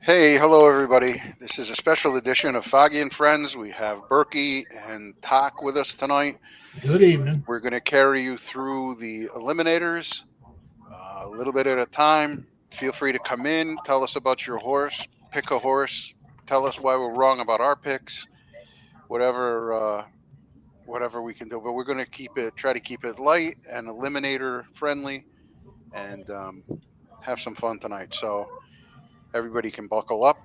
Hey, hello everybody. This is a special edition of Foggy and Friends. We have Berkey and Tak with us tonight. Good evening. We're going to carry you through the eliminators a little bit at a time. Feel free to come in, tell us about your horse, pick a horse, tell us why we're wrong about our picks, whatever we can do. But we're going to try to keep it light and eliminator friendly, and have some fun tonight. So everybody can buckle up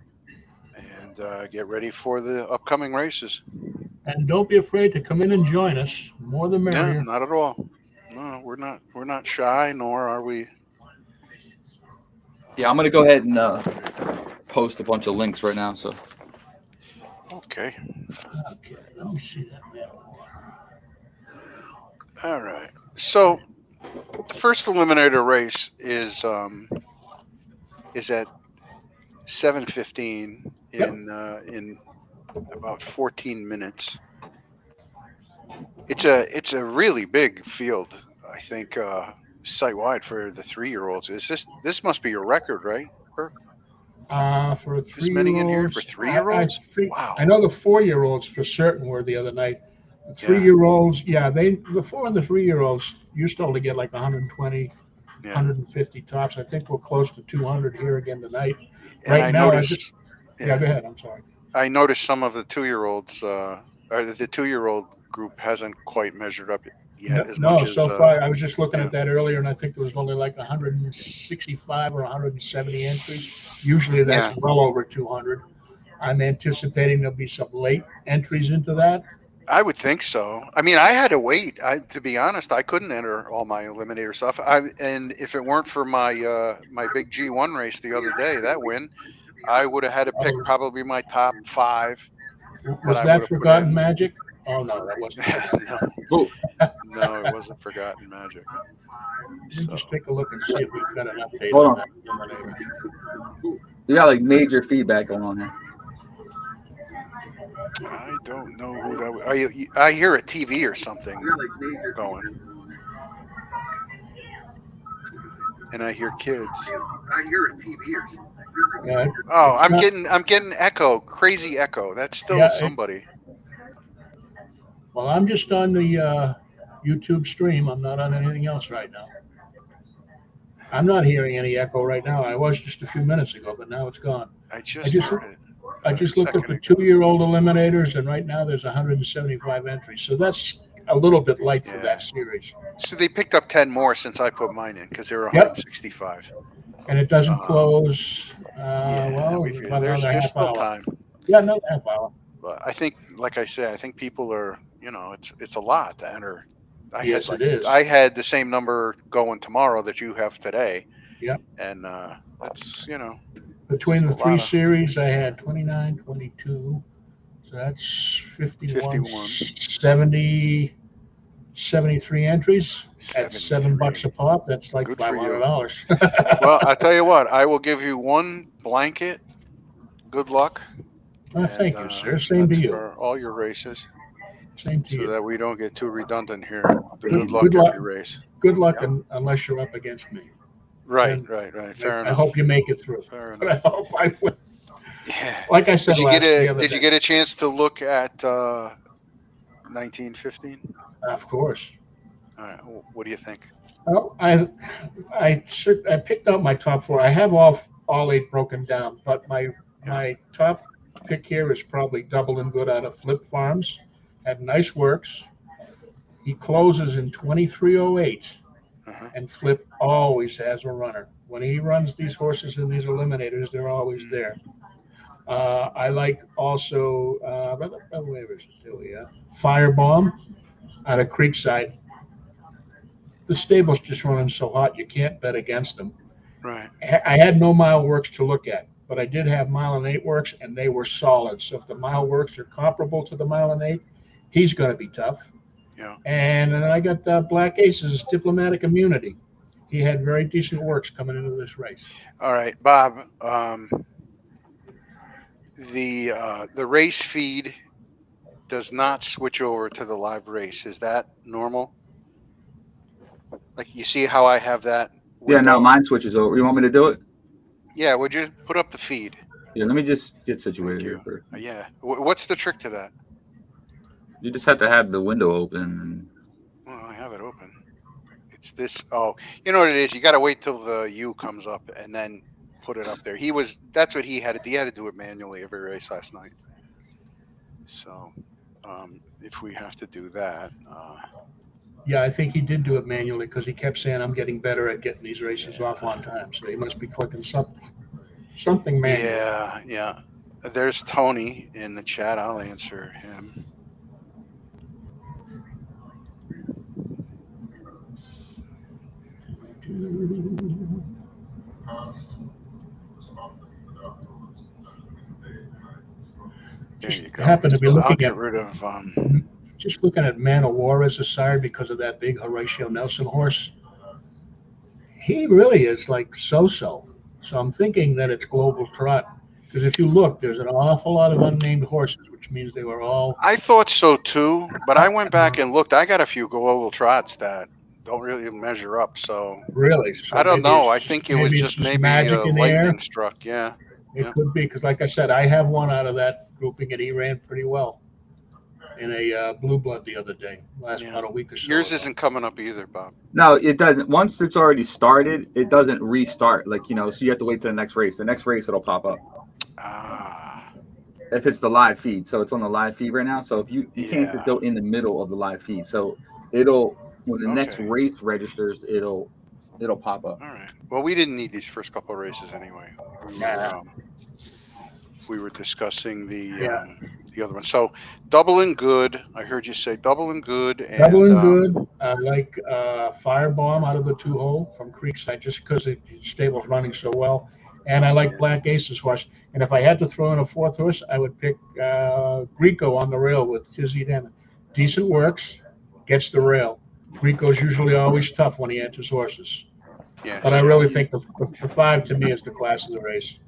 and get ready for the upcoming races. And don't be afraid to come in and join us. More the Yeah, merrier. not at all. No, we're not. We're not shy, nor are we. Yeah, I'm gonna go ahead and post a bunch of links right now. So Okay. Okay, let me see that man. All right. So the first eliminator race is at 7:15 in about 14 minutes. It's a really big field. I think site wide for the 3-year-olds. This must be your record, right, Burke? For This many in here for 3-year-olds, three-year-olds? I Wow. know the 4-year-olds for certain were the other night. The Yeah. 3-year-olds, the 4 and the 3-year-olds used to only get like 120, Yeah. 150 tops. I think we're close to 200 here again tonight. And Right I now, noticed. go ahead. I'm sorry. I noticed some of the 2-year-olds, or the 2-year-old group hasn't quite measured up yet as No, much as. so far, I was just looking Yeah. at that earlier, and I think there was only like 165 or 170 entries. Usually that's Yeah. well over 200. I'm anticipating there'll be some late entries into that. I would think so. I mean, I had to wait. To be honest, I couldn't enter all my eliminator stuff. And if it weren't for my big G1 race the other day, that win, I would have had to pick probably my top 5 that Was I would that have put Forgotten in. Magic? Oh, no, that wasn't. No, no, it wasn't Forgotten Magic. Let me So just take a look and see if we've got an update Hold on on. that eliminator. you got like major feedback going on here. I don't know who that was. I hear a TV or something going, and I hear kids. Yeah, Oh, it's not. I'm getting echo, crazy echo. That's still Yeah, somebody. well, I'm just on the YouTube stream. I'm not on anything else right now. I'm not hearing any echo right now. I was just a few minutes ago, but now it's gone. I I just just heard it. I just looked at second the ago. 2-year-old eliminators, and right now there's 175 entries. So that's a little bit light for Yeah. that series. So they picked up 10 more since I put mine in because they were Yep. 165. And it doesn't close. Yeah, Well, about there's another half still hour. time. Yeah, another half hour. But I think, like I said, I think people are, it's a lot to enter. Yes, it is. I had the same number going tomorrow that you have today. Yep. And that's, Between the it's a 3 lot of- series, I had 29, 22. So that's 51, 51. 70, 73 entries at $7 a pop. That's like Good for you. $500. Well, I tell you what, I will give you one blanket. Good luck. Thank you, sir. Same to That's you. for all your races, Same to so you. that we don't get too redundant here. Good Good luck luck. every race. Good luck unless you're up against me. Right, And right. Fair enough. I hope you make it through. Fair But I enough. hope I win. Yeah. Like I said Did you the get a chance to look at 1915? Of course. All right. What do you think? Well, I picked out my top 4. I have all 8 broken down, but my top pick here is probably Double and Good out of Flip Farms. Had nice works. He closes in 23:08, and Flip always has a runner. When he runs these horses in these eliminators, they're always there. I like also where is it? There we are. Firebomb out of Creekside. The stable's just running so hot you can't bet against them. Right. I had no mile works to look at, but I did have mile and 8 works, and they were solid. So if the mile works are comparable to the mile and 8, he's going to be tough. Yeah. And then I got Black Aces Diplomatic Immunity. He had very decent works coming into this race. All right, Bob. The race feed does not switch over to the live race. Is that normal? Like, you see how I have that Yeah, window? now mine switches over. You want me to do it? Yeah, would you put up the feed? Yeah, let me just get Thank situated you. here first. Yeah. What's the trick to that? You just have to have the window open. Well, I have it open. It's this. Oh, you know what it is? You got to wait till the U comes up and then put it up there. That's what he had to do. He had to do it manually every race last night. So, if we have to do that, Yeah, I think he did do it manually because he kept saying, "I'm getting better at getting these races off on time." So he must be clicking something manually. yeah, yeah. There's Tony in the chat. I'll answer him. There Just you go. happened to be So I'll looking get at rid of. Man of War as a sire because of that big Horatio Nelson horse. He really is like so-so. So I'm thinking that it's Global Trot because if you look, there's an awful lot of unnamed horses, which means they were all I thought so too, but I went back and looked. I got a few global trots that don't really measure up. So really. I So don't know. I think it was maybe it's just just maybe magic in the lightning air. struck. Yeah. It Yeah. could be because, like I said, I have one out of that grouping, and he ran pretty well in a blue blood the other day, last Yeah. about a week or so Yours ago. isn't coming up either, Bob. No, it doesn't. Once it's already started, it doesn't restart. Like, so you have to wait till the next race. The next race, it'll pop up. Ah. If it's the live feed. So it's on the live feed right now. So if you can't just Yeah. go in the middle of the live feed. So when the next Okay. race registers, it'll pop up. All right. Well, we didn't need these first couple of races anyway. We were Nah, discussing yeah, the other one. So double and good. I heard you say double and good, and doubling good. I like Firebomb out of the 2 hole from Creekside just because the stable's running so well. And I like Black Aces horse. And if I had to throw in a fourth horse, I would pick Greco on the rail with Tizzy Denman. Decent works, gets the rail. Greco's usually always tough when he enters horses. yeah, But I really think the 5 to me is the class of the race.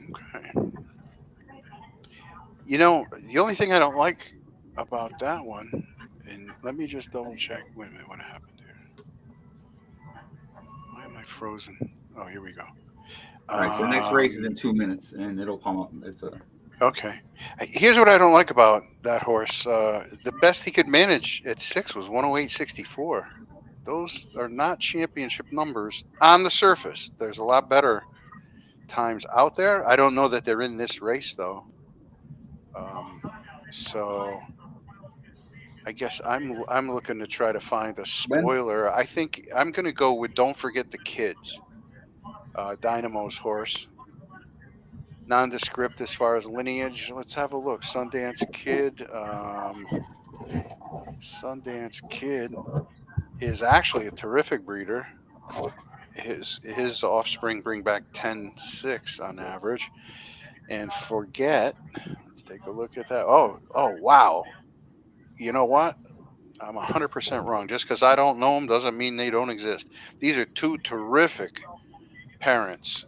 okay. You know, the only thing I don't like about that one, and let me just double check. Wait a minute, what happened here? Why am I frozen? Oh, here we go. All right. So the next race is in 2 minutes, and it'll pop up. Okay. Here's what I don't like about that horse. The best he could manage at 6 was 108.64. Those are not championship numbers on the surface. There's a lot better times out there. I don't know that they're in this race though. So I guess I'm looking to try to find a When? spoiler. I think I'm going to go with Don't Forget the Kids, Dynamo's horse. Nondescript as far as lineage. Let's have a look. Sundance Kid is actually a terrific breeder. His offspring bring back 10.6 on average. And Forget, let's take a look at that. Oh, wow. You know what? I'm 100% wrong. Just because I don't know them doesn't mean they don't exist. These are two terrific parents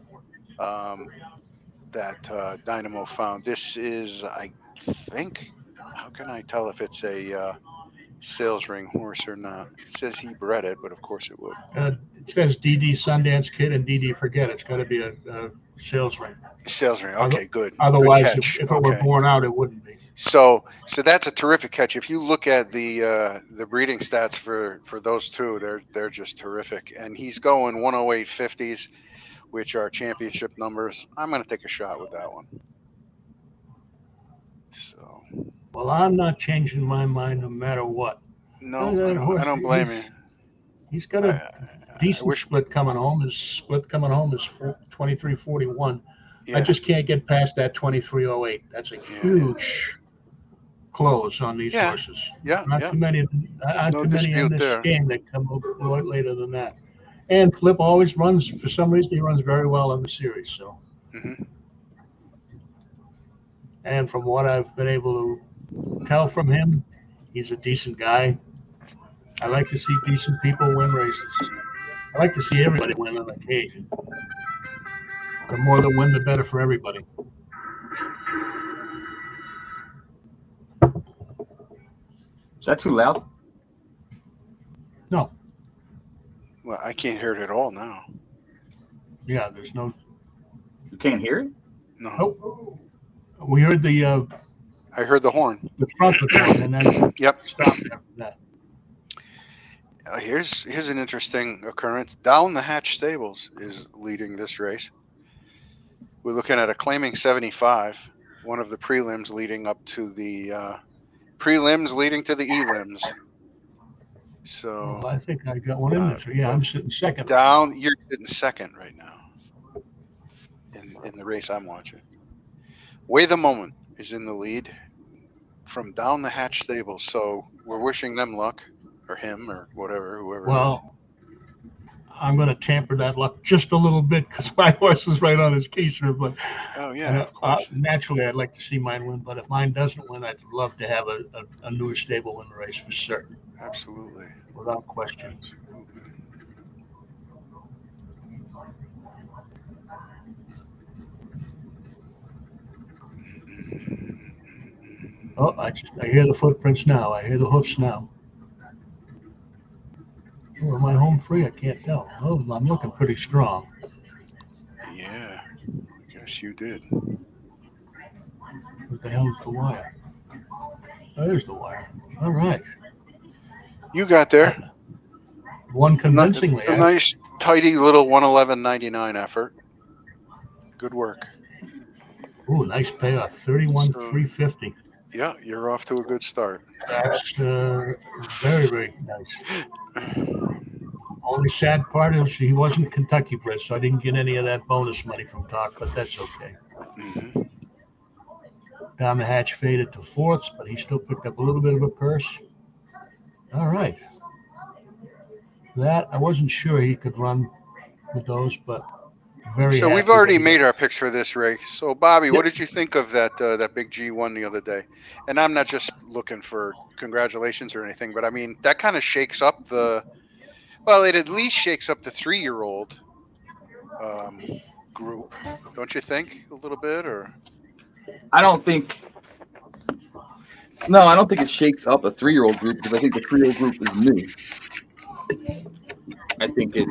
that Dynamo found. This is, I think, how can I tell if it's a sales ring horse or not? It says he bred it, but of course it would. It says DD Sundance Kid and DD Forget. It's got to be a sales ring. Sales ring. Okay, good. Otherwise, Good catch. if it were born out, it wouldn't be. So that's a terrific catch. If you look at the breeding stats for those two, they're just terrific. And he's going 108.50s, which are championship numbers. I'm going to take a shot with that one. So. Well, I'm not changing my mind no matter what. No, I don't blame you. He's got a decent split coming home. His split coming home is 23.41. Yeah. I just can't get past that 23.08. That's a huge close on these horses. Yeah, not too many. Not no too many in this game that come a lot later than that. And Flip always runs. For some reason, he runs very well in the series. So. Mm-hmm. And from what I've been able to tell from him, he's a decent guy. I like to see decent people win races. I like to see everybody win on occasion. The more that win, the better for everybody. Is that too loud? No. Well, I can't hear it at all now. Yeah, there's no. You can't hear it? No, Oh, we heard the I heard the horn. trumpet horn, and then Yep. stopped after that. Here's an interesting occurrence. Down the Hatch Stables is leading this race. We're looking at a claiming 75, one of the prelims leading up to the prelims leading to the elims. So I think I got one in there. So yeah, I'm sitting second. down, you're sitting second right now in the race I'm watching. Way the Moment is in the lead from Down the Hatch Stables. So we're wishing them luck, or him, or whatever, whoever. Well, I'm going to tamper that luck just a little bit because my horse is right on his keister. But oh yeah, of course. Naturally, I'd like to see mine win. But if mine doesn't win, I'd love to have a newer stable win the race for certain. Absolutely. Without question. Absolutely. Oh, I hear the footprints now. I hear the hoofs now. Oh, am I home free? I can't tell. Oh, I'm looking pretty strong. Yeah, I guess you did. What the hell is the wire? Oh, there's the wire. All right. You got there. Won convincingly. A nice, tidy little 111.99 effort. Good work. Ooh, nice payoff. 31,350. Yeah, you're off to a good start. That's very, very nice. Only sad part is he wasn't Kentucky bred, so I didn't get any of that bonus money from Doc, but that's okay. Mm-hmm. Down the Hatch faded to fourths, but he still picked up a little bit of a purse. All right. That, I wasn't sure he could run with those, but very So we've happy already that he- made our picks for this race. So Bobby, Yep. what did you think of that big G1 the other day? And I'm not just looking for congratulations or anything, but I mean that kind of shakes up it at least shakes up the 3-year-old group, don't you think? A little bit, or I don't think it shakes up a 3-year-old group because I think the 3-year-old group is new. I think it.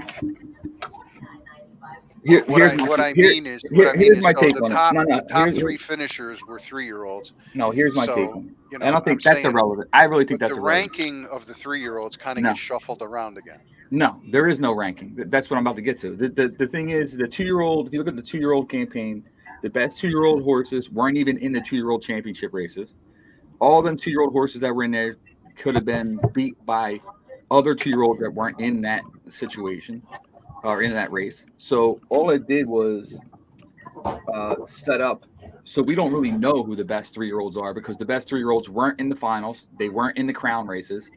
What I mean is here's my so take the on top, it. No, the top here's- 3 finishers were 3-year-olds. No, here's my So, take on it. you know, I don't think I'm that's saying- irrelevant. I really think But that's the irrelevant. ranking of the 3-year-olds kind of No. gets shuffled around again. No, there is no ranking. That's what I'm about to get to. The thing is, the 2-year-old, if you look at the 2-year-old campaign, the best 2-year-old horses weren't even in the 2-year-old championship races. All them 2-year-old horses that were in there could have been beat by other 2-year-olds that weren't in that situation or in that race. So all it did was set up. So we don't really know who the best 3-year-olds are because the best 3-year-olds weren't in the finals. They weren't in the crown races.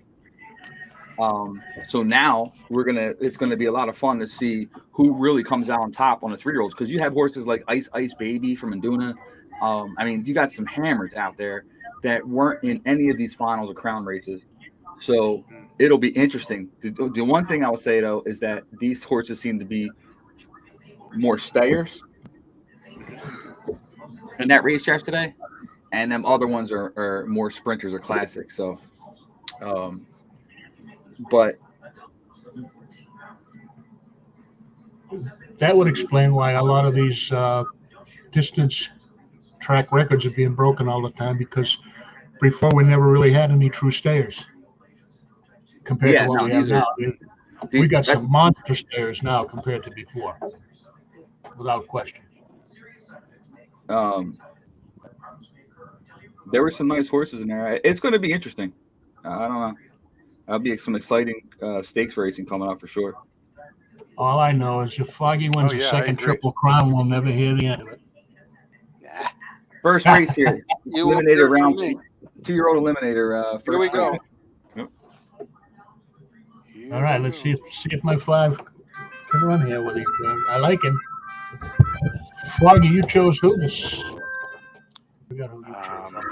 So now it's gonna be a lot of fun to see who really comes out on top on the 3-year-olds because you have horses like Ice Baby from Induna. I mean, you got some hammers out there that weren't in any of these finals or crown races. So it'll be interesting. The one thing I will say though is that these horses seem to be more stayers in that racetrack today, and them other ones are more sprinters or classics. So, but That would explain why a lot of these distance track records are being broken all the time because before we never really had any true stayers compared to what we have now. We got some monster stayers now compared to before, without question. There were some nice horses in there. It's going to be interesting. I don't know. That'll be some exciting stakes racing coming up for sure. All I know is if Foggy wins the second Triple Crown, we'll never hear the end of it. First race here. Eliminator round. 2-year-old eliminator. Here we go. Yep. All right, let's see if my 5 can run here with him. I like him. Foggy, you chose who?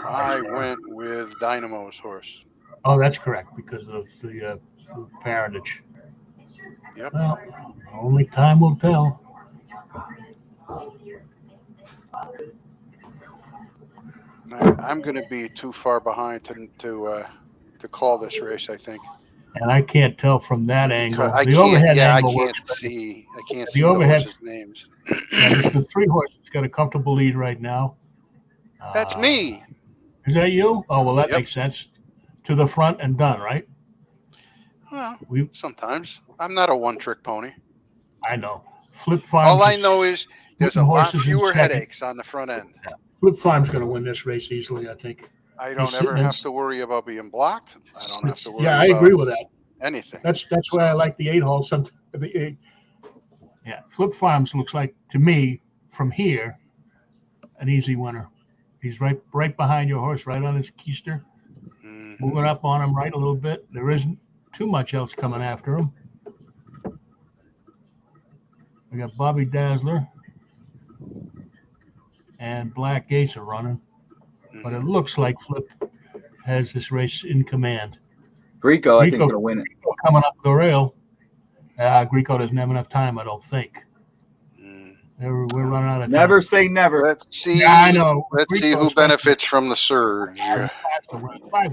I went with Dynamo's horse. Oh, that's correct because of the parentage. Yep. Well, only time will tell. I'm going to be too far behind to call this race, I think. And I can't tell from that angle. I the overhead angle I works. can't see The overhead the horses' names. The 3 horses He's got a comfortable lead right now. That's me. Is that you? Oh, well, that Yep. makes sense. To the front and done, right? Well, We, sometimes I'm not a one-trick pony. I know. Flip Farms. All I know is there's a lot horses in fewer second. headaches on the front end. Yeah. Flip Farm's going to win this race easily, I think. I don't ever have to worry about being blocked. I don't have to worry Yeah, I about agree with that. anything. That's why I like the 8-hole. Yeah, Flip Farms looks like, to me, from here, an easy winner. He's right behind your horse, right on his keister. Mhm. Moving up on him right a little bit. There isn't too much else coming after him. We got Bobby Dazzler and Black Gates are running, but it looks like Flip has this race in command. Greco, I think, is going to win it. Greco coming up the rail. Greco doesn't have enough time, I don't think. We're running out of time. Never say never. Let's see. Yeah, I know. Let's see who benefits from the surge. 5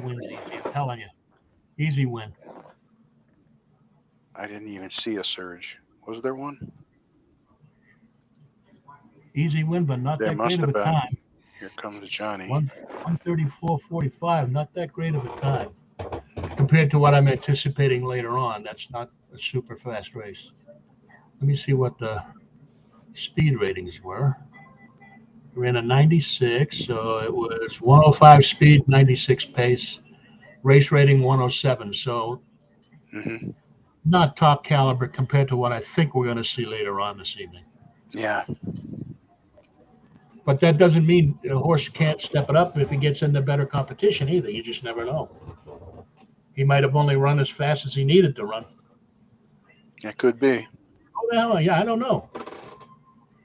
wins easy, I'm telling you. Easy win. I didn't even see a surge. Was there one? Easy win, but not There that must great of have a been. time. Here comes Johnny. 134.45, not that great of a time. Compared to what I'm anticipating later on, that's not a super fast race. Let me see what the speed ratings were. We're in a 96, so it was 105 speed, 96 pace. Race rating 107, so not top caliber compared to what I think we're going to see later on this evening. Yeah. But that doesn't mean a horse can't step it up if he gets into better competition either. You just never know. He might have only run as fast as he needed to run. It could be. Oh, hell, yeah, I don't know.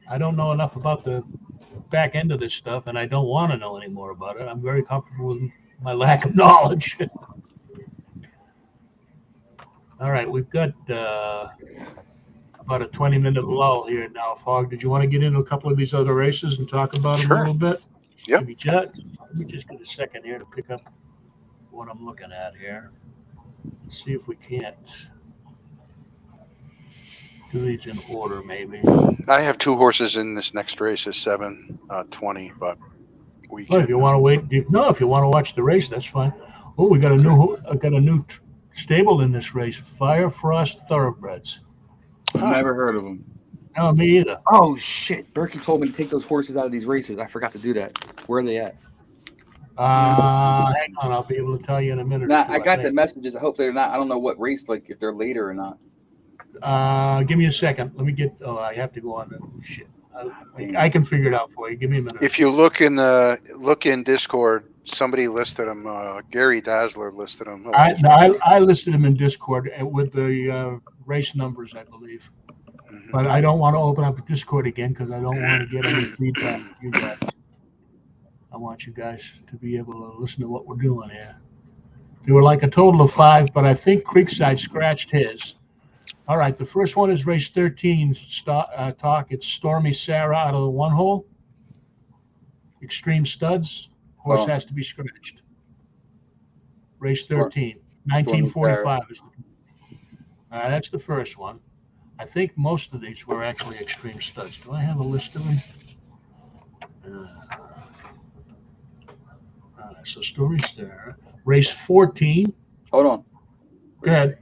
I don't know enough about the back end of this stuff, and I don't want to know any more about it. I'm very comfortable with my lack of knowledge. All right, we've got about a 20-minute lull here now, Fogg. Did you want to get into a couple of these other races and talk about them a little bit? Yep. Let me just get a second here to pick up what I'm looking at here. Let's see if we can't do these in order, maybe. I have 2 horses in this next race at 7:20, but we can. Well, if you want to wait, if you want to watch the race, that's fine. Oh, we got a new stable in this race, Fire Frost Thoroughbreds. Never heard of them. No, me either. Oh shit! Berkey told me to take those horses out of these races. I forgot to do that. Where are they at? Hang on, I'll be able to tell you in a minute. Nah, I got the messages. I hope they're not. I don't know what race, like if they're later or not. Give me a second. Let me get. Oh, I have to go on the shit. I can figure it out for you. Give me a minute. If you look in Discord, somebody listed him. Gary Dazzler listed him. I listed him in Discord with the race numbers, I believe. But I don't want to open up a Discord again because I don't want to get any feedback from you guys. I want you guys to be able to listen to what we're doing here. There were like a total of 5, but I think Creekside scratched his. All right, the first one is race 13 talk. It's Stormy Sarah out of the 1-hole. Extreme Studs. Horse has to be scratched. Race 13, 1945. That's the first one. I think most of these were actually Extreme Studs. Do I have a list of them? So Stormy Sarah. Race 14. Hold on. Go ahead.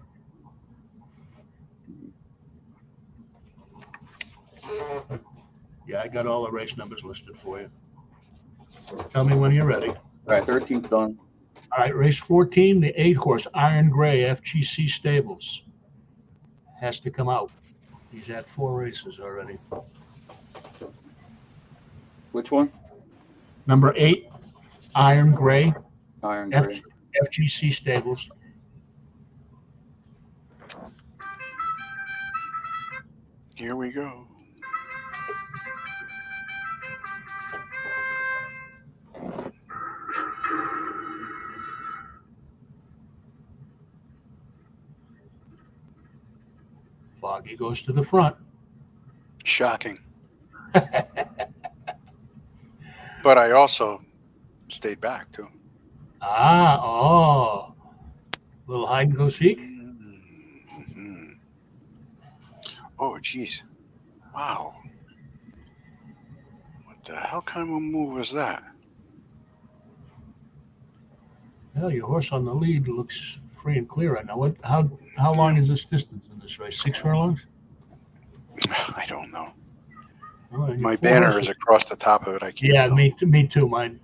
Yeah, I got all the race numbers listed for you. Tell me when you're ready. All right, 13th done. All right, race 14, the 8-horse Iron Gray FGC Stables has to come out. He's had 4 races already. Which one? Number 8, Iron Gray. Iron Gray. FGC Stables. Here we go. Foggy goes to the front. Shocking. But I also stayed back too. Little hide and go seek. Mm-hmm. Oh, geez. Wow. The hell kind of a move was that? Well, your horse on the lead looks free and clear right now. How long is this distance in this race? 6 furlongs? I don't know. Oh, and My your 4 banner horses. is across the top of it. I can't Yeah, tell. me too. Mine,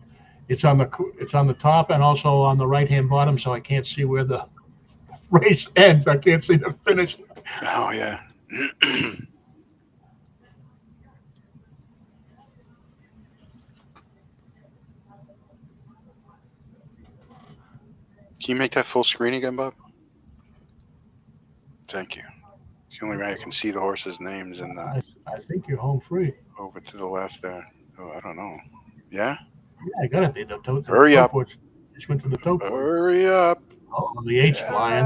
it's on the top and also on the right hand bottom, so I can't see where the race ends. I can't see the finish. Oh, yeah. Can you make that full screen again, Bob? Thank you. It's the only way I can see the horses' names and I think you're home free. over to the left there. Oh, I don't know. Yeah? Yeah, I gotta be. The Hurry up. boards just went to the toe board. Hurry up. Oh, the H flying.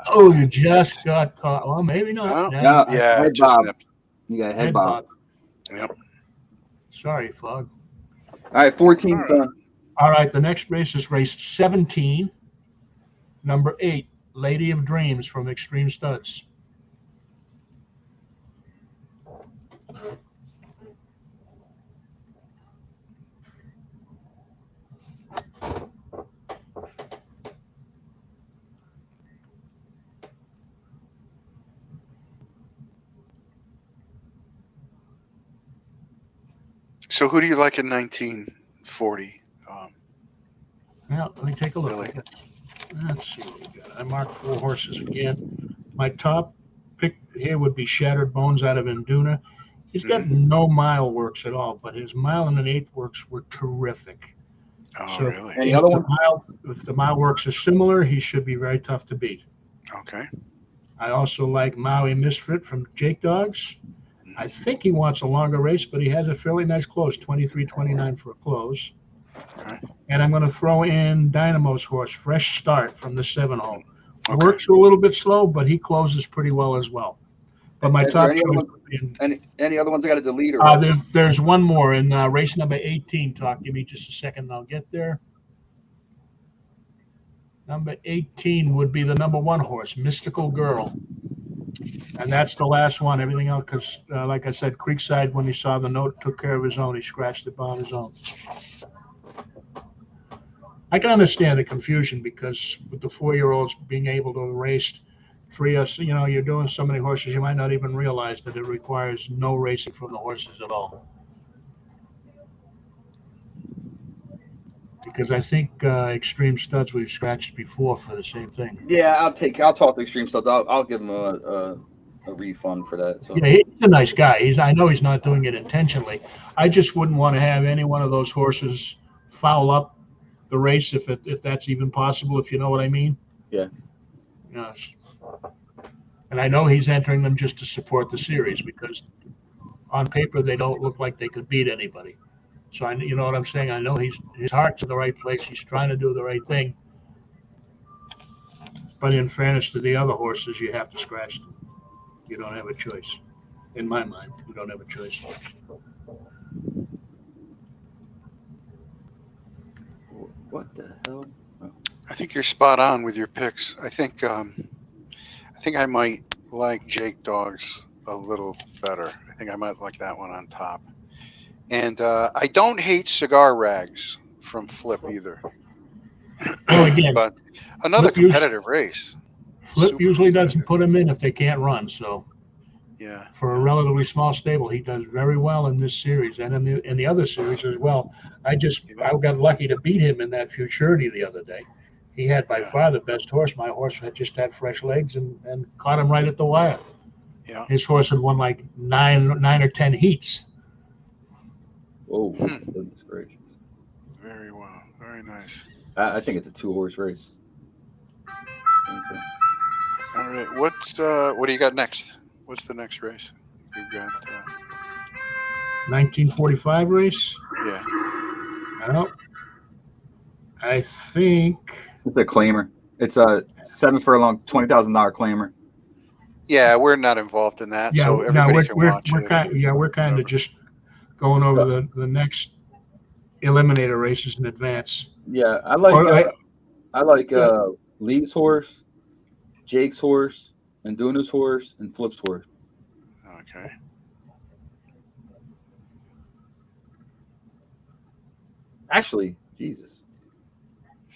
Oh, You just got caught. Well, maybe not. No. Yeah, Yeah, head just bob. nipped. You got Head head bob. bob. Yep. Sorry, Fog. All right, 14's done. All right, the next race is race 17, number 8, Lady of Dreams from Extreme Studs. So who do you like in 1940? Now, let me take a look. Really? Let's see what we got. I marked 4 horses again. My top pick here would be Shattered Bones out of Induna. He's got no mile works at all, but his mile and an eighth works were terrific. Oh, So really? Any other one? If the mile works are similar, he should be very tough to beat. Okay. I also like Maui Misfit from Jake Dogs. I think he wants a longer race, but he has a fairly nice close, 23-29 for a close. Okay. And I'm going to throw in Dynamo's horse, Fresh Start from the 7-hole. Okay. Works a little bit slow, but he closes pretty well as well. But my Is top there any choice other would be in, any other ones I got to delete? Or there's one more in race number 18. Give me just a second, and I'll get there. Number 18 would be the number 1 horse, Mystical Girl. And that's the last one. Everything else, because like I said, Creekside, when he saw the note, took care of his own. He scratched it on his own. I can understand the confusion because with the 4-year-olds being able to race 3, you're doing so many horses, you might not even realize that it requires no racing from the horses at all. Because I think Extreme Studs we've scratched before for the same thing. yeah, I'll talk to Extreme Studs. I'll give him a refund for that. So. Yeah, he's a nice guy. I know he's not doing it intentionally. I just wouldn't want to have any one of those horses foul up the race if that's even possible, if you know what I mean. Yeah. Yes. And I know he's entering them just to support the series because on paper they don't look like they could beat anybody. So you know what I'm saying? I know his heart's in the right place. He's trying to do the right thing. But in fairness to the other horses, you have to scratch them. You don't have a choice. In my mind, you don't have a choice. What the hell? Oh. I think you're spot on with your picks. I think I might like Jake Dogs a little better. I think I might like that one on top. And I don't hate Cigar Rags from Flip either. Well, again, but another Flip competitive race. Flip Super usually doesn't competitive. put them in if they can't run. So Yeah. for a relatively small stable, he does very well in this series and in the other series as well. I got lucky to beat him in that Futurity the other day. He had by far the best horse. My horse had just had fresh legs and caught him right at the wire. Yeah. His horse had won like 9 or 10 heats. Oh, goodness gracious. Very well. Very nice. I think it's a 2-horse race. All right. What do you got next? What's the next race? You've got 1945 race. yeah. Well, I think It's a claimer. It's a 7 furlong, $20,000 claimer. Yeah, we're not involved in that, so everybody can watch it. We're kind of just going over the next eliminator races in advance. Yeah, I like Lee's horse, Jake's horse, and Duna's horse, and Flip's horse. Okay. Actually, Jesus,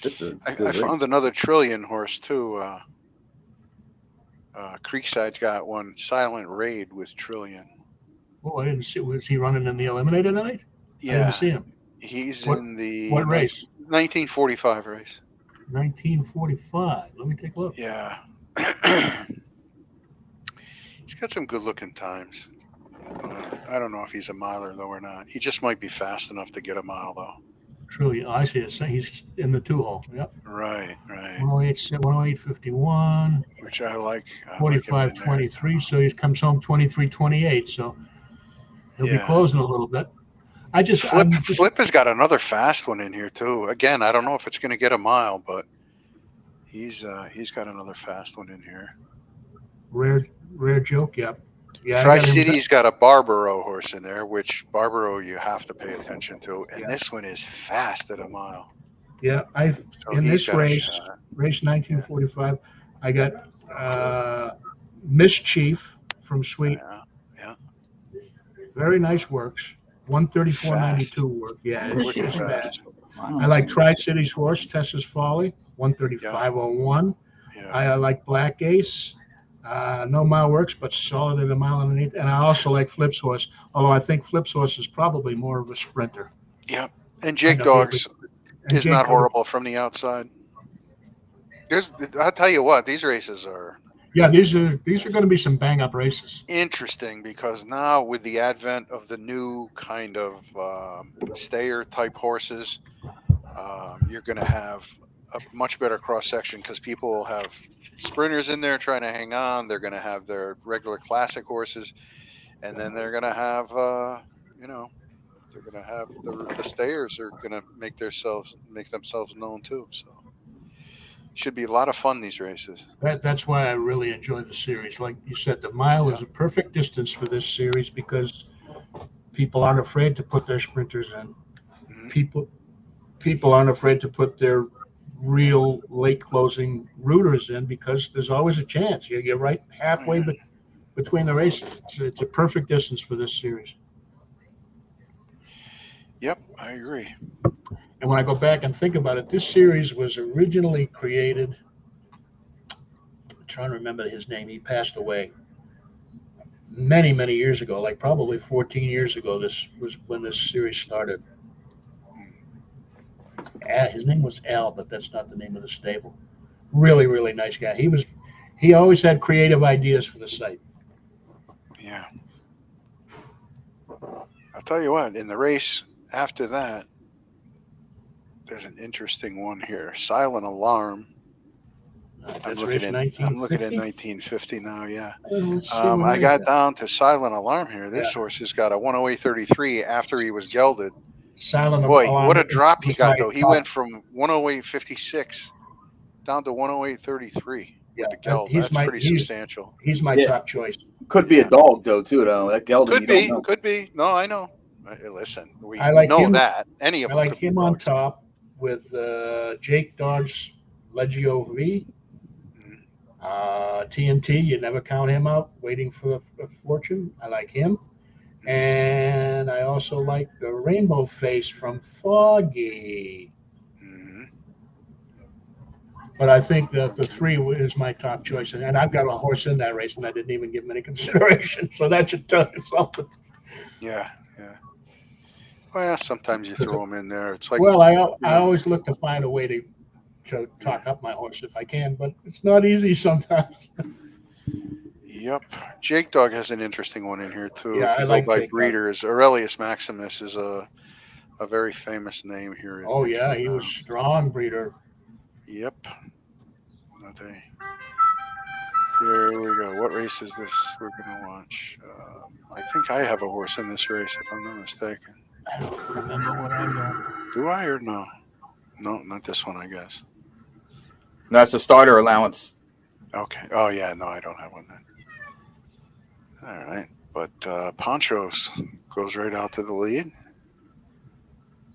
this is a I good race. found another Trillion horse too. Creekside's got one, Silent Raid with Trillion. Oh, I didn't see. Was he running in the Eliminator tonight? I didn't Yeah, see him. he's What in the what race? 1945 race. 1945. Let me take a look. Yeah. He's got some good looking times. I don't know if he's a miler though or not. He just might be fast enough to get a mile though. Trillion. Oh, I see it. He's in the 2-hole. Yep. Right, right. 108.51. Which I like. I like him in there. 45.23. So he comes home 23.28. So he'll be Yeah. closing a little bit. Flip has got another fast one in here too. Again, I don't know if it's going to get a mile, but he's got another fast one in here. Rare joke. Yep. Yeah. Tri-City's got a Barbaro horse in there, which Barbaro you have to pay attention to, and this one is fast at a mile. Yeah, So in he's this got a race, shot. race 1945, I got Mischief from Sweet. Yeah. Very nice works. 134.92 Fast. work. Yeah, Wicked it's fast. Wow. I like Tri-City's horse, Tessa's Folly, 135.01. Yeah. I like Black Ace. No mile works, but solid at a mile underneath. And I also like Flip's horse, although I think Flip's horse is probably more of a sprinter. Yep. And Jake Dogs is Jake not Dog- horrible from the outside. I'll tell you what, these races are Yeah, these are going to be some bang up races. interesting because now with the advent of the new kind of stayer type horses, you're going to have a much better cross section because people will have sprinters in there trying to hang on. They're going to have their regular classic horses, and then they're going to have they're going to have the stayers are going to make themselves known too. So should be a lot of fun, these races. That's why I really enjoy the series. Like you said, the mile is a perfect distance for this series because people aren't afraid to put their sprinters in. Mhm. People aren't afraid to put their real late closing rooters in because there's always a chance. You're right halfway between the races. It's a perfect distance for this series. Yep, I agree. And when I go back and think about it, this series was originally created. I'm trying to remember his name. He passed away many, many years ago, like probably 14 years ago. This was when this series started. His name was Al, but that's not the name of the stable. Really, really nice guy. He always had creative ideas for the site. Yeah. I'll tell you what, in the race after that, there's an interesting one here. Silent Alarm. I'm looking at 1950 now. Yeah. I got down to Silent Alarm here. This horse has got a 108.33 after he was gelded. Silent Boy, Alarm. what a drop he got though. He went from 108.56 down to 108.33 with the geld. That's pretty substantial. He's my top choice. Could be a dog though too, though. That gelding. Could be. No, I know. Listen, we like know him, that any of them. I like could him be on dogs. top with Jake Dog's Legio V. TNT, you never count him out. Waiting for a fortune. I like him, and I also like the Rainbow Face from Foggy. But I think that the 3 is my top choice, and I've got a horse in that race, and I didn't even give him any consideration. So that should tell you something. Yeah. Well, sometimes you throw them in there. It's like I always look to find a way to talk up my horse if I can, but it's not easy sometimes. Yep. Jake Dog has an interesting one in here too. Yeah, if you go by breeders, Aurelius Maximus is a very famous name here. Oh yeah, he was strong breeder. Yep. Okay. Here we go. What race is this we're going to watch? I think I have a horse in this race, if I'm not mistaken. I don't remember what I got. Do I or no? No, not this one, I guess. No, it's a starter allowance. Okay. Oh, yeah. No, I don't have one then. All right. But Ponchos goes right out to the lead.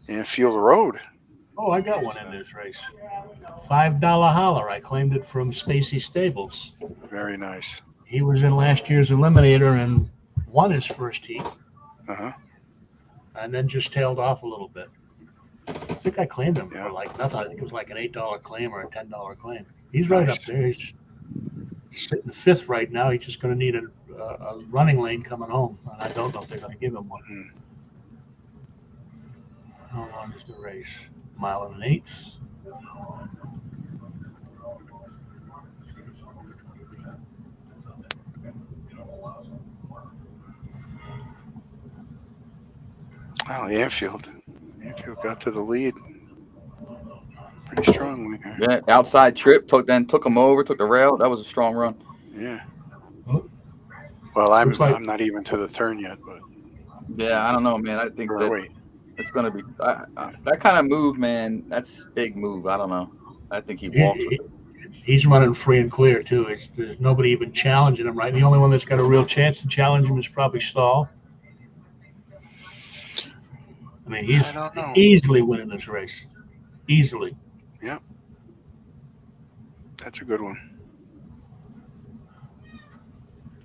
And Field Road. Oh, I got one in this race. $5 holler. I claimed it from Spacey Stables. Very nice. He was in last year's Eliminator and won his first heat. Uh-huh. And then just tailed off a little bit. I think I claimed him Yeah. for like nothing. I think it was like an $8 claim or a $10 claim. He's right up Nice. there. He's sitting fifth right now. He's just going to need a running lane coming home, and I don't know if they're going to give him one. Mm. How long is the race? Mile and an eighth. Oh, Anfield got to the lead pretty strongly. Yeah, outside trip took him over, took the rail. That was a strong run. Yeah. Oh, Well, looks like I'm not even to the turn yet, but Yeah, I don't know, man. I think or that wait. it's going to be that kind of move, man. That's big move. I don't know. I think he walks with he, it. he's running free and clear too. There's nobody even challenging him, right? The only one that's got a real chance to challenge him is probably Stahl. I mean, he's I don't know. easily winning this race. Easily. Yeah. That's a good one.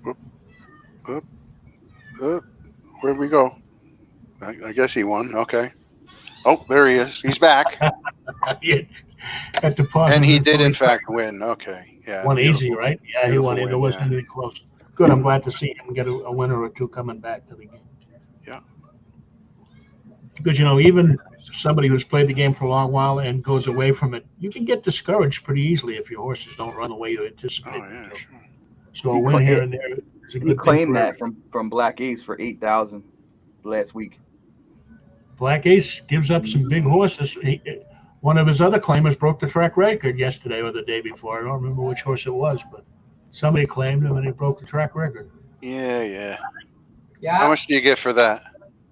Whoop, whoop, whoop. Where'd we go? I guess he won. Okay. Oh, there he is. He's back. At the pause. And he did, in fact, win. Okay. Yeah. Won easy, Beautiful. right? Yeah, he Beautiful won. There win, wasn't yeah. anything close. Good. I'm glad to see him get a winner or two coming back to the game. Yeah. Because, even somebody who's played the game for a long while and goes away from it, you can get discouraged pretty easily if your horses don't run the way you anticipate. Oh, yeah, sure. So a win here and there is a good He thing claimed for that everyone. from Black Ace for 8,000 last week. Black Ace gives up some big horses. One of his other claimers broke the track record yesterday or the day before. I don't remember which horse it was, but somebody claimed him and he broke the track record. Yeah. Yeah. How much do you get for that?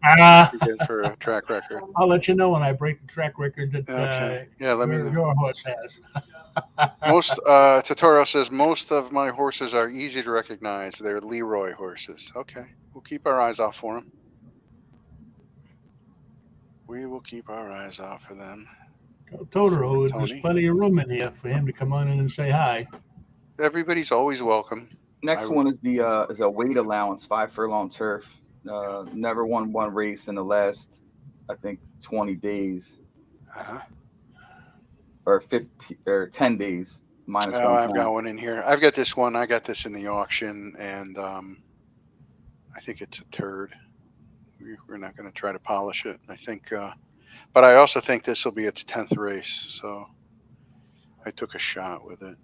Ah, You get for a track record? I'll let you know when I break the track record that Okay. Yeah, let me know. your horse has. Most tutorial says most of my horses are easy to recognize. They're Leroy horses. Okay, we'll keep our eyes out for them. We will keep our eyes out for them. Totoro, there's Tony. plenty of room in here for him to come on in and say hi. Everybody's always welcome. Next one is a weight allowance, 5 furlong turf. Never won one race in the last, I think, 20 days Uh-huh. or 50 or 10 days minus Oh, 1 I've time. got one in here. I've got this one. I got this in the auction, and I think it's a turd. We're not going to try to polish it. I think, but I also think this will be its 10th race. So I took a shot with it.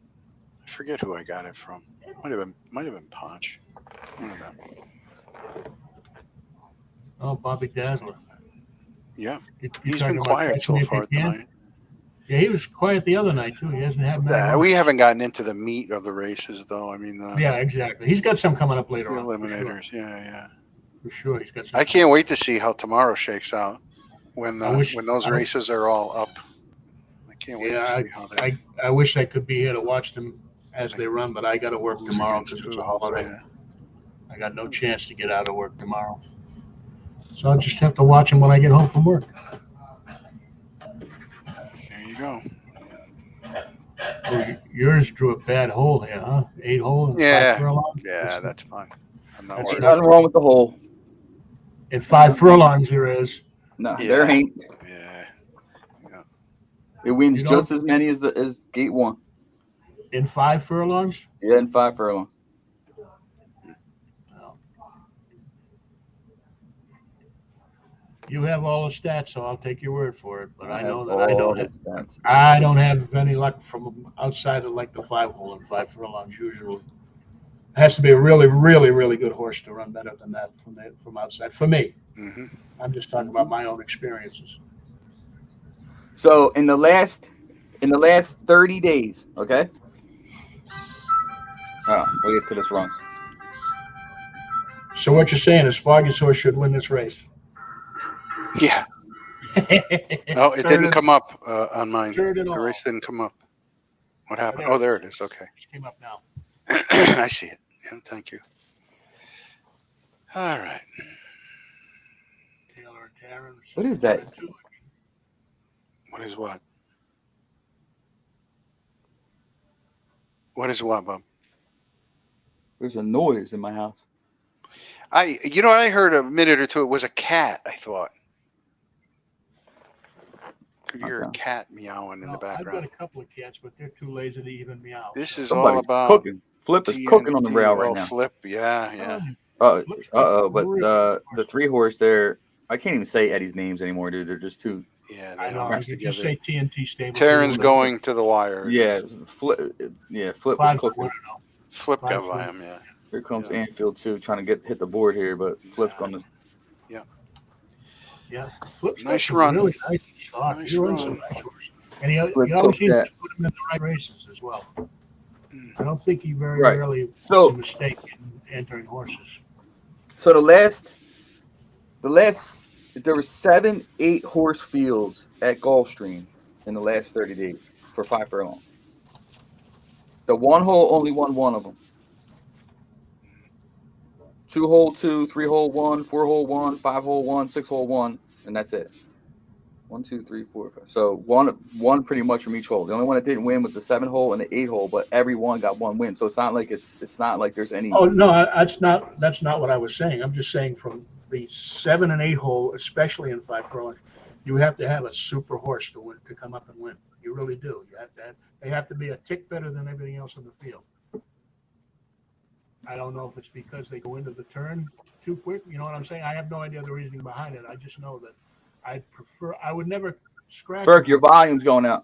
I forget who I got it from. Might have been Ponch. One of them. Oh, Bobby Dazzler. Yeah, You he's talking been about quiet catching so if you far can? tonight. Yeah, he was quiet the other night too. He hasn't had many. We haven't gotten into the meat of the races, though. I mean, Yeah, exactly. He's got some coming up later the on. eliminators. Yeah. For sure, he's got some. I can't wait to see how tomorrow shakes out when I wish- when those I- races are all up. I can't wait Yeah, to see how they. I wish I could be here to watch them as they run, but I got to work who's tomorrow against because it's who. a holiday. Yeah. I got no chance to get out of work tomorrow. So I'll just have to watch them when I get home from work. There you go. Oh, yours drew a bad hole here, huh? 8 hole and Yeah. 5 furlongs. Yeah, that's fine. I'm not That's worried. Ain't nothing wrong with the hole. And 5 furlongs there is. No, Yeah. there ain't. Yeah. It wins You know- just as many as gate 1. In 5 furlongs? Yeah, in 5 furlong. Well, you have all the stats, so I'll take your word for it. But I know that I don't have any luck from outside of like the 5 hole and 5 furlongs usually. It has to be a really, really, really good horse to run better than that from outside. For me, Mm-hmm. I'm just talking about my own experiences. So in the last 30 days, okay? Oh, we'll get to this runs. So what you're saying is Foggy's horse should win this race. Yeah. No, it didn't come up on mine. The race didn't come up. What happened? Oh, there it is. Okay. It came up now. I see it. Yeah, thank you. All right. Taylor and Taryn. What is that? What is what? What is what, Bob? There's a noise in my house. You know what I heard a minute or two? It was a cat, I thought. could hear a Okay. cat meowing in the Well, I've got background. a couple of cats, but they're too lazy to even meow. This So. is all Somebody's about cooking. Flip is cooking on the rail TNT. right Oh, now. Flip. Yeah. Flip's got But really the 3-horse there, I can't even say Eddie's names anymore, dude. They're just too. Yeah, I they know. don't You mix could just together. say TNT stable. Terran's going to the wire. Yeah, Flip. Yeah, Flip was Five to cooking. one. I know. Flip got Five by to him, yeah. Here comes Yeah. Anfield too, trying to hit the board here, but Flip's Nah. going to. Yeah, Flip's got Nice some run. really nice stock. Nice He runs some run. nice horses. And he Flip always took seems that. to put him in the right races as well. Mm. I don't think he very Right. rarely makes So- a mistake in entering horses. So the last there were 7, 8 horse fields at Gulfstream in the last 30 days for 5 furlongs. The 1 hole only won 1 of them. 2 hole 2, 3 hole 1, 4 hole 1, 5 hole 1, 6 hole 1, and that's it. 1, 2, 3, 4, 5. So one pretty much from each hole. The only one that didn't win was the 7 hole and the 8 hole, but every one got 1 win. So it's not like there's any. Oh no, that's not what I was saying. I'm just saying from the 7 and 8 hole, especially in 5 furlongs, you have to have a super horse to win, to come up and win. You really do. You have to. They have to be a tick better than everything else in the field. I don't know if it's because they go into the turn too quick. You know what I'm saying? I have no idea the reasoning behind it. I just know that I would never scratch. Burke, your volume's going out.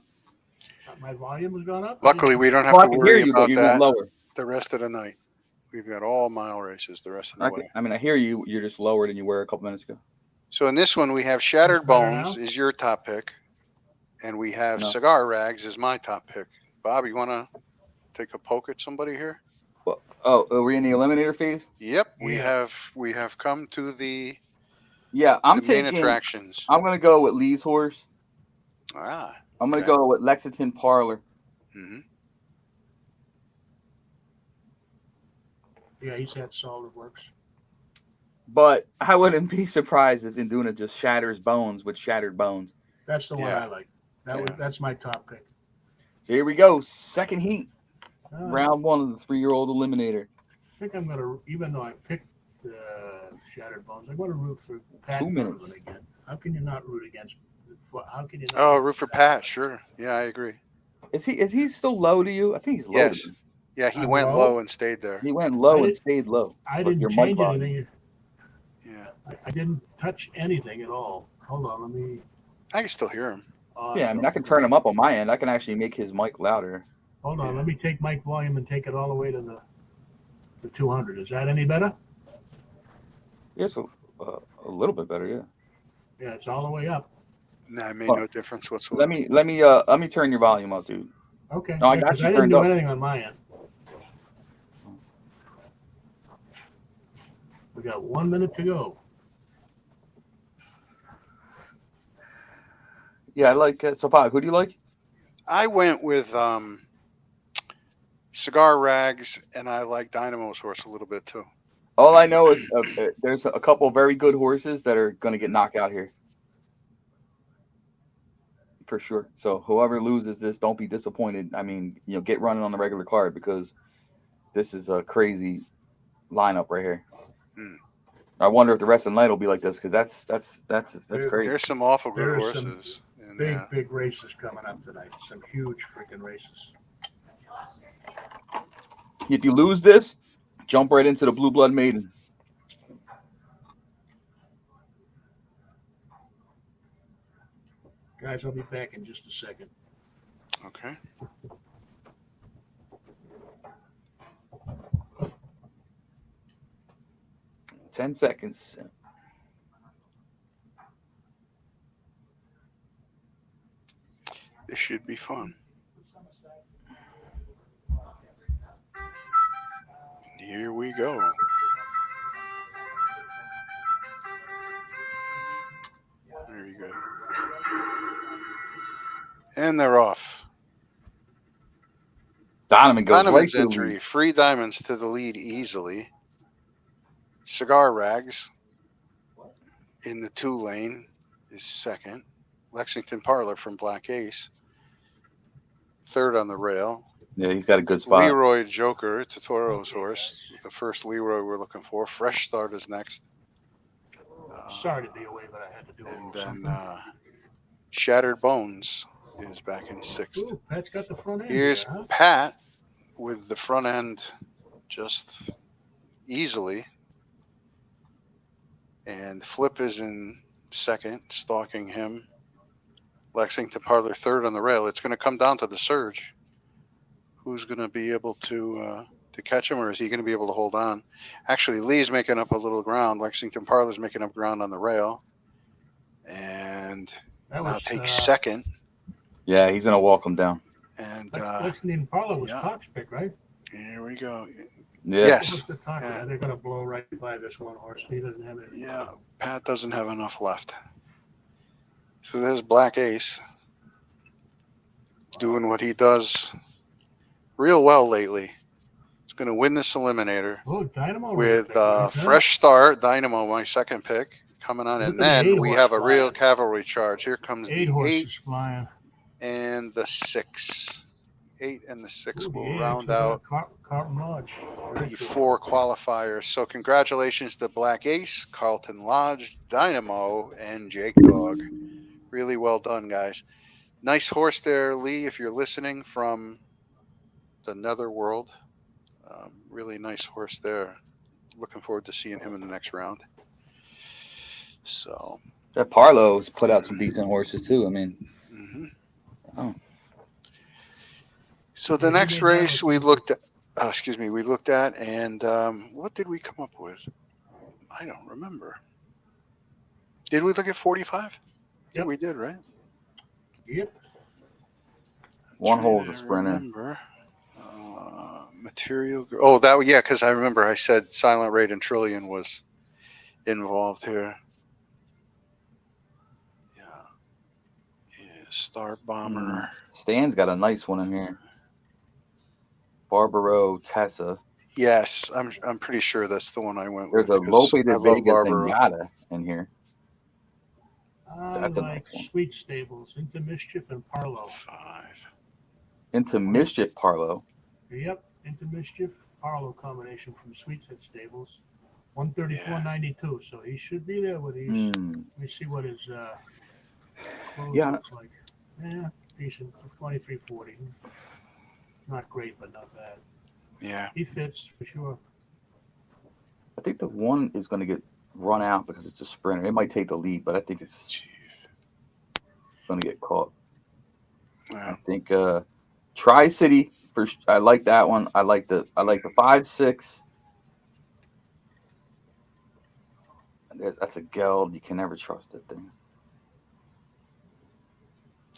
My volume has gone up. Luckily, we don't have Well, I to can hear worry you, but about you're going that lower. the rest of the night. We've got all mile races the rest of the way. I hear you. You're just lower than you were a couple minutes ago. So in this one, we have Shattered Better Bones now? is your top pick, and we have No. Cigar Rags is my top pick. Bob, you want to take a poke at somebody here? Well, are we in the eliminator phase? Yep, Yeah. we have come to the Yeah, I'm main taking. attractions. I'm going to go with Lee's horse. Ah, I'm going to okay. go with Lexington Parlor. hmm Yeah, he's had solid works. But I wouldn't be surprised if Induna just shatters bones with shattered bones. That's the one Yeah. I like. Yeah. That's my top pick. So here we go. Second heat. Uh, Round 1 of the 3-year-old eliminator. I think I'm gonna, even though I picked Shattered Bones, I'm gonna root for Pat 2 minutes. Donovan again. How can you not root against? How can you not? Oh, root root for Pat, sure. Yeah, I agree. Is he still low to you? I think he's low. Yes. To me. Yeah, he I'm went low? low and stayed there. He went low I and did- stayed low. I But your didn't mic change volume. anything. Yeah, I didn't touch anything at all. Hold on, let me. I can still hear him. Yeah, I mean, I can turn him up on my end. I can actually make his mic louder. Hold on, Yeah. let me take mic volume and take it all the way to the 200. Is that any better? Yes, a little bit better, yeah. Yeah, it's all the way up. Nah, it made Huh. no difference whatsoever. Let me turn your volume up, dude. Okay. No, I Yeah, got 'cause you I didn't turned do up. anything on my end. We got 1 minute to go. Yeah, I like so Bob, who do you like? I went with Cigar Rags, and I like Dynamo's horse a little bit too. All I know is there's a couple of very good horses that are going to get knocked out here. For sure. So whoever loses this, don't be disappointed. I mean, get running on the regular card because this is a crazy lineup right here. Hmm. I wonder if the rest of the night will be like this because that's crazy. There's some awful good There's some horses. And, Big races coming up tonight. Some huge freaking races. If you lose this, jump right into the Blue Blood Maiden. Guys, I'll be back in just a second. okay. Ten seconds. This should be fun. Here we go. There you go. And they're off. Donovan goes Donovan's right to the entry. lead. Free Diamonds to the lead easily. Cigar Rags in the 2 lane is second. Lexington Parlor from Black Ace. Third on the rail. Yeah, he's got a good spot. Leroy Joker, Totoro's horse. The first Leroy we're looking for. Fresh Start is next. Sorry to be away, but I had to do a And little then something. Shattered Bones is back in 6th. Ooh, Pat's got the front end Here's here, huh? Pat with the front end just easily. And Flip is in 2nd, stalking him. Lexington Parlor 3rd on the rail. It's going to come down to the surge. Who's going to be able to catch him, or is he going to be able to hold on? Actually, Lee's making up a little ground. Lexington Parlor's making up ground on the rail. And now takes 2nd. Yeah, he's gonna walk him down. And Lexington Parlor was Todd's pick, right? Here we go. Yeah. Yes. Yeah. They're gonna blow right by this one horse. He doesn't have it. Yeah, Pat doesn't have enough left. So there's Black Ace doing what he does real well lately. He's going to win this eliminator Dynamo with fresh start. Dynamo, my 2nd pick, coming on. And then we have a real cavalry charge. Here comes the 8 flying. And the 6. 8 and the 6 will round out the 4 qualifiers. So congratulations to Black Ace, Carlton Lodge, Dynamo, and Jake Dog. Really well done, guys. Nice horse there, Lee, if you're listening from the netherworld. Really nice horse there. Looking forward to seeing him in the next round. So that Parlo's put out some decent horses too. I mean, oh. So the next race we looked at, and what did we come up with? I don't remember. Did we look at 45? Yeah, we did, right? Yep. One hole's a sprinter. Remember. Material. Oh, that yeah, because I remember I said Silent Raid and Trillion was involved here. Yeah. Star Bomber. Stan's got a nice one in here. Barbaro Tessa. Yes, I'm pretty sure that's the one I went with. There's a Lope de Vega Zenyatta in here. That's a nice one. Sweet Stables, Into Mischief and Parlo. 5. Into Mischief Parlo. Yep, Into Mischief Parlo combination from Sweet Stables. 134.92, so he should be there with these. Let me see what his clothes looks like. Yeah, decent. 23.40. Not great, but not bad. Yeah. He fits for sure. I think the one is going to get run out because it's a sprinter. It might take the lead, but I think it's going to get caught. Yeah. I think Tri-City, I like that one. I like the 5-6. That's a geld. You can never trust that thing.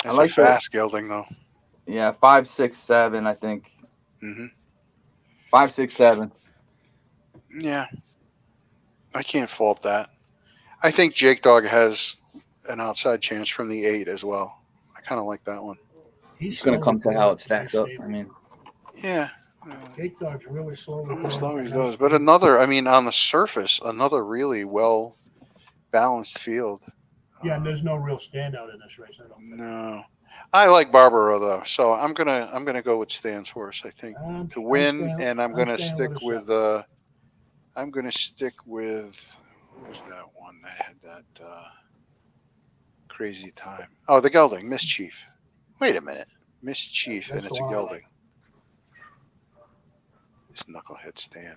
That's like fast gelding though. Yeah, 5, 6, 7. I think. 5, 6, 7. Yeah, I can't fault that. I think Jake Dog has an outside chance from the 8 as well. I kind of like that one. He's going to come to how it stacks up. I mean, yeah. Jake Dog's really slow. Almost always does. But another, I mean, on the surface, another really well balanced field. Yeah, and there's no real standout in this race. I don't think. No. I like Barbaro though, so I'm gonna go with Stan's horse. I think to win, and I'm gonna stick with what was that one that had that crazy time? Oh, the gelding, Mischief. Wait a minute, Mischief, and it's a gelding. This knucklehead Stan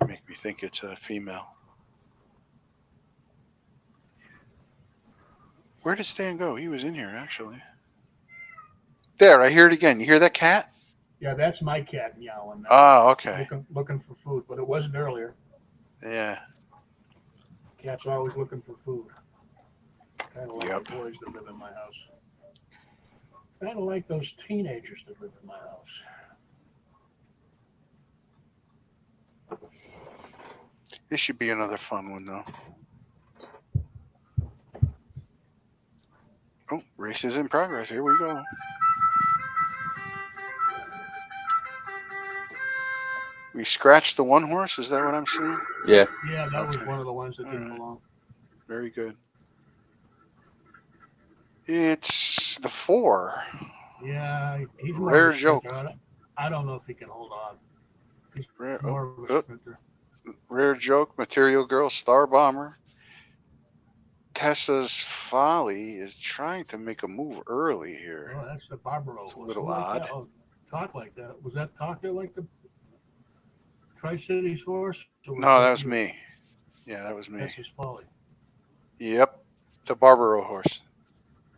make me think it's a female. Where did Stan go? He was in here, actually. There, I hear it again. You hear that cat? Yeah, that's my cat meowing. Oh, okay. Looking for food, but it wasn't earlier. Yeah. Cat's always looking for food. Kind of like the boys that live in my house. Kind of like those teenagers that live in my house. This should be another fun one, though. Oh, race is in progress. Here we go. We scratched the one horse. Is that what I'm seeing? Yeah. Yeah, that was one of the ones that didn't belong. Very good. It's the 4. Yeah, he's Rare Joke. I don't know if he can hold on. He's Rare, more of a sprinter. Rare Joke, Material Girl, Star Bomber, Tessa's Folly is trying to make a move early here. Oh, that's the Barbaro. It's a horse. little Who like odd. that? Oh, Talk like that. Was that Talk that like the Tri-Cities horse? No, that was me. Yeah, that was me. Tessa's Folly. Yep, the Barbaro horse.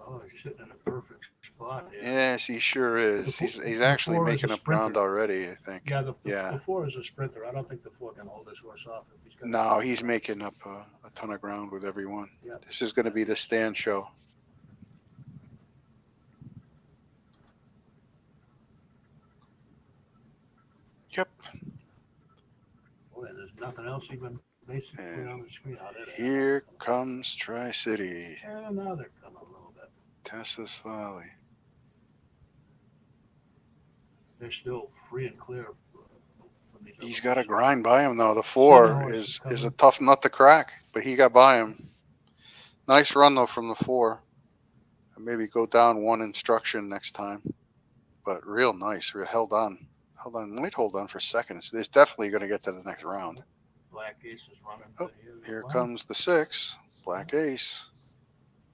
Oh, he's sitting in a perfect spot here. Yes, he sure is. He's actually four is making a up ground sprinter. already, I think. Yeah, the Yeah. 4 is a sprinter. I don't think the 4 can hold this horse off. If he's got No, he's making up a ton of ground with everyone. Yeah. This is going to be the stand show. Yep. Boy, there's nothing else even basically on the screen. Oh, there they are. Here comes Tri-City. And now they're coming a little bit. Tessa's Folly. They're still free and clear. From these He's other got a horses. grind by him, though. The Seven 4 horses is a coming. tough nut to crack, but he got by him. Nice run, though, from the 4. Maybe go down 1 instruction next time. But real nice. Real held on. Might hold on for seconds. It's definitely going to get to the next round. Black Ace is running. Oh, here comes the 6. Black Ace.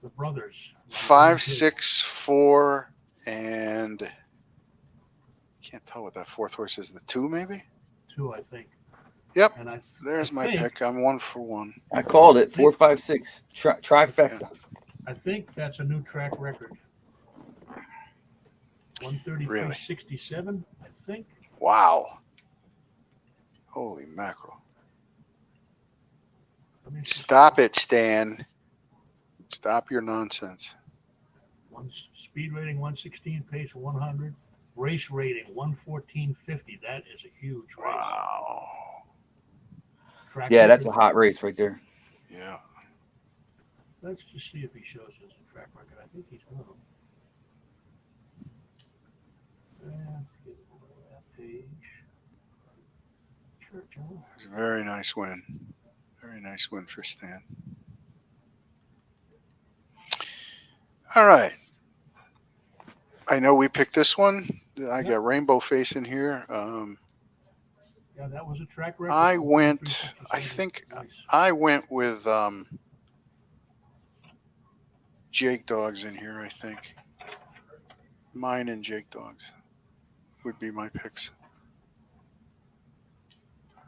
The brothers. 5, 6, 4, and can't tell what that 4th horse is. The 2, maybe? 2, I think. Yep. And There's my pick. I'm 1 for 1. I called it 4, 5, 6 trifecta. I think that's a new track record. 133.67, I think. Wow. Holy mackerel. Stop it, Stan. Stop your nonsense. Speed rating 116, pace 100, race rating 114.50. That is a huge race. Wow. Track Yeah, record. that's a hot race right there. Yeah. Let's just see if he shows us a track record. I think he's going to. Get over that page. Churchill. It's a very nice win. Very nice win for Stan. All right. I know we picked this one. I got Rainbow Face in here. Yeah, that was a track record. I think I went with Jake Dogs in here, I think. Mine and Jake Dogs would be my picks.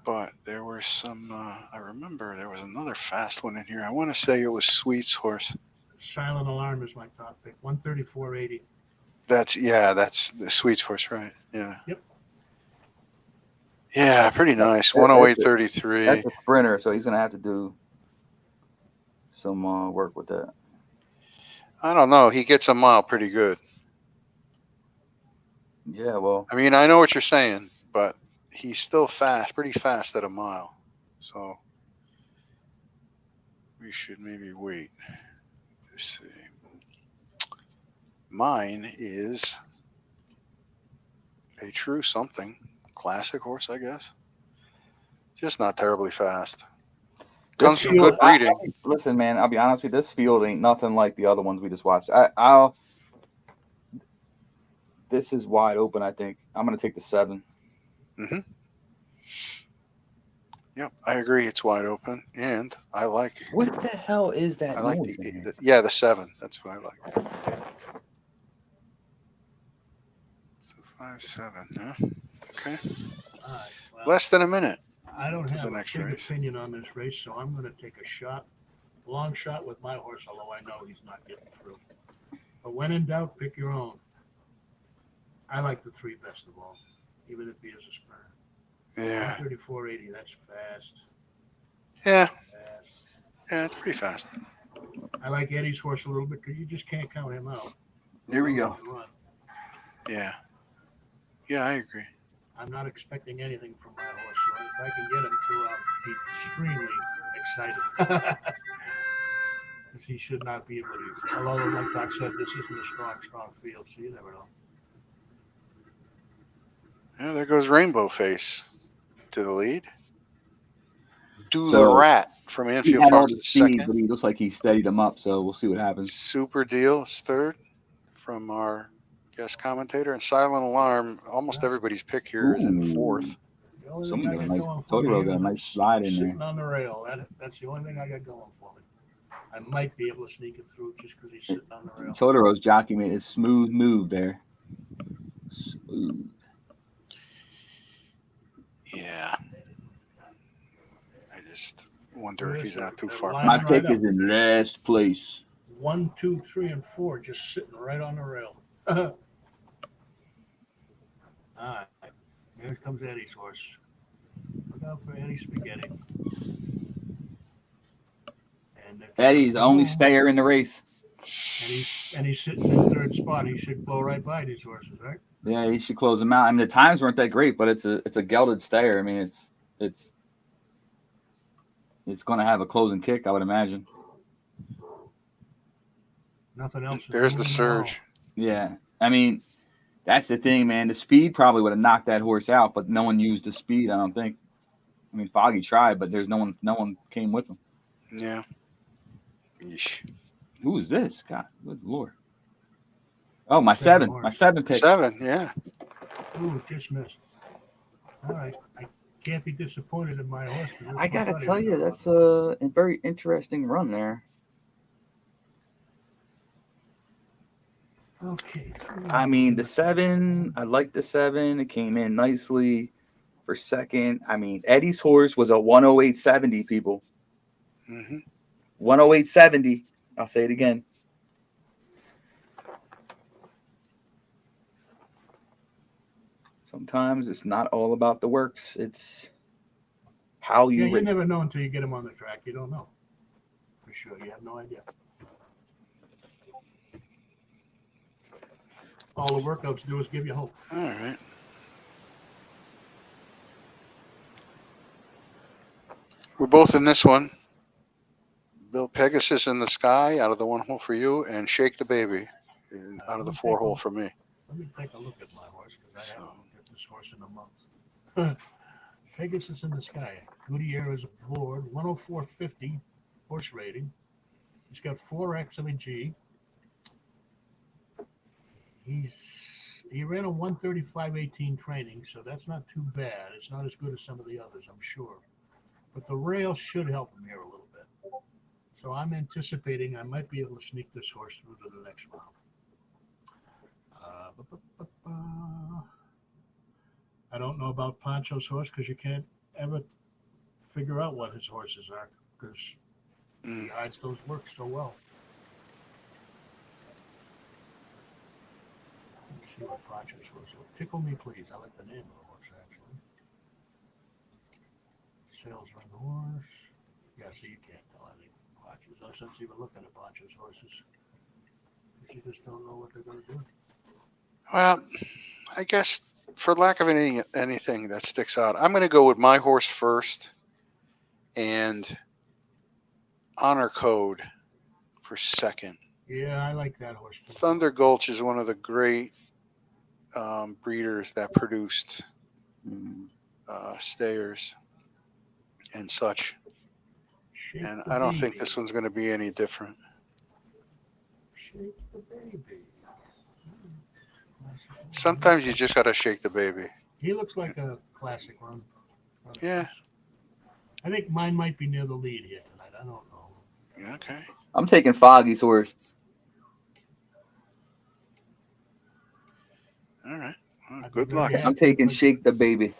But there were some, I remember there was another fast one in here. I want to say it was Sweet's horse. Silent Alarm is my top pick. 134.80. That's the Sweet's horse, right? Yeah. Yep. Yeah, pretty nice. 108.33. That's a sprinter, so he's going to have to do some work with that. I don't know. He gets a mile pretty good. Yeah, well. I mean, I know what you're saying, but he's still fast, pretty fast at a mile. So we should maybe wait to see. Mine is a true something. Classic horse, I guess. Just not terribly fast. Comes from good breeding. Listen, man, I'll be honest with you. This field ain't nothing like the other ones we just watched. This is wide open, I think. I'm going to take the 7. Mm-hmm. Yep, I agree. It's wide open, and I like. What the hell is that? I like the 7. That's what I like. So 5, 7. Yeah. Okay. All right, well, Less than a minute. I don't have the a next big race. opinion on this race, so I'm going to take a long shot with my horse, although I know he's not getting through. But when in doubt, pick your own. I like the 3 best of all, even if he is a sprinter. Yeah. 134.80, that's fast. Yeah. Fast. Yeah, it's pretty fast. I like Eddie's horse a little bit because you just can't count him out. Here we go. Yeah. Yeah, I agree. I'm not expecting anything from my horse, so if I can get him through, I'll be extremely excited. Because he should not be able to. Although, like Doc said, this isn't a strong field, so you never know. Yeah, there goes Rainbow Face to the lead. The So, Rat from He Anfield had all Farms the is speed, but second. he looks like he steadied him up, so we'll see what happens. Super Deal is third from our guest commentator. And Silent Alarm, almost everybody's pick here is in 4th. The only Someone thing I got a got nice going for me Totoro here got a is nice slide in sitting there. on the rail. That's the only thing I got going for me. I might be able to sneak him through just because he's sitting on the rail. Totoro's jockey made a smooth move there. Smooth. Yeah. I just wonder if he's not too far Line My back. right pick is up. in last place. 1, 2, 3, and 4 just sitting right on the rail. All right. Here comes Eddie's horse. Look out for Eddie Spaghetti. And if he Eddie's comes the only home, stayer in the race. and he's sitting in third spot, he should blow right by these horses, right? Yeah, he should close him out. I mean, the times weren't that great, but it's a gelded stayer. I mean, it's going to have a closing kick, I would imagine. Nothing else is There's the moving at all. surge. Yeah, I mean, that's the thing, man. The speed probably would have knocked that horse out, but no one used the speed. I don't think. I mean, Foggy tried, but there's no one came with him. Yeah. Yeesh. Who is this? God, good lord. Oh, my Seven seven, horse. my seven pick. 7, yeah. Ooh, just missed. All right. I can't be disappointed in my horse. 'cause I that's gotta my tell buddy. you, that's a very interesting run there. Okay. I mean, the 7, I like the 7. It came in nicely for second. I mean, Eddie's horse was a 108.70, people. Hmm. 108.70. I'll say it again. Sometimes it's not all about the works. It's how Yeah, you you race. never know until you get him on the track. You don't know. For sure. You have no idea. All the workouts do is give you hope. All right. We're both in this one. Bill Pegasus in the sky out of the 1 hole for you, and Shake the Baby out of the 4 hole for me. Let me take a look at my horse because I So- haven't looked at this horse in a month. Pegasus in the sky. Goodyear is aboard. 104.50 horse rating. He's got 4X of a G. He ran a 135.18 training, so that's not too bad. It's not as good as some of the others, I'm sure. But the rail should help him here a little bit. So I'm anticipating I might be able to sneak this horse through to the next round. I don't know about Pancho's horse because you can't ever figure out what his horses are because he hides those works so well. Let's see what Pancho's horse is. Tickle Me Please. I like the name of the horse, actually. Sales run the horse. Yeah, so you can't tell anything from Pancho's. No sense even looking at Pancho's horses. You just don't know what they're going to do. Well, I guess for lack of anything that sticks out, I'm going to go with my horse first and Honor Code for second. Yeah, I like that horse too. Thunder Gulch is one of the great breeders that produced stayers and such. Shake And the I don't baby. think this one's going to be any different. Shake the baby. Sometimes you just got to shake the baby. He looks like a classic run. Yeah. I think mine might be near the lead here tonight. I don't know. Okay. I'm taking Foggy's horse. All right. Well, good luck. I'm taking Shake the Baby.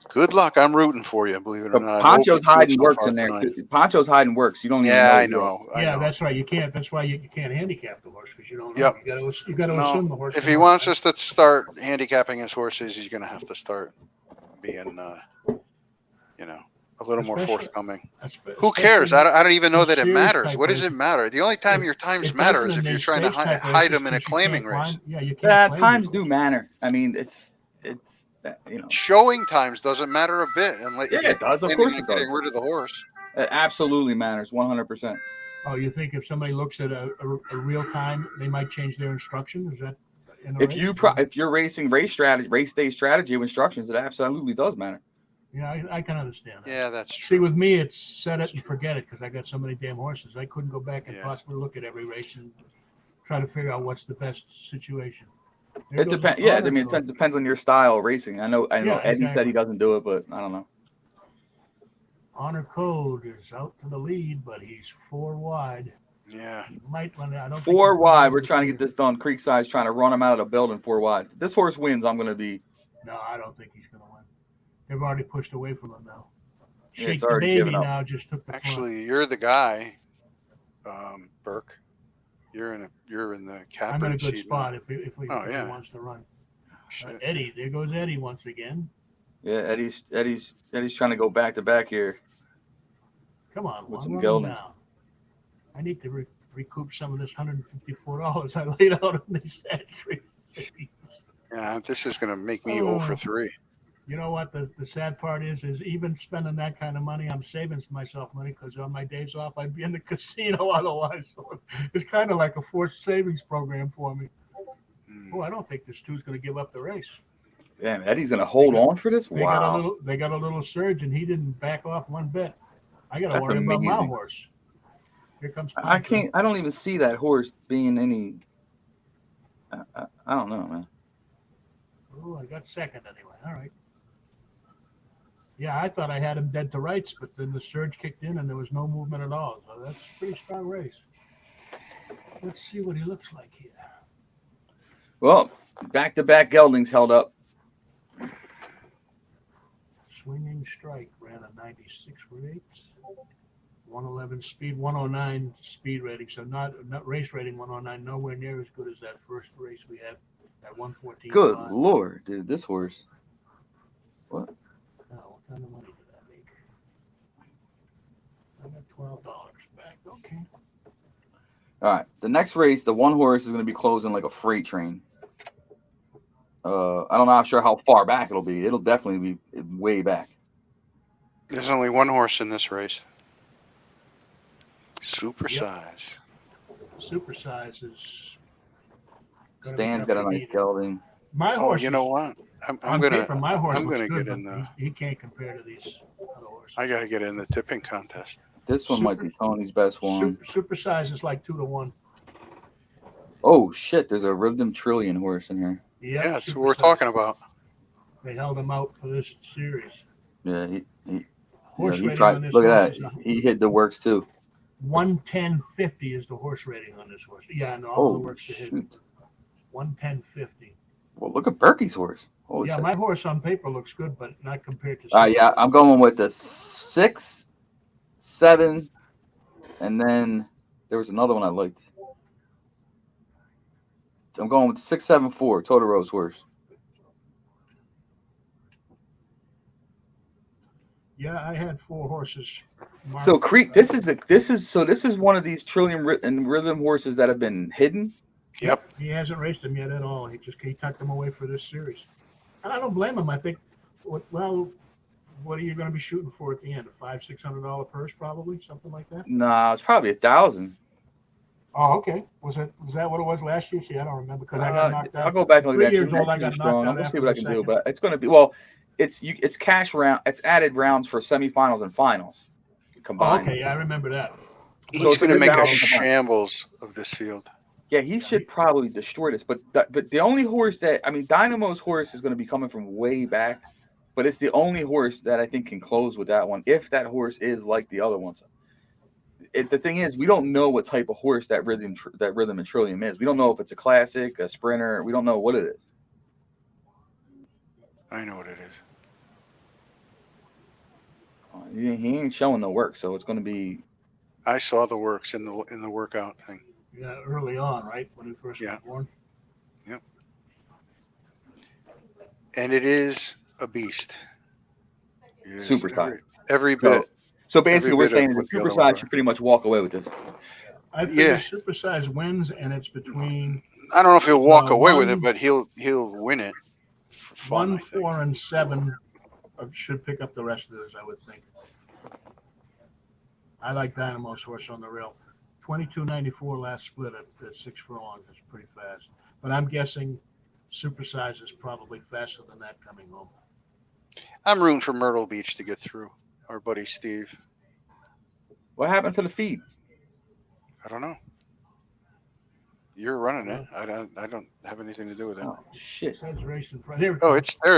Good luck. I'm rooting for you, believe it or not. Poncho's hiding so works far in there. tonight. Poncho's hiding works. You don't even know. Yeah, I it yet. know. Yeah, that's right. You can't. That's why you can't handicap the horse because you don't know. Yep. You got to assume the horse. If can he run, wants right? us to start handicapping his horses, he's going to have to start being, a little more Especially- forthcoming. Espe- Who cares? especially I don't even know in that it series matters. type What does it races. matter? The only time your times It matter doesn't is in if you're these trying to stage type hide races them in a 'cause you claiming can't race. find- Yeah, you can't. Yeah, claim times the do horse. matter. I mean, it's Showing times doesn't matter a bit. Unless Yeah, it does. Of course it getting does. rid of the horse. It absolutely matters. 100%. Oh, you think if somebody looks at a real time, they might change their instruction? Is that in a If race? if you're racing race day strategy of instructions, it absolutely does matter. Yeah, I can understand that. Yeah, that's See, true. with me, it's set it and forget it because I got so many damn horses. I couldn't go back and Yeah. possibly look at every race and try to figure out what's the best situation. There It goes depends. the Yeah, I honor mean, code. it depends on your style of racing. I know. Yeah, Eddie said exactly. he doesn't do it, but I don't know. Honor Code is out to the lead, but he's 4 wide. Yeah. He might run. I don't think 4 he's wide. gonna We're trying to get this done. Creekside's trying to run him out of the building 4 wide. If this horse wins, I'm going to be. No, I don't think he's going to win. They've already pushed away from him now. Yeah, Shake it's the already Baby given up. now just took the front. Actually, you're the guy, Burke. You're in the I'm in a captain good seat spot now. if he wants to run. Shit. Eddie, there goes Eddie once again. Yeah, Eddie's trying to go back to back here. Come on, With I'm some running geldings. down. I need to recoup some of this $154 I laid out on these entries. Yeah, this is going to make me 0 for 3. You know what? The sad part is even spending that kind of money, I'm saving myself money because on my days off, I'd be in the casino otherwise. So it's kind of like a forced savings program for me. Oh, I don't think this two's going to give up the race. Damn, Eddie's going to hold on for this? They Wow. got a little surge, and he didn't back off one bit. I got to That's worry about my amazing. horse. Here comes I don't even see that horse being any. I don't know, man. Oh, I got second anyway. All right. Yeah, I thought I had him dead to rights, but then the surge kicked in and there was no movement at all. So that's a pretty strong race. Let's see what he looks like here. Well, back-to-back geldings held up. Swinging Strike ran a 96 rates. 111 speed, 109 speed rating. So not race rating 109, nowhere near as good as that first race we had at 114. Good Lord, dude, this horse. What? What kind of money did I make? I got $12 back. Okay. All right, the next race, the one horse is going to be closing like a freight train. I'm not sure how far back it'll be. It'll definitely be way back. There's only one horse in this race. Supersize. Supersize is. Stan's got a nice gelding. My horse. You know what? I'm gonna get in the. He can't compare to these other horses. I gotta get in the tipping contest. This one might be Tony's best one. Supersize is like 2 to 1. Oh shit! There's a Rhythm Trillion horse in here. Yeah, that's what we're talking about. They held him out for this series. Yeah, he tried. Look at that. He hit the works too. 110.50 is the horse rating on this horse. Yeah, no, all the works to hit. 110.50. Well, look at Berkey's horse. Holy shit. My horse on paper looks good, but not compared to. Yeah, I'm going with the 6, 7, and then there was another one I liked. I'm going with 6, 7, 4. Totoro's horse. Yeah, I had 4 horses. So Creek, this is one of these Trillion and Rhythm horses that have been hidden. Yep. He hasn't raced them yet at all. He tucked them away for this series, and I don't blame him. I think, well, what are you going to be shooting for at the end? A $500-$600 purse, probably something like that. Nah, it's probably 1,000. Oh, okay. Was that what it was last year? See, I don't remember because I got knocked out. I'll go back and look at that. 3 years old, I got knocked out. I'm gonna see what I can do, second. but it's gonna be it's cash round. It's added rounds for semifinals and finals combined. Oh, okay, yeah, I remember that. He's going to make a shambles of this field. Yeah, he should probably destroy this. But the only horse Dynamo's horse is going to be coming from way back, but it's the only horse that I think can close with that one. If that horse is like the other ones. The thing is, we don't know what type of horse that Rhythm and Trillium is. We don't know if it's a classic, a sprinter. We don't know what it is. I know what it is. He ain't showing the work, so it's going to be. I saw the works in the workout thing. Yeah, early on, right when he first was born. Yep. And it is a beast. Supersize. Every bit. So basically, we're saying that Supersize should pretty much walk away with this. I think Supersize wins, and it's between. I don't know if he'll walk away with it, but he'll win it. For fun, 1, 4, and 7 should pick up the rest of this, I would think. I like Dynamo's horse on the rail. 22.94 last split at 6 furlongs. That's pretty fast. But I'm guessing Supersize is probably faster than that coming home. I'm rooting for Myrtle Beach to get through. Our buddy Steve. What happened to the feed? I don't know. You're running it. I don't have anything to do with it. Oh shit! It says race in front. There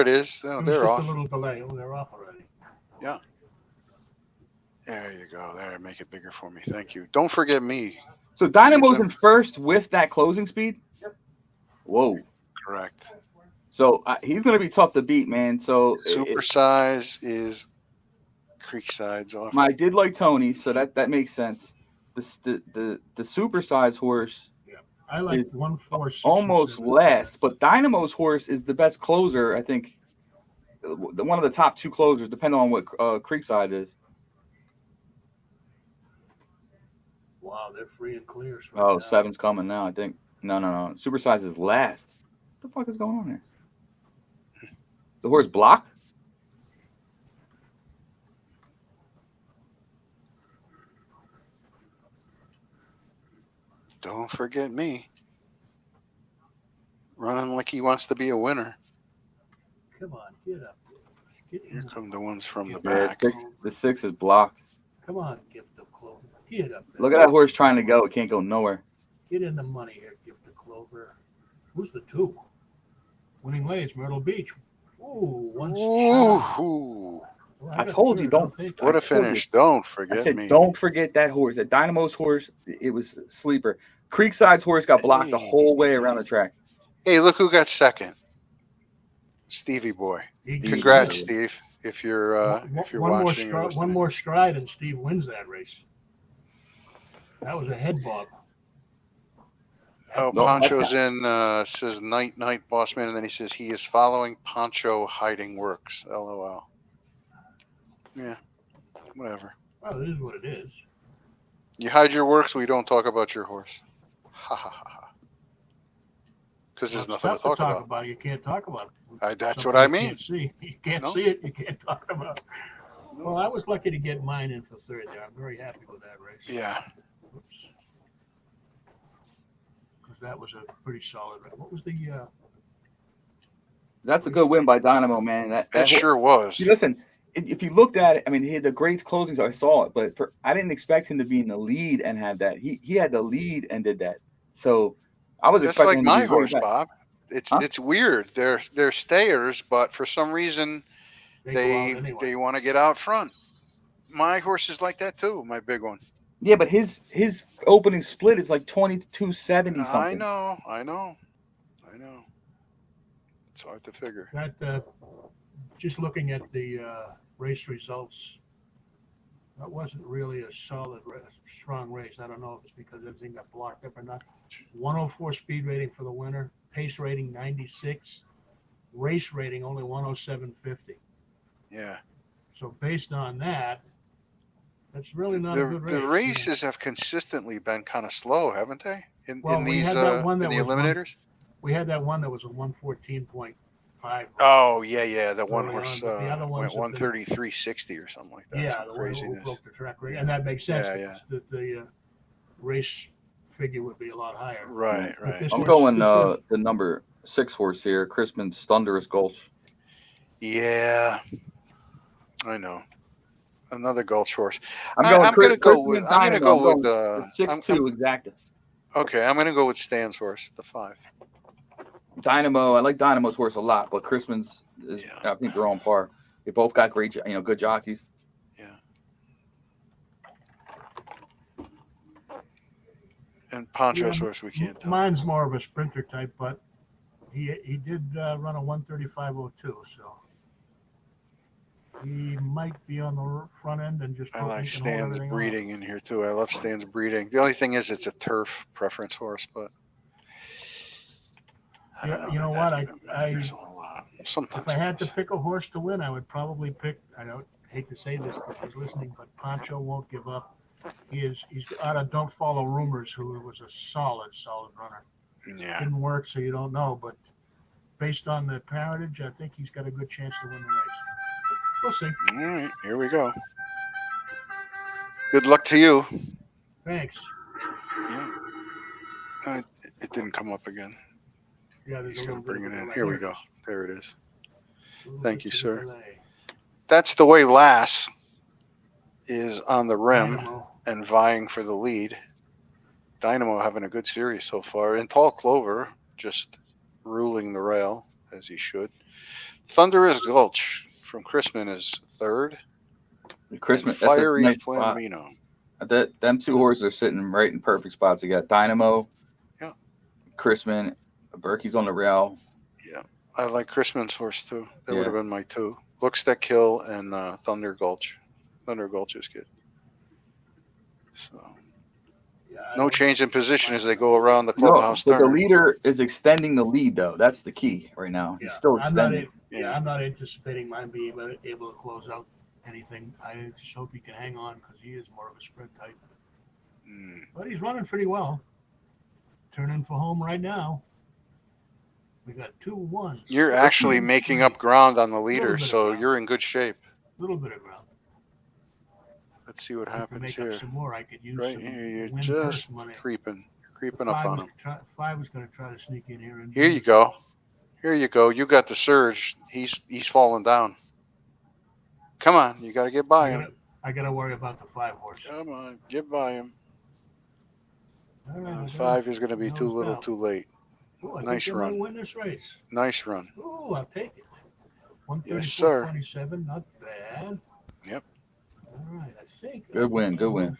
it is. Oh, they're off. A little delay. Oh, they're off already. Yeah. There you go. There, make it bigger for me. Thank you. Don't forget me. So Dynamo's in first with that closing speed. Whoa. Correct. So he's going to be tough to beat, man. So Supersize is Creekside's off. I did like Tony, so that makes sense. The supersize horse. Yeah, I like 1, 4, 6, almost 7. last, but Dynamo's horse is the best closer. I think one of the top 2 closers, depending on what Creekside is. Wow, they're free and clears. Right now. 7's coming now. I think. No. Supersize is last. What the fuck is going on here? The horse blocked. Don't forget me. Running like he wants to be a winner. Come on, get up. Here come the ones from the back. The 6 is blocked. Come on, Gift of Clover. Get up there. Look at that horse trying to go. It can't go nowhere. Get in the money here, Gift of Clover. Who's the 2? Winning Lays, Myrtle Beach. Ooh, one shot. Ooh. Well, I told you, don't. What a finish. Don't forget I said, me. don't forget that horse. That Dynamo's horse, it was a sleeper. Creekside's horse got blocked the whole way around the track. Hey, look who got second. Stevie boy. Congrats, Steve. If you're watching. One more stride and Steve wins that race. That was a head bob. Oh, Poncho's in, says night, boss man, and then he says he is following Poncho hiding works. LOL. Yeah, whatever. Well, it is what it is. You hide your works, we don't talk about your horse. Ha ha ha ha. Because there's nothing to talk about. You can't talk about it. That's what I mean. You can't see it. You can't talk about it. Well, I was lucky to get mine in for third there. I'm very happy with that race. Yeah. Oops. Because that was a pretty solid race. What was the... That's a good win by Dynamo, man. That sure was. See, listen, if you looked at it, I mean, he had the great closing, so I saw it, but I didn't expect him to be in the lead and have that. He had the lead and did that. So I was expecting. That's like my horse, Bob. It's weird. They're stayers, but for some reason they want to get out front. My horse is like that too. My big one. Yeah, but his opening split is like 22.70 something. I know. It's hard to figure. That just looking at the race results, that wasn't really a solid, strong race. I don't know if it's because everything got blocked up or not. 104 speed rating for the winner, pace rating 96, race rating only 107.50. Yeah. So based on that, that's really not a good race. The races have consistently been kind of slow, haven't they? In these eliminators. We had that one that was a 114.5. Oh yeah, the one horse went 133.60 or something like that. Yeah, the one who broke the track record, and that makes sense. Yeah. The race figure would be a lot higher. Right. I'm going the number 6 horse here, Chrisman's Thunderous Gulch. Yeah, I know. Another Gulch horse. I'm going to go with 6-2 exactly. Okay, I'm going to go with Stan's horse, the 5. Dynamo, I like Dynamo's horse a lot, but Chrisman's is, I think they're on par. They both got great, good jockeys. Yeah. And Poncho's horse, we can't tell. Mine's more of a sprinter type, but he did run a 135.02, so he might be on the front end and just. I like Stan's breeding in here too. I love Stan's breeding. The only thing is, it's a turf preference horse, but. You know what? Sometimes if I had to pick a horse to win, I would probably pick. I don't hate to say this because he's listening, but Poncho won't give up. He's out of Don't Follow Rumors, who was a solid runner. Yeah. Didn't work, so you don't know. But based on the parentage, I think he's got a good chance to win the race. We'll see. All right, here we go. Good luck to you. Thanks. Yeah. It didn't come up again. Yeah, he's going to bring it in. Here we go. There it is. Thank you, sir. That's the way Lass is on the rim and vying for the lead. Dynamo having a good series so far. And Tall Clover just ruling the rail, as he should. Thunderous Gulch from Chrisman is 3rd. Christmas. That's a Fiery nice spot. Flamino. Them two horses are sitting right in perfect spots. You got Dynamo, Yeah. Crispin, Berkey's on the rail. Yeah, I like Chrisman's horse too. That would Yeah. have been my two. Looks That Kill and Thunder Gulch. Thunder Gulch is good. So Yeah, I no don't change know. in position as they go around the No, clubhouse but the turn. leader is extending the lead though. That's the key right now. He's Yeah, still I'm not. extending. I'm not anticipating mine being able to close out anything. I just hope he can hang on because he is more of a sprint type. Mm. But he's running pretty well. Turning for home right now. We got 2 1s. You're actually making up ground on the leader, bit of so ground. you're in good shape. A little bit of ground. Let's see what If I happens make here. up some more, I could use Right some here, you're win just purse money. creeping up on him. Five was going to try to sneak in here. And Here you go. Here you go. You got the surge. He's falling down. Come on, you got to get by him. I got to worry about the 5 horse. Come on, get by him. All right, 5 is going to be too nose little, out. too late. Ooh, I Nice think they might run. win this race. Nice run. Oh, I'll take it. 134.27, Yes, sir. not bad. Yep. All right, I think. Good win. Good win.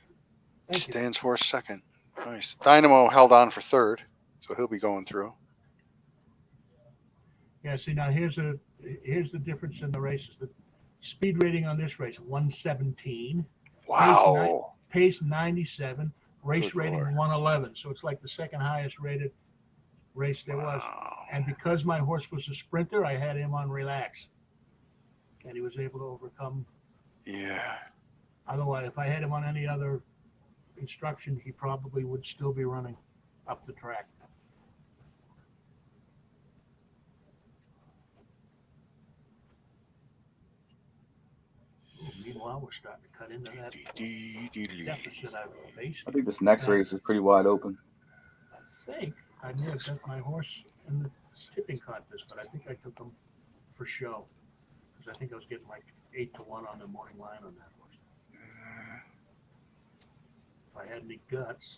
Thank you. Stands for second. Nice. Dynamo held on for third, so he'll be going through. Yeah, see, now here's the difference in the races. The speed rating on this race, 117. Wow. Pace 97. Race Good rating Lord. 111. So it's like the second highest rated race there was. Wow. And because my horse was a sprinter, I had him on relax. And he was able to overcome. Yeah. Otherwise, if I had him on any other instruction, he probably would still be running up the track. Ooh, meanwhile, we're starting to cut into that deficit I've faced. I think this next race is pretty wide open. I think I may have bet my horse in the tipping contest, but I think I took him for show because I think I was getting like 8-1 on the morning line on that horse. If I had any guts.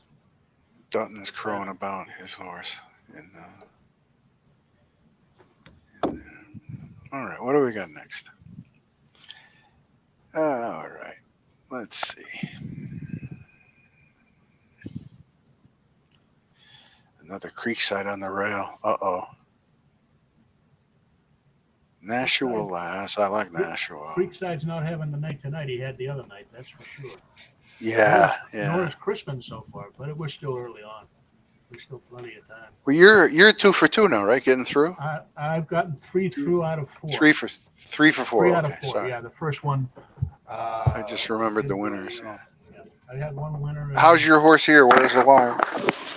Dutton's crowing about his horse. And, all right, what do we got next? All right, let's see. Another Creekside on the rail. Uh-oh. Nashua Lass. I like Nashua. Creekside's not having the night tonight. He had the other night, that's for sure. Yeah, Nor yeah. is Crispin so far, but we're still early on. There's still plenty of time. Well, you're 2 for 2 now, right? Getting through? I've gotten 3 through out of 4. 3 for 4. 3 out Okay, of 4. sorry. Yeah, the first one. I just remembered the winners. Yeah. I had one winner. How's your horse here? Where's the wire?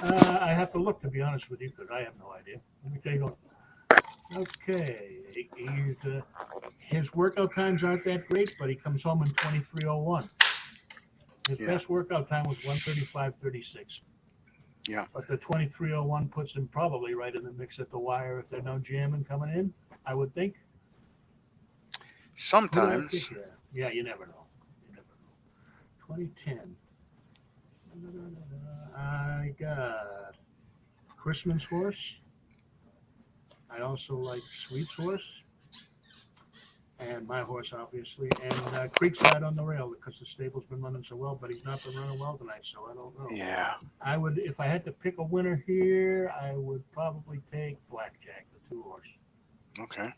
I have to look, to be honest with you, because I have no idea. Let me take a look. Okay. His workout times aren't that great, but he comes home in 23:01. His best workout time was 1:35:36. Yeah. But the 23:01 puts him probably right in the mix at the wire if there's no jamming coming in, I would think. Sometimes. Yeah, you never know. 2010. I got Christmas horse. I also like Sweet's horse. And my horse, obviously. And Creekside on the rail because the stable's been running so well, but he's not been running well tonight, so I don't know. Yeah. I would, if I had to pick a winner here, I would probably take Blackjack, the 2 horse. Okay.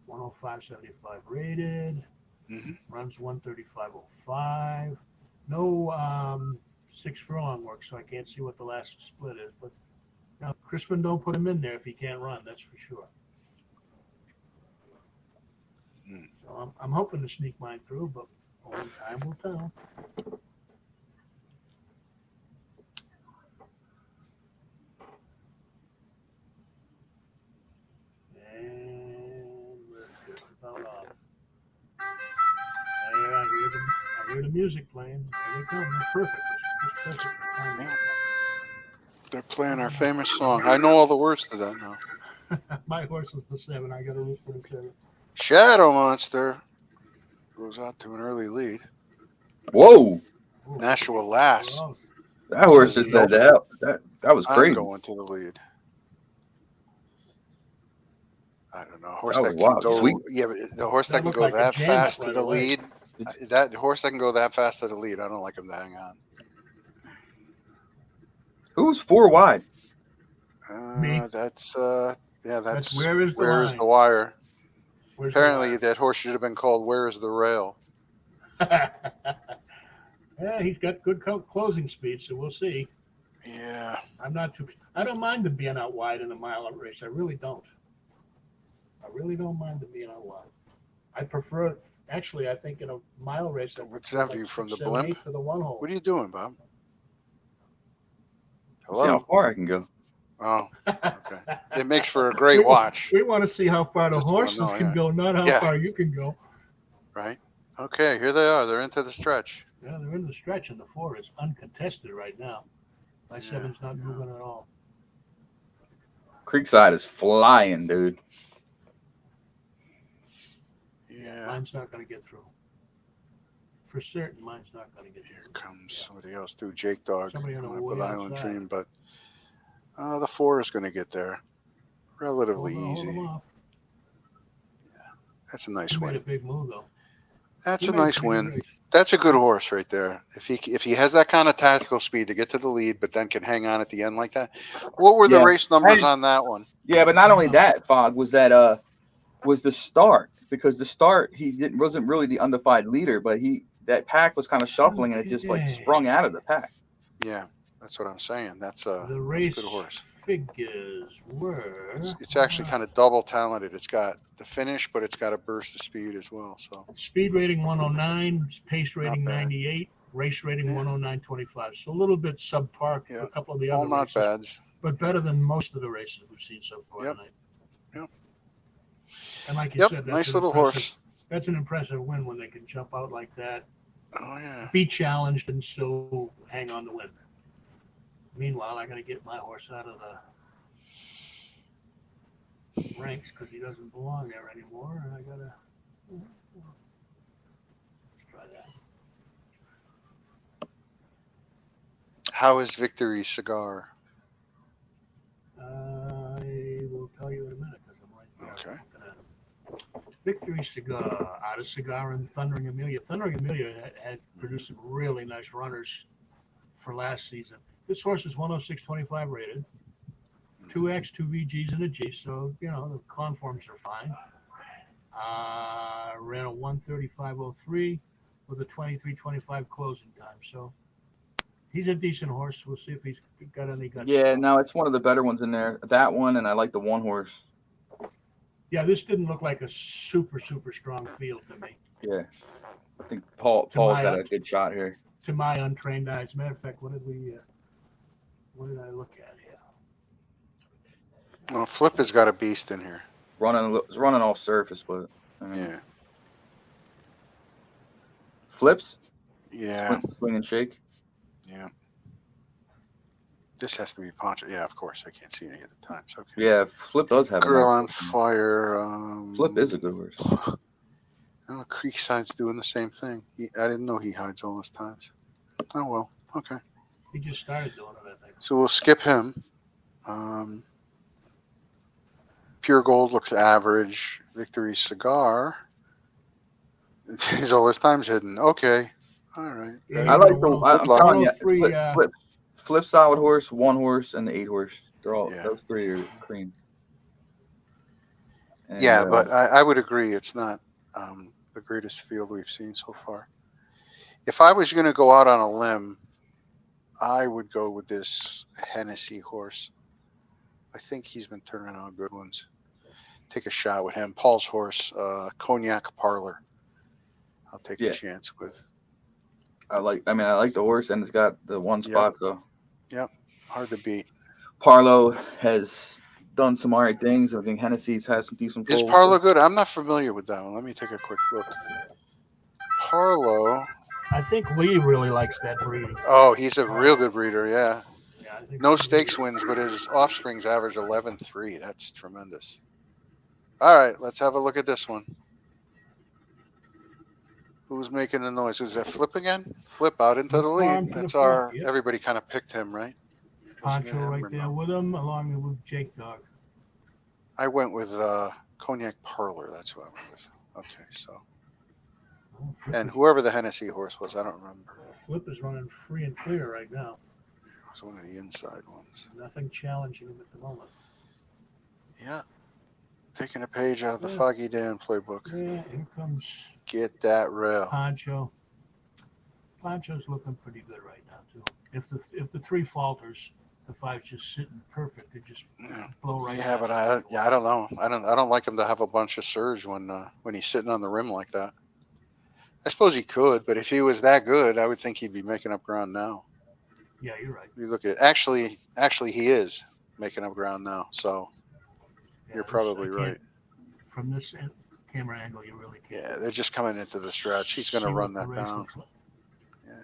105.75 rated. Mm-hmm. Runs 135.05. No 6 furlong work, so I can't see what the last split is. But now Crispin don't put him in there if he can't run. That's for sure. So I'm hoping to sneak mine through, but only time will tell. And we're just about off. There, I hear the music playing. Here they come. They're perfect. It's perfect. Yeah. They're playing our famous song. I know all the words to that now. My horse is the 7. I got to root for the 7. Shadow Monster goes out to an early lead. Whoa. Nashua Lass. That horse just said that was I'm crazy. going to the lead. I don't know. A horse Oh, that wow, can go. sweet. Yeah, but the horse that That can looked go like a that James fast to right the away. lead. That horse that can go that fast to the lead. I don't like him to hang on. Who's 4 wide? Me. That's yeah. That's Where is the Where is line? the wire? Where's Apparently, the that horse should have been called Where is the Rail? wire? Yeah, he's got good closing speed, so we'll see. Yeah. I don't mind him being out wide in a mile race. I really don't. I really don't mind him being out wide. I prefer, actually, I think in a mile race, I What's prefer that view like from 6, the 7, blimp? 8 to the one hole. What are you doing, Bob? See how Hello. far I can go. Oh, okay. It makes for a great watch. We want to see how far I the just wanna horses know, can yeah. go, not how Yeah. far you can go. Right. Okay. Here they are. They're into the stretch. Yeah, they're in the stretch, and the 4 is uncontested right now. My Yeah, 7's not moving at all. Creekside is flying, dude. Yeah. Mine's not going to get through. For certain, mine's not going to get through. Here comes somebody else too. Jake Dog Somebody on the coming up with way Island outside. Dream, but the 4 is going to get there relatively Hold him easy. off. That's a nice He made a win. big move though. That's He a made nice pretty good win. race. That's a good horse right there. If he has that kind of tactical speed to get to the lead, but then can hang on at the end like that. What were the Yeah. race numbers on that one? Yeah, but not only that, Fog, was the start, because the start wasn't really the undefined leader, but that pack was kind of shuffling and it just like sprung out of the pack. Yeah, that's what I'm saying. That's a race good horse. Figures were. It's actually kind of double talented. It's got the finish, but it's got a burst of speed as well. So speed rating 109, pace rating bad. 98, race rating Yeah. 109.25. So a little bit subpar. Yeah. A couple of the all other not races, bads. but better than most of the races we've seen so far Yep. tonight. Yep. And like you Yep. said, that's Nice an little impressive- horse. That's an impressive win when they can jump out like that, Oh yeah. be challenged, and still hang on to win. Meanwhile, I got to get my horse out of the ranks because he doesn't belong there anymore, and I got to try that. How is Victory Cigar? I will tell you in a minute because I'm right there. Okay. Victory Cigar, out of Cigar and Thundering Amelia. Thundering Amelia had produced some really nice runners for last season. This horse is 106.25 rated, 2X, 2 VGs, and a G, so, the conforms are fine. Ran a 135.03 with a 23.25 closing time, so he's a decent horse. We'll see if he's got any guts. Yeah, no, it's one of the better ones in there. That one, and I like the one horse. Yeah, this didn't look like a super, super strong field to me. Yeah. I think Paul's got a good shot here. To my untrained eye. As a matter of fact, what did I look at here? Well, Flip has got a beast in here. Running all surface, but Yeah. Flips? Yeah. Swing and shake? Yeah. This has to be Poncho. Yeah, of course. I can't see any at the time. So okay. Yeah, Flip does have Girl a on nice Fire. Flip is a good horse. Oh, Creekside's doing the same thing. I didn't know he hides all his times. Oh well. Okay. He just started doing it, I think. So we'll skip him. Pure Gold looks average. Victory Cigar. He's all his times hidden. Okay. All right. Yeah, I like well, I'm luck. telling you, Three, Flip solid horse, one horse, and the 8 horse. They're all Yeah. those 3 are cream. And, Yeah, but I would agree it's not the greatest field we've seen so far. If I was going to go out on a limb, I would go with this Hennessy horse. I think he's been turning out good ones. Take a shot with him. Paul's horse, Cognac Parlor. I'll take a chance with. I like the horse, and it's got the one spot though. Yep, hard to beat. Parlo has done some alright things. I think Hennessy's has some decent. Is Parlo good? I'm not familiar with that one. Let me take a quick look. Parlo. I think Lee really likes that breed. Oh, he's a real good breeder. Yeah. Yeah, I think No stakes wins, but his offspring's average 11.3. That's tremendous. All right, let's have a look at this one. Who's making the noise? Is that Flip again? Flip out into the lead. That's our. Yep. Everybody kind of picked him, right? Poncho right there with him, along with Jake Dog. I went with Cognac Parlor. That's who I went with. Okay, so Well, Flip and is, whoever the Hennessy horse was, I don't remember. Flip is running free and clear right now. It was one of the inside ones. Nothing challenging him at the moment. Yeah, taking a page out of the Yeah. Foggy Dan playbook. Yeah, here comes Get that rail. Poncho. Poncho's looking pretty good right now too. If the 3 falters, the 5's just sitting perfect. It just Yeah, blow right yeah, out. but I don't know. I don't like him to have a bunch of surge when he's sitting on the rim like that. I suppose he could, but if he was that good, I would think he'd be making up ground now. Yeah, you're right. You look at actually he is making up ground now. So Yeah, you're this- probably I right. can't- From this camera angle, you really can't. Yeah, they're just coming into the stretch. He's going to see run what the that race down. looks like. Yeah.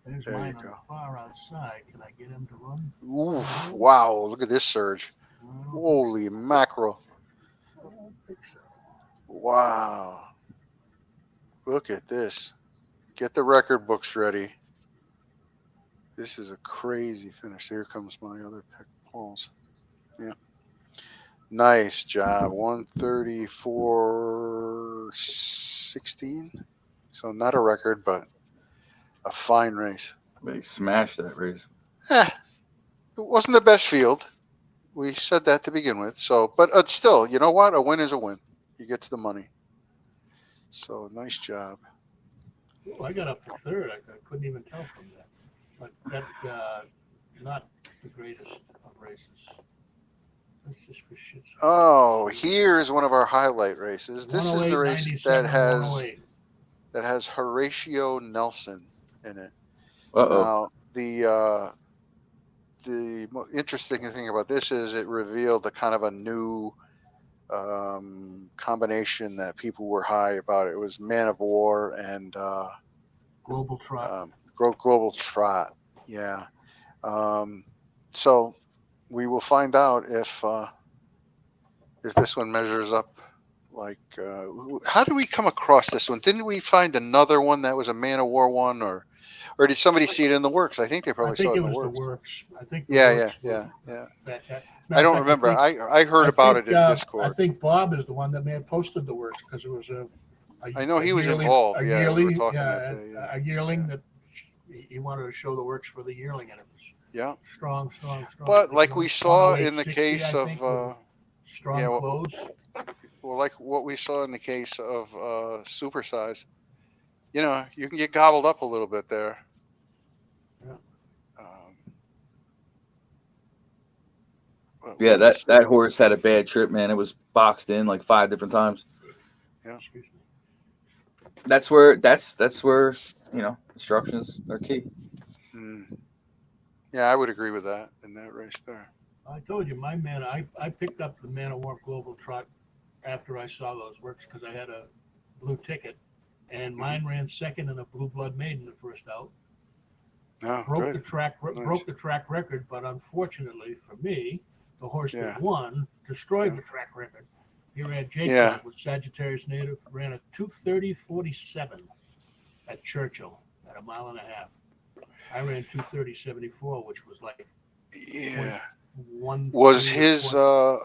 There's There you mine on go. the far outside. Can I get him to run? Oof, wow, look at this surge. I don't Holy mackerel. I don't think so. Wow. Look at this. Get the record books ready. This is a crazy finish. Here comes my other pick, Paul's. Yeah. Nice job. 134.16. So not a record, but a fine race. They smashed that race. It wasn't the best field. We said that to begin with. So, but still, you know what? A win is a win. He gets the money. So nice job. Oh, I got up to 3rd. I couldn't even tell from that. But that not the greatest of races. That's just for shits. Oh, here is one of our highlight races. This is the race 108, 97, that has Horatio Nelson in it. Uh-oh. Now, the interesting thing about this is it revealed a kind of a new combination that people were high about. It was Man of War and Global Trot. Global Trot. Yeah. So we will find out if this one measures up. Like, how did we come across this one? Didn't we find another one that was a Man of War one, or did somebody see it in the works? I think they probably saw it in the works. I think the Yeah. works were- I don't remember. I heard about it in I Discord. think Bob is the one that may have posted the works because it was I know he was yearly- involved. A Yeah, yearly, we were talking that day. Yeah. a yearling that he wanted to show the works for the yearling, and it was Yeah. strong. But like we saw in the 108.60, case I of think, with strong yeah, clothes. well, like what we saw in the case of Supersize, you know, you can get gobbled up a little bit there. Yeah. Yeah, that horse had a bad trip, man. It was boxed in like 5 different times. Yeah. Excuse me. That's where instructions are key. Yeah, I would agree with that in that race there. I told you, my man, I picked up the Man of War Global Trot after I saw those works because I had a blue ticket, and mine ran 2nd in a Blue Blood Maiden the first out. Broke the track record, but unfortunately for me, the horse that won destroyed the track record. He ran J with Sagittarius Native, ran a 2:30.47 at Churchill at 1.5 miles. I ran 2:30.74, which was like one. Was his a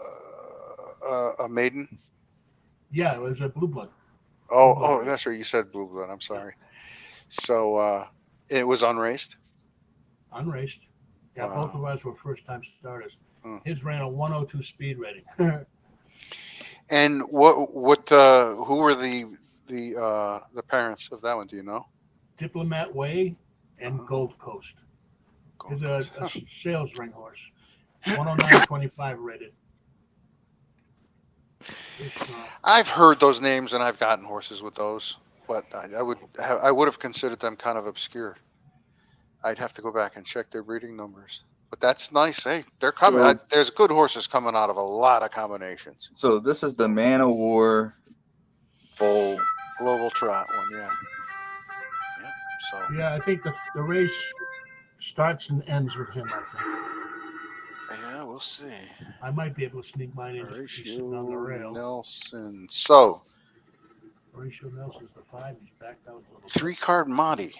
maiden? Yeah, it was a Blue Blood. Oh, that's right. You said Blue Blood. I'm sorry. So it was unraced. Unraced. Yeah, Wow. both of us were first-time starters. His ran a 102 speed rating. And who were the parents of that one? Do you know? Diplomat Way and Gold Coast. He's a sales ring horse. 109.25 rated. I've heard those names and I've gotten horses with those, but I would have considered them kind of obscure. I'd have to go back and check their breeding numbers. But that's nice. Hey, they're coming. There's good horses coming out of a lot of combinations. So this is the Man of War full Global Trot one, yeah. So yeah, I think the race starts and ends with him, I think. Yeah, we'll see. I might be able to sneak mine in just sitting on the rail. Nelson. So Horatio Nelson's the 5. He's backed out a little. 3-card Monty,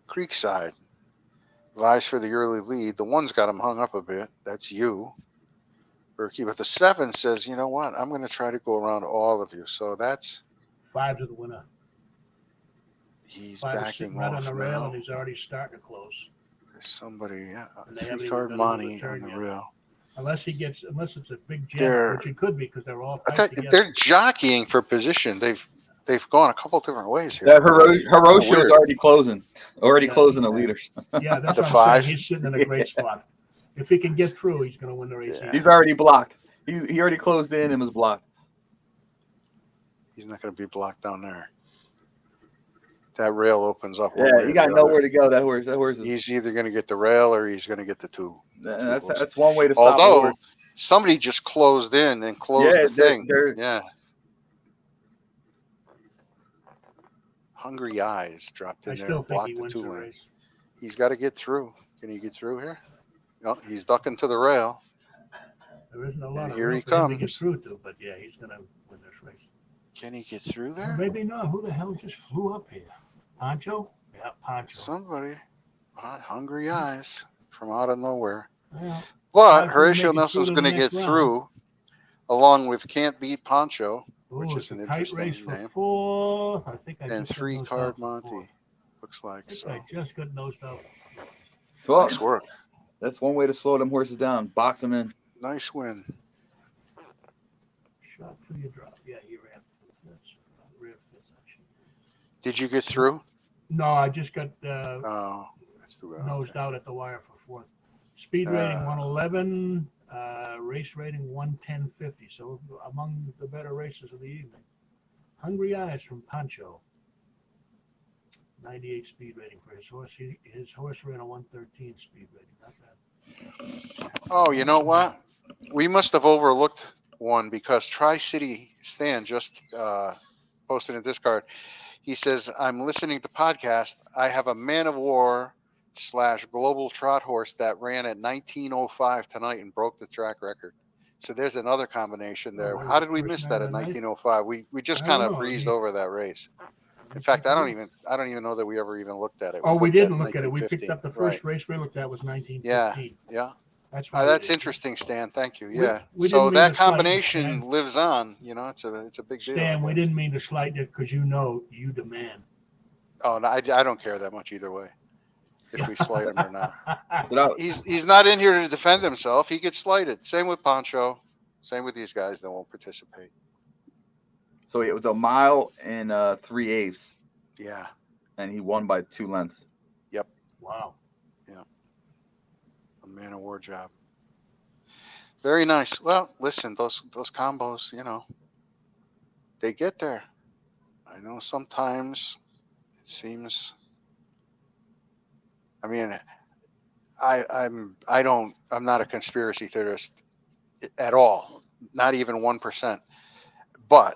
Creekside. Vies for the early lead. The one's got him hung up a bit. That's you. Berkey. But the 7 says, you know what? I'm going to try to go around all of you. So that's 5 to the winner. he's 5 is sitting backing right on off the rail, now. and he's already starting to close. There's somebody, yeah, And they haven't 3 even card done another money on turn the yet. rail. Unless it's a big jam, They're, which it could be because they're all I tight thought together. they're jockeying for position. They've gone a couple different ways here. That It's kinda Hiroshio's weird. already closing. Already Yeah. closing the leaders. Yeah, that's The what I'm 5. saying. He's sitting in a great spot. If he can get through, he's going to win the race. Yeah. He's already blocked. He already closed in and was blocked. He's not going to be blocked down there. That rail opens up one Yeah, way he or got the nowhere other. to go. That horse is. He's either going to get the rail or he's going to get the 2. That's one way to stop a Although horse. somebody just closed in and closed Yeah, the thing. they're- Yeah. Hungry Eyes dropped I in there still and think blocked he the wins 2 the lane. race. He's got to get through. Can he get through here? No, he's ducking to the rail. There isn't a lot And of here room he for him to get comes. through to, but yeah, he's going to win this race. Can he get through Or there? maybe not. Who the hell just flew up here? Poncho? Yeah, Poncho. Somebody. Hungry Eyes from out of nowhere. Well, But Poncho Horatio make it Nelson's through to going the to get next round. through, along with Can't Beat Poncho, which Ooh, is it's a an tight race interesting for name, 4th. I think I and just got 3 nosed card out for Monty. 4th. Looks like I think so. I just got nosed out. Well, Nice work. that's one way to slow them horses down. Box them in. Nice win. Shot through your drop. Yeah, he ran. That's rear 5th, actually. Did you get through? No, I just got Oh, that's too bad. nosed out at the wire for 4th. Speed rating 111, race rating 110.50. So among the better races of the evening. Hungry Eyes from Pancho. 98 speed rating for his horse. His horse ran a 113 speed rating. Not bad. Oh, you know what? We must have overlooked one because Tri-City Stan just posted in this card. He says, I'm listening to podcast. I have a Man of War / Global Trot horse that ran at 1905 tonight and broke the track record. So there's another combination there. Oh, How did we first miss man that of at the night? 1905? We just I kind don't of know. breezed over that race. In fact, I don't even know that we ever even looked at it. Oh, we looked didn't look at it. We 1915. picked up the Right. first race we looked at was 1915. Yeah. That's why we That's did. interesting, Stan. Thank you. Yeah. we So didn't mean that to slight you, combination Stan. lives on. You know, it's a big deal. Stan, I we guess. didn't mean to slight it because you demand. Oh, no, I don't care that much either way, if we slight him or not. But He's not in here to defend himself. He gets slighted. Same with Poncho. Same with these guys that won't participate. so it was a mile and 3/8, Yeah. and he won by 2 lengths. Wow. A Man of War job. Very nice. Well, listen, those combos, you know, they get there. I know sometimes it seems. I mean, I'm not a conspiracy theorist at all. Not even 1%. But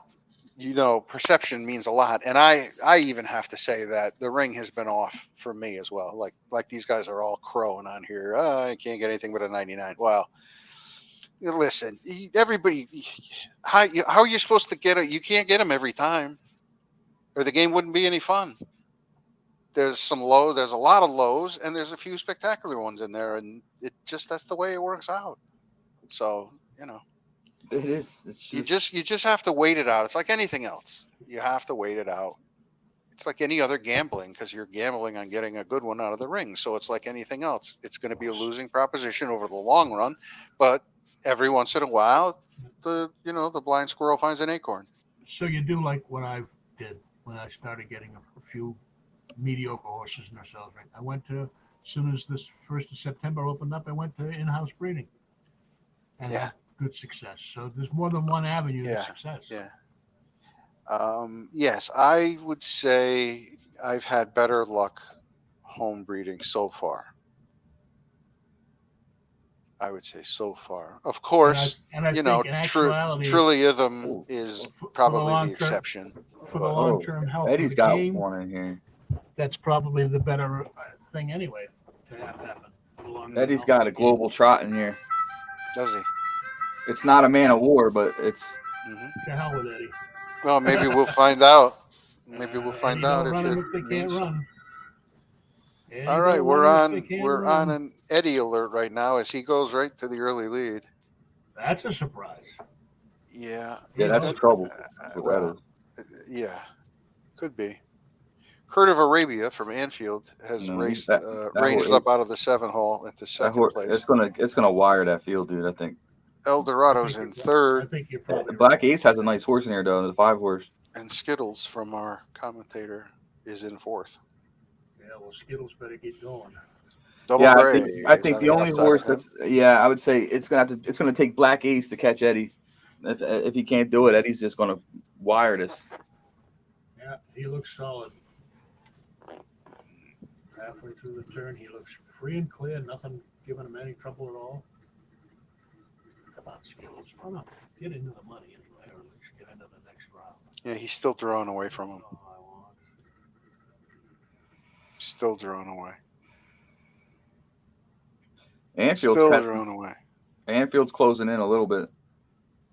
you know, perception means a lot, and I even have to say that the ring has been off for me as well. Like these guys are all crowing on here. I can't get anything but a 99. Well, listen, everybody, how are you supposed to get it? You can't get them every time, or the game wouldn't be any fun. There's some low, there's a lot of lows, and there's a few spectacular ones in there, and that's the way it works out. So you know. It is. It's just, You just have to wait it out. It's like anything else. You have to wait it out. It's like any other gambling because you're gambling on getting a good one out of the ring. So it's like anything else. It's going to be a losing proposition over the long run, but every once in a while, the blind squirrel finds an acorn. So you do like what I did when I started getting a few mediocre horses in our sales ring. I went to, as soon as this 1st of September opened up, I went to in-house breeding. And Yeah. had good success. So there's more than one avenue to Yeah. success. Yeah. Yes, I would say I've had better luck home breeding so far. I would say so far. Of course, And I think in actuality, Trillium is probably the exception. For the long-term health Eddie's of the got game, one in here. that's probably the better thing anyway to have happen. Eddie's got a global trot in here. Does he? It's not a Man of War, but it's. Mm-hmm. To hell with Eddie. Well, maybe we'll find out. Maybe we'll find Eddie out don't run if them if they can't run. Eddie All right, don't we're run them if on they can't we're run. on an Eddie alert right now as he goes right to the early lead. That's a surprise. Yeah, Yeah, that's the that, trouble with that well, is. yeah, could be. Kurt of Arabia from Anfield has No, he's raced that horse. ranged up out of the 7 hole into That second horse, place. it's gonna wire that field, dude. I think. El I Dorado's think in I third, think you're The probably right. Black Ace has a nice horse in here though, the 5 horse. and Skittles from our commentator is in fourth. Yeah, well, Skittles better get going. Double Yeah, Gray I is think on the the only outside of horse him. that's I would say it's gonna take Black Ace to catch Eddie. If he can't do it, Eddie's just gonna wire this. Yeah, he looks solid. Halfway through the turn, he looks free and clear. Nothing giving him any trouble at all. Come on, Skittles. Run up. Get into the money anyway, or at least get into the next round. Yeah, he's still drawn away from him. That's all I want. Still drawn away. Anfield's Still kind drawn away. Anfield's closing in a little bit.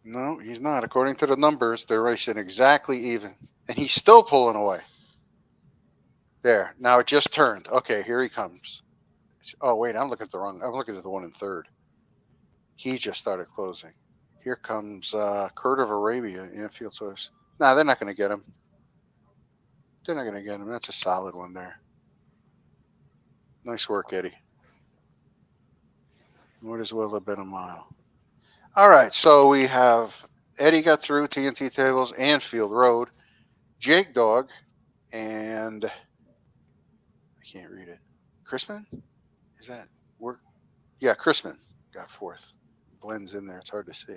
No, he's not. According to the numbers, they're racing exactly even. And he's still pulling away. There. Now it just turned. Okay, here he comes. Oh, wait, I'm looking at the one in third. He just started closing. Here comes Kurt of Arabia, Anfield source. Nah, they're not going to get him. They're not going to get him. That's a solid one there. Nice work, Eddie. Might as well have been a mile. All right, so we have Eddie got through TNT tables, Anfield Road, Jake Dog, and I can't read it. Chrisman? Is that work? Yeah, Chrisman got fourth. Blends in there. It's hard to see.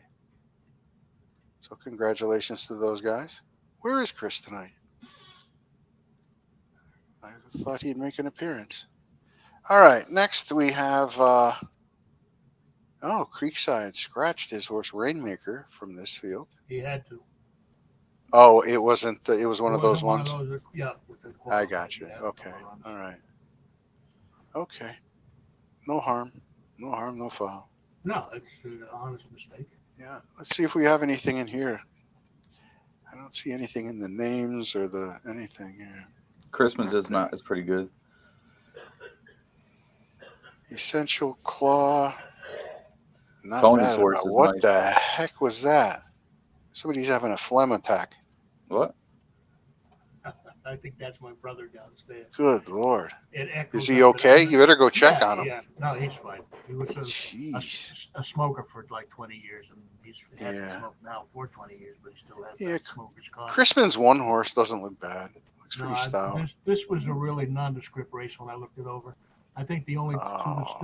So congratulations to those guys. Where is Chris tonight? I thought he'd make an appearance. All right, next we have Creekside scratched his horse Rainmaker from this field. He had to. Oh, it wasn't. It was one It of those wasn't ones. yeah. With the I quality, got you. he had a Okay. couple runs. All right. Okay. No harm. No harm. No foul. No, it's an honest mistake. Yeah. Let's see if we have anything in here. I don't see anything in the names or the anything here. Christmas is pretty good. Essential Claw. Not Tony's bad horse about is what nice. the heck was that? Somebody's having a phlegm attack. What? I think that's my brother downstairs. Good Lord. It echoes Is he up okay? You better go check yeah, on him. Yeah, no, he's fine. He was Jeez. a smoker for like 20 years, and he's had Yeah. smoked now for 20 years, but he still has Yeah, that smoker's card. Crispin's one horse doesn't look bad. Looks No, pretty stout. this was a really nondescript race when I looked it over. I think the only two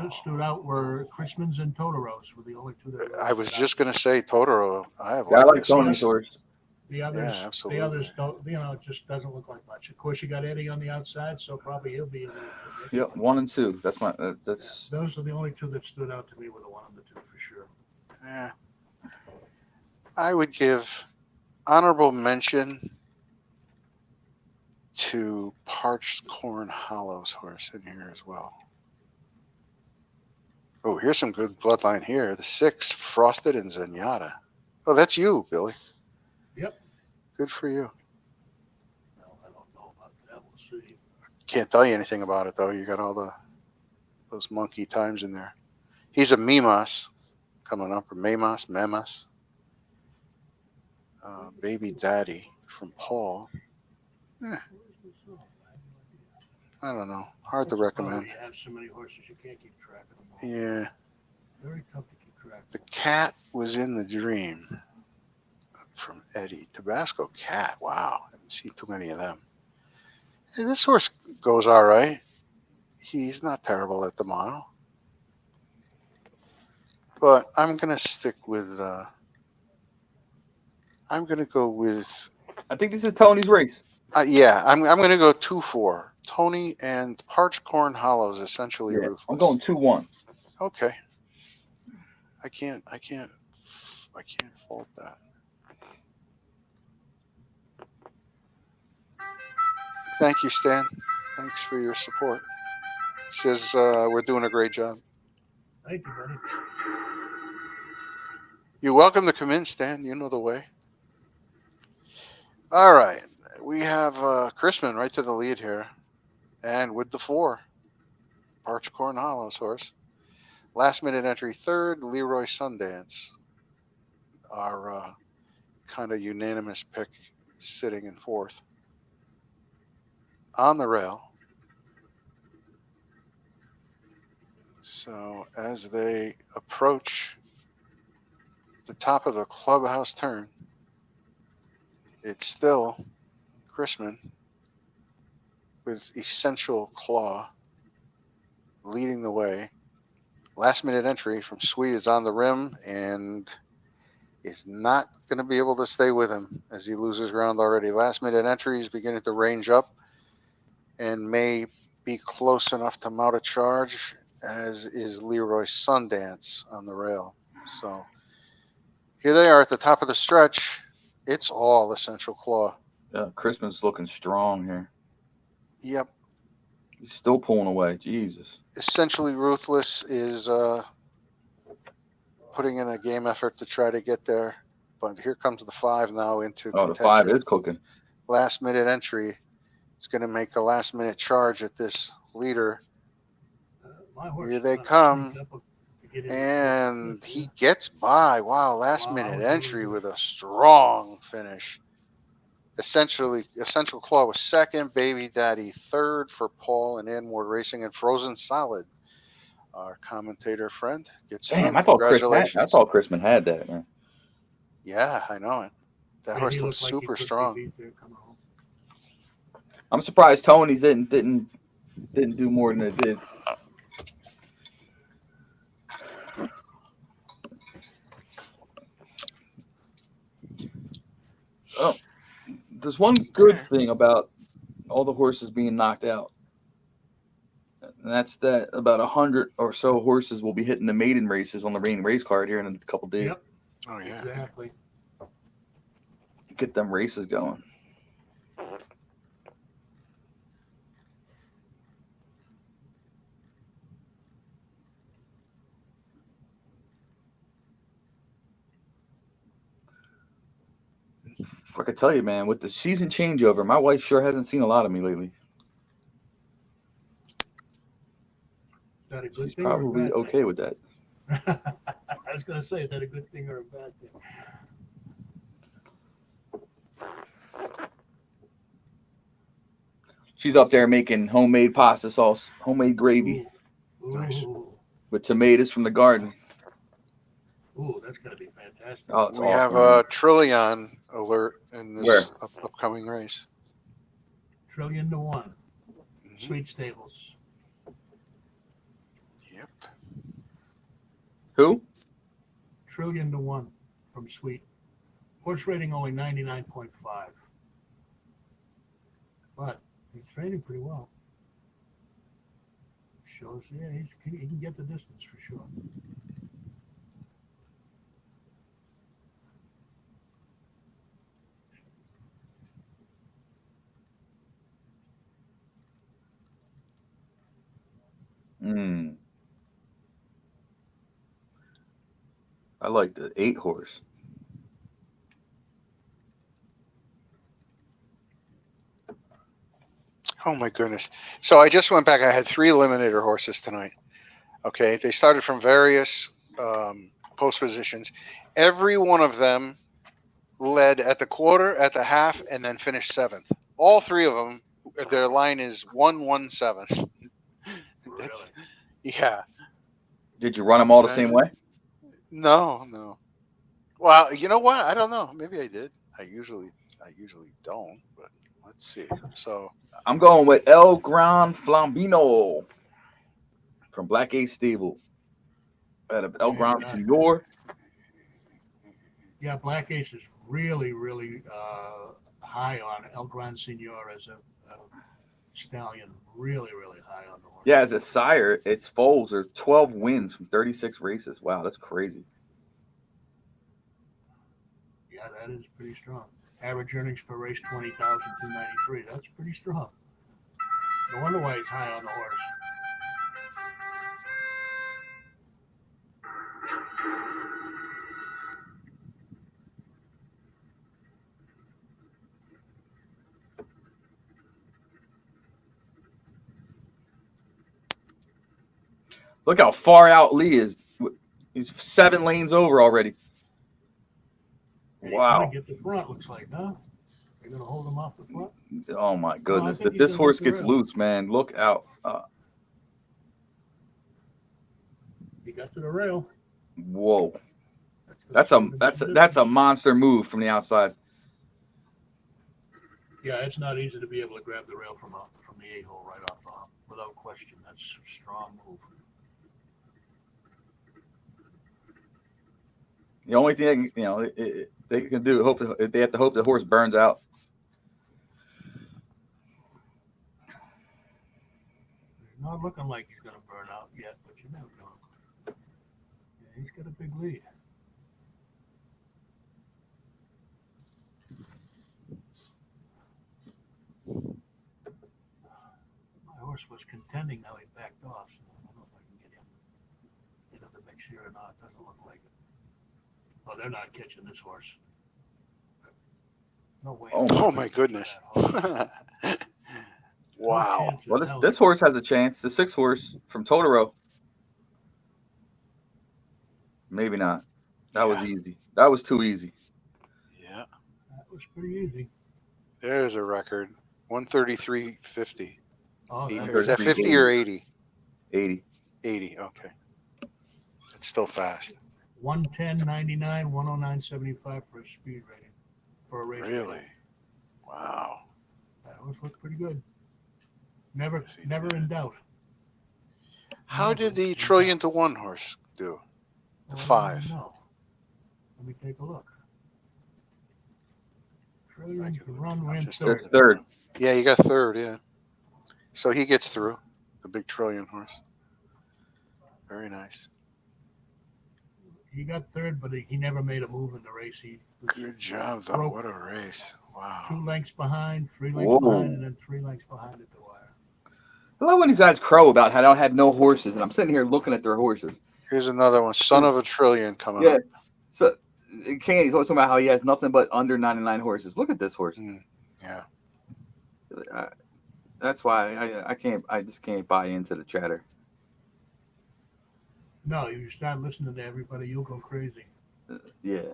that stood out were Christman's and Totoro's were the only two that. I was just going to say Totoro. I Yeah, I like this Tony's horse. horse. The others, Yeah, absolutely. the others don't. It just doesn't look like much. Of course, you got Eddie on the outside, so probably he'll be in the. Yep, 1 and 2. That's my. That's. Those are the only two that stood out to me. Were the one and the two for sure. Yeah. I would give honorable mention to Parched Corn Hollow's horse in here as well. Oh, here's some good bloodline here. The 6, Frosted and Zenyatta. Oh, that's you, Billy. Yep. Good for you. Well, I don't know about that. We'll see. Can't tell you anything about it though. You got all those monkey times in there. He's a Mimas coming up, or Memas. Baby Daddy from Paul. I don't know. Hard to recommend. You have so many horses, you can't keep track of them all. Yeah. Very tough to keep track of. The Cat was in the Dream from Eddie. Tabasco Cat. Wow. I haven't seen too many of them. Hey, this horse goes all right. He's not terrible at the mile. But I'm going to stick with, I'm going to go with, I think this is Tony's race. yeah, I'm going to go 2-4. Tony and Parched Corn Hollows, essentially Yeah, ruthless. I'm going 2-1. Okay. I can't fault that. Thank you, Stan. Thanks for your support. Says we're doing a great job. Thank you, buddy. You're welcome to come in, Stan. You know the way. All right. We have Chrisman right to the lead here. And with the 4, Parched Corn Hollows horse. Last minute entry 3rd, Leroy Sundance. our kind of unanimous pick sitting in fourth. On the rail. So as they approach the top of the clubhouse turn, it's still Chrisman with Essential Claw leading the way. Last minute entry from Sweet is on the rim and is not going to be able to stay with him as he loses ground already. Last minute entry is beginning to range up and may be close enough to mount a charge, as is Leroy Sundance on the rail. So here they are at the top of the stretch. It's all Essential Claw. Yeah, Christmas looking strong here. Yep. He's still pulling away. Jesus. Essentially Ruthless is putting in a game effort to try to get there. But here comes the 5 now into contention. The 5 is cooking. Last minute entry. It's going to make a last minute charge at this leader. Here they come. And he gets by. Wow, last minute entry with a strong finish. Essential Claw was second, Baby Daddy third for Paul and Anward Racing, and Frozen Solid. Our commentator friend gets Damn, I thought Chrisman had that, man. Yeah, I know it. That horse looks super strong. I'm surprised Tony's didn't do more than it did. Oh, there's one good thing about all the horses being knocked out. And that's that about 100 or so horses will be hitting the maiden races on the main race card here in a couple days. Yep. Oh, yeah. Exactly. Get them races going. I can tell you, man, with the season changeover, my wife sure hasn't seen a lot of me lately. Is that a good She's thing probably or a bad okay with that. I was going to say, is that a good thing or a bad thing? She's up there making homemade pasta sauce, homemade gravy. Ooh. Nice. With tomatoes from the garden. Ooh, that's going to be fantastic. Oh, it's we awesome, have a Trillion alert in this upcoming race. Trillion to 1. Mm-hmm. Sweet Stables. Yep. Who? Trillion to 1 from Sweet. Horse rating only 99.5. But he's training pretty well. Shows, yeah, he can get the distance for sure. I like the 8 horse. Oh, my goodness. So I just went back. I had 3 eliminator horses tonight. Okay. They started from various post positions. Every one of them led at the quarter, at the half, and then finished 7th. All 3 of them, their line is 117. Really? Yeah. Did you run them all the same way? No. Well, you know what? I don't know. Maybe I did. I usually don't, but let's see. So I'm going with El Gran Flambino from Black Ace Stable out of El Gran Senor. Yeah, Black Ace is really, really high on El Gran Senor as a stallion. Really, really high on the horse. Yeah, as a sire, its foals are 12 wins from 36 races. Wow, that's crazy. Yeah, that is pretty strong. Average earnings per race, 20,293. That's pretty strong. No wonder why he's high on the horse. Look how far out Lee is. He's 7 lanes over already. And he's Wow. going to get the front, looks like, huh? They're going to hold him off the front? Oh my No, I goodness. think he's This going to get horse the gets rail. loose, man. Look out. He got to the rail. Whoa. That's gonna save him some That's a distance. monster move from the outside. Yeah, it's not easy to be able to grab the rail from the 8-hole right off the hop, without question. That's a strong move. The only thing they can do they have to hope the horse burns out. It's not looking like he's going to burn out yet, but you never know. Yeah, he's got a big lead. My horse was contending, now he backed off, so I don't know if I can get him into the mix here or not. Doesn't look like it. Oh, they're not catching this horse. No way. Oh my goodness. Wow. No chance in Well, hell. this horse has a chance. The 6 horse from Totoro. Maybe not. That was easy. That was too easy. Yeah. That was pretty easy. There's a record. 133.50. Oh, Is that 50 or 80? 80. 80. Okay. It's still fast. 110.99, 109.75 for a speed rating. For a race. Really? Rating. Wow. That horse looked pretty good. Never Yes, he in did. doubt. How Never did the in trillion doubt. to 1 horse do? The Well, I 5. don't know. Let me take a look. Trillion to run ran Just third. That's third. Yeah, you got third, yeah. So he gets through. The big trillion horse. Very nice. He got third, but he never made a move in the race. He was Good job, though. broke What a race. Wow. 2 lengths behind, 3 lengths Whoa. behind, and then 3 lengths behind at the wire. I love when these guys crow about how they don't have no horses, and I'm sitting here looking at their horses. Here's another one. Son of a trillion coming Yeah. up. So Kenny's always talking about how he has nothing but under 99 horses. Look at this horse. Yeah. That's why I just can't buy into the chatter. No, you start listening to everybody, you'll go crazy. Yeah,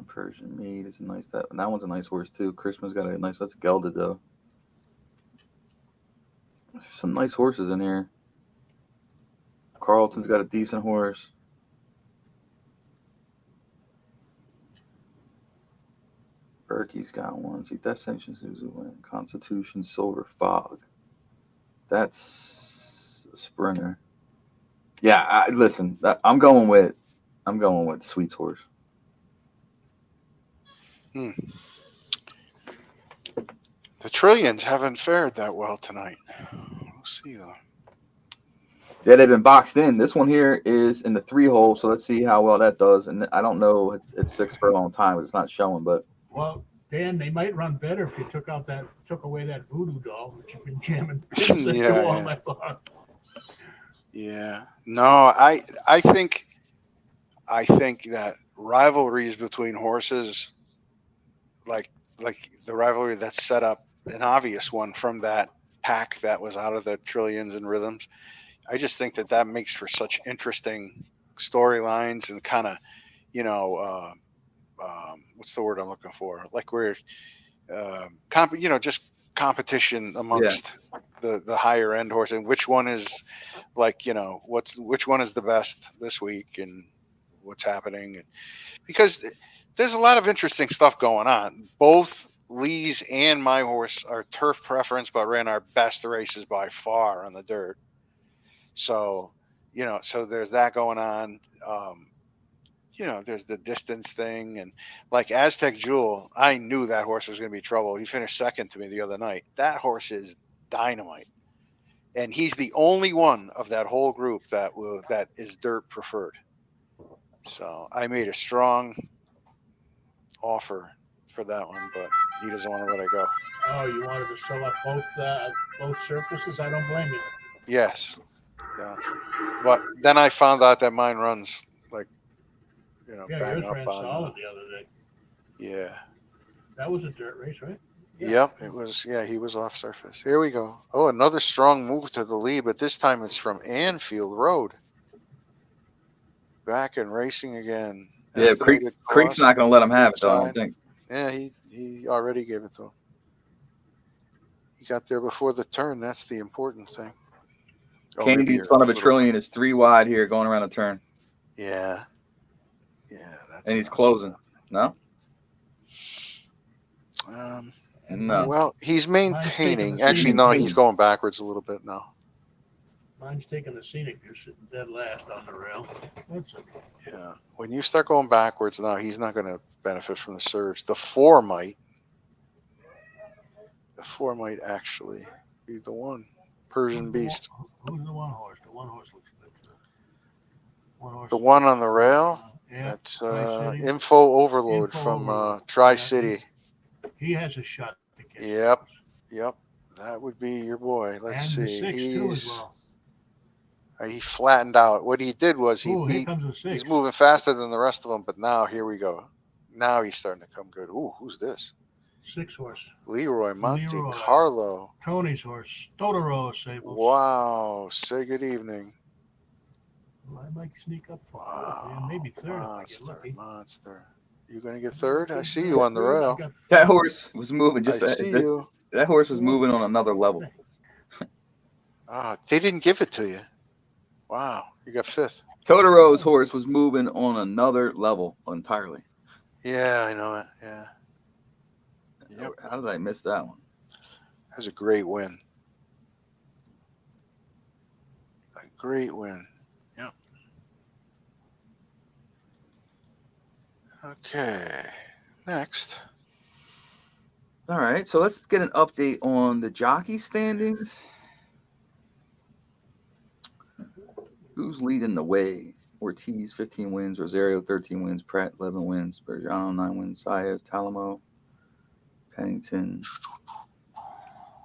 Persian Maid is nice. That one's a nice horse too. Christmas got a nice. That's gelded though. There's some nice horses in here. Carlton's got a decent horse. Berkey's got one. See, Destination Suzu win. Constitution Silver Fog. That's a sprinter. Yeah, listen. I'm going with Sweet's horse. The trillions haven't fared that well tonight. We'll see though. Yeah, they've been boxed in. This one here is in the 3-hole, so let's see how well that does. And I don't know, it's 6 for a long time. It's not showing, but well, Dan, they might run better if you took away that voodoo doll that you've been jamming all night long. Yeah. No, I think that rivalries between horses, like the rivalry that's set up, an obvious one from that pack that was out of the trillions and rhythms. I just think that makes for such interesting storylines and kind of, what's the word I'm looking for? Like we're, just competition amongst the higher end horse, and which one is like, which one is the best this week and what's happening. Because there's a lot of interesting stuff going on. Both Lee's and my horse are turf preference, but ran our best races by far on the dirt. So, so there's that going on. There's the distance thing, and like Aztec Jewel, I knew that horse was going to be trouble. He finished second to me the other night. That horse is dynamite, and he's the only one of that whole group that is dirt preferred. So I made a strong offer for that one, but he doesn't want to let it go. Oh, you wanted to sell up both surfaces? I don't blame you. Yes. Yeah. But then I found out that mine runs like, yours ran solid the other day. Yeah. That was a dirt race, right? Yeah. Yep. It was. Yeah, he was off surface. Here we go. Oh, another strong move to the lead, but this time it's from Anfield Road. back and racing again. Yeah, Estimated Creek's cost, not going to let him have it, though, I don't side. think. Yeah, he already gave it to him. He got there before the turn. That's the important thing. Oh, maybe Candy's you're son of a little- trillion is 3 wide here going around the turn. Yeah. Yeah, that's And he's not closing. No? Um, No. well, he's taking maintaining. the Actually, scenic no, route. he's going backwards a little bit now. Mine's taking the scenic. You're sitting dead last on the rail. That's okay. Yeah. When you start going backwards now, he's not going to benefit from the surge. The 4 might. The 4 might actually be the one. Persian Beast. Who's the one horse? The one horse looks good too. One horse The looks one good. on the rail. Yeah. That's Tri-City. Info Overload Info from Overload. Tri-City. He has a shot to get Yep. those. Yep. That would be your boy. Let's And the see. 6 too as well. He flattened out. What he did was Oh, here comes the 6. he's moving faster than the rest of them, but now here we go. Now he's starting to come good. Ooh, who's this? 6 horse. Leroy Monte Leroy. Carlo. Tony's horse. Totoro Sables. Wow. Say good evening. Well, I might sneak up for Wow. man, maybe third if I get Monster. lucky. Monster. You going to get third? I see you on the rail. That horse was moving. I see you. That horse was moving on another level. They didn't give it to you. Wow. You got 5th. Totoro's horse was moving on another level entirely. Yeah, I know it. Yeah. Yep. How did I miss that one? That was a great win. A great win. Yep. Okay. Next. All right, so let's get an update on the jockey standings. Who's leading the way? Ortiz, 15 wins. Rosario, 13 wins. Pratt, 11 wins. Bergiano, 9 wins. Saez, Talamo, Pennington.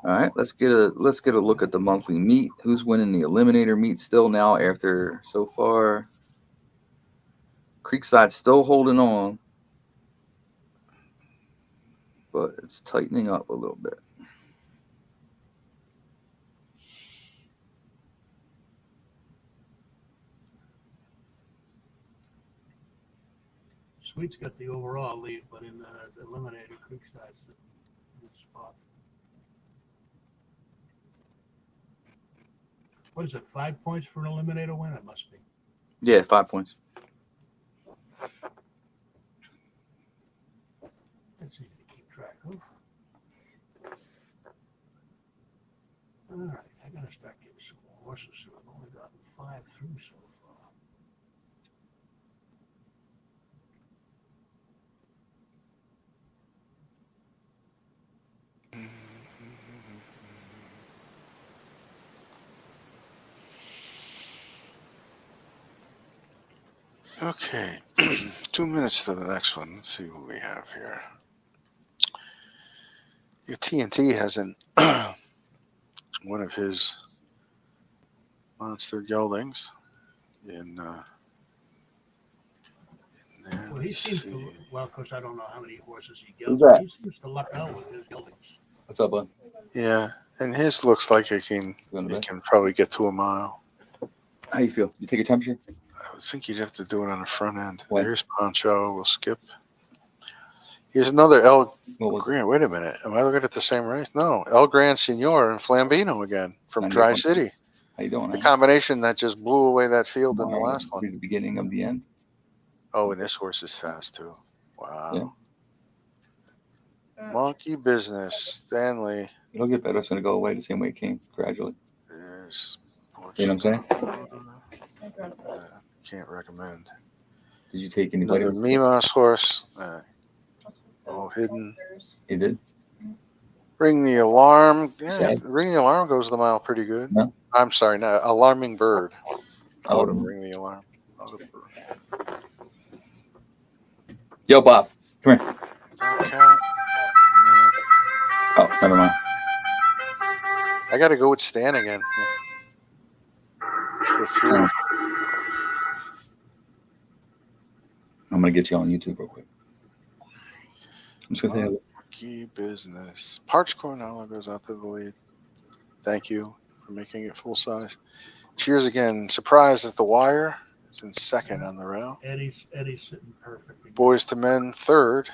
All right, let's get a look at the monthly meet. Who's winning the eliminator meet still now after so far? Creekside still holding on, but it's tightening up a little bit. Sweet's got the overall lead, but in the eliminator, Creekside's the spot. What is it, 5 points for an eliminator win? It must be. Yeah, 5 points. That's easy to keep track of. All right, I gotta start getting some more horses. So I've only gotten 5 through so far. Okay. 2 minutes to the next one. Let's see what we have here. Your TNT has one of his monster geldings in there. Well, he Let's seems see. to, well, of course, I don't know how many horses he Who's gets, that? but he seems to luck out with his geldings. What's up, bud? Yeah, and his looks like it can probably get to a mile. How you feel? You take a temperature? I would think you'd have to do it on the front end. What? Here's Poncho. We'll skip. Here's another El What was it? Grand. Wait a minute. Am I looking at the same race? No. El Gran Senor and Flambino again from Tri-City. How you doing? The combination that just blew away that field in the last one. The beginning of the end. Oh, and this horse is fast too. Wow. Yeah. Monkey Business. Stanley. It'll get better. It's going to go away the same way it came, gradually. There's You know what I'm saying? Can't recommend. Did you take any Another vitamins? Mimas horse. All hidden. You did? Ring the Alarm. Yeah, Sad. Ring the Alarm goes the mile pretty good. No? I'm sorry, no, Alarming Bird. Oh, Ring the Alarm. Bird. Yo, Bob. Come here. Okay. Oh, never mind. I got to go with Stan again. For 3. I'm going to get you on YouTube real quick. I'm just going to say hello. Monkey Business. Parch Cornell goes out to the lead. Thank you for making it full size. Cheers again. Surprised at the wire. is in second on the rail. Eddie's sitting perfect. Boys to Men third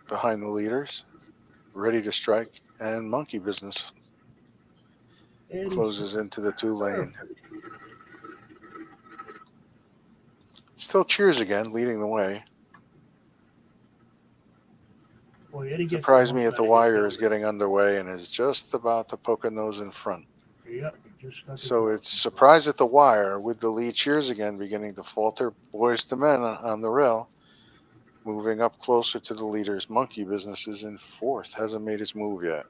behind the leaders. Ready to Strike and Monkey Business Eddie's closes into the 2-lane. perfect. Still Cheers Again leading the way. Boy, Eddie gets Surprised me most at the out of his wire is geldings. getting underway and is just about to poke a nose in front. Yep, he just got his So nose it's in front. Surprise at the Wire with the lead Cheers Again beginning to falter. Boys to Men on the rail. Moving up closer to the leaders. Monkey Business is in fourth. Hasn't made his move yet.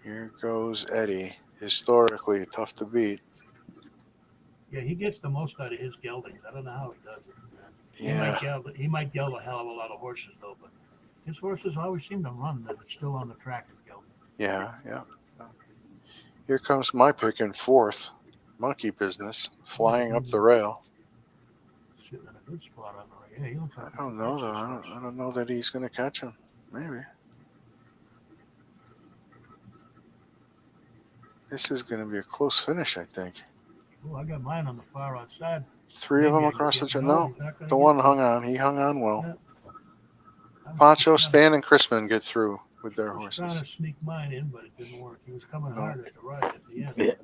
Here goes Eddie. Historically tough to beat. Yeah, he gets the most out of his geldings. I don't know how he does it. Yeah. He might geld a hell of a lot of horses though, but his horses always seem to run that are still on the track as geldings. Yeah. Here comes my pick in fourth. Monkey Business flying up the rail. Sitting in a good spot on the rail. Yeah, he looks like I don't know though. I don't know that he's going to catch him. Maybe. This is going to be a close finish, I think. Oh, I got mine on the far outside. Three of them across the channel. No, he's not gonna the get one there. hung on. He hung on well. Yeah. Poncho, Stan, and Crispin get through with their I was horses. trying to sneak mine in, but it didn't work. He was coming No. hard at the right at the end.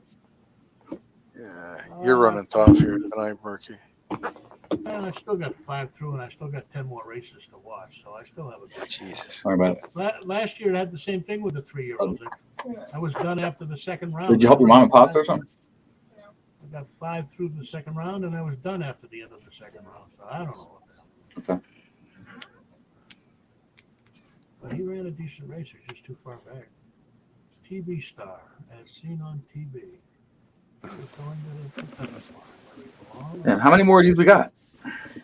Yeah, you're running tough here tonight, Murky. And I still got 5 through, and I still got 10 more races to watch, so I still have a good chance. Jesus. Sorry about it. Last year, I had the same thing with the 3-year-olds. I was done after the second round. Did you help your mom and pasta or something? I got 5 through the second round, and I was done after the end of the second round. So I don't know what the hell. Okay. But he ran a decent race. He's just too far back. TV star, as seen on TV. Yeah, how many more of these we got?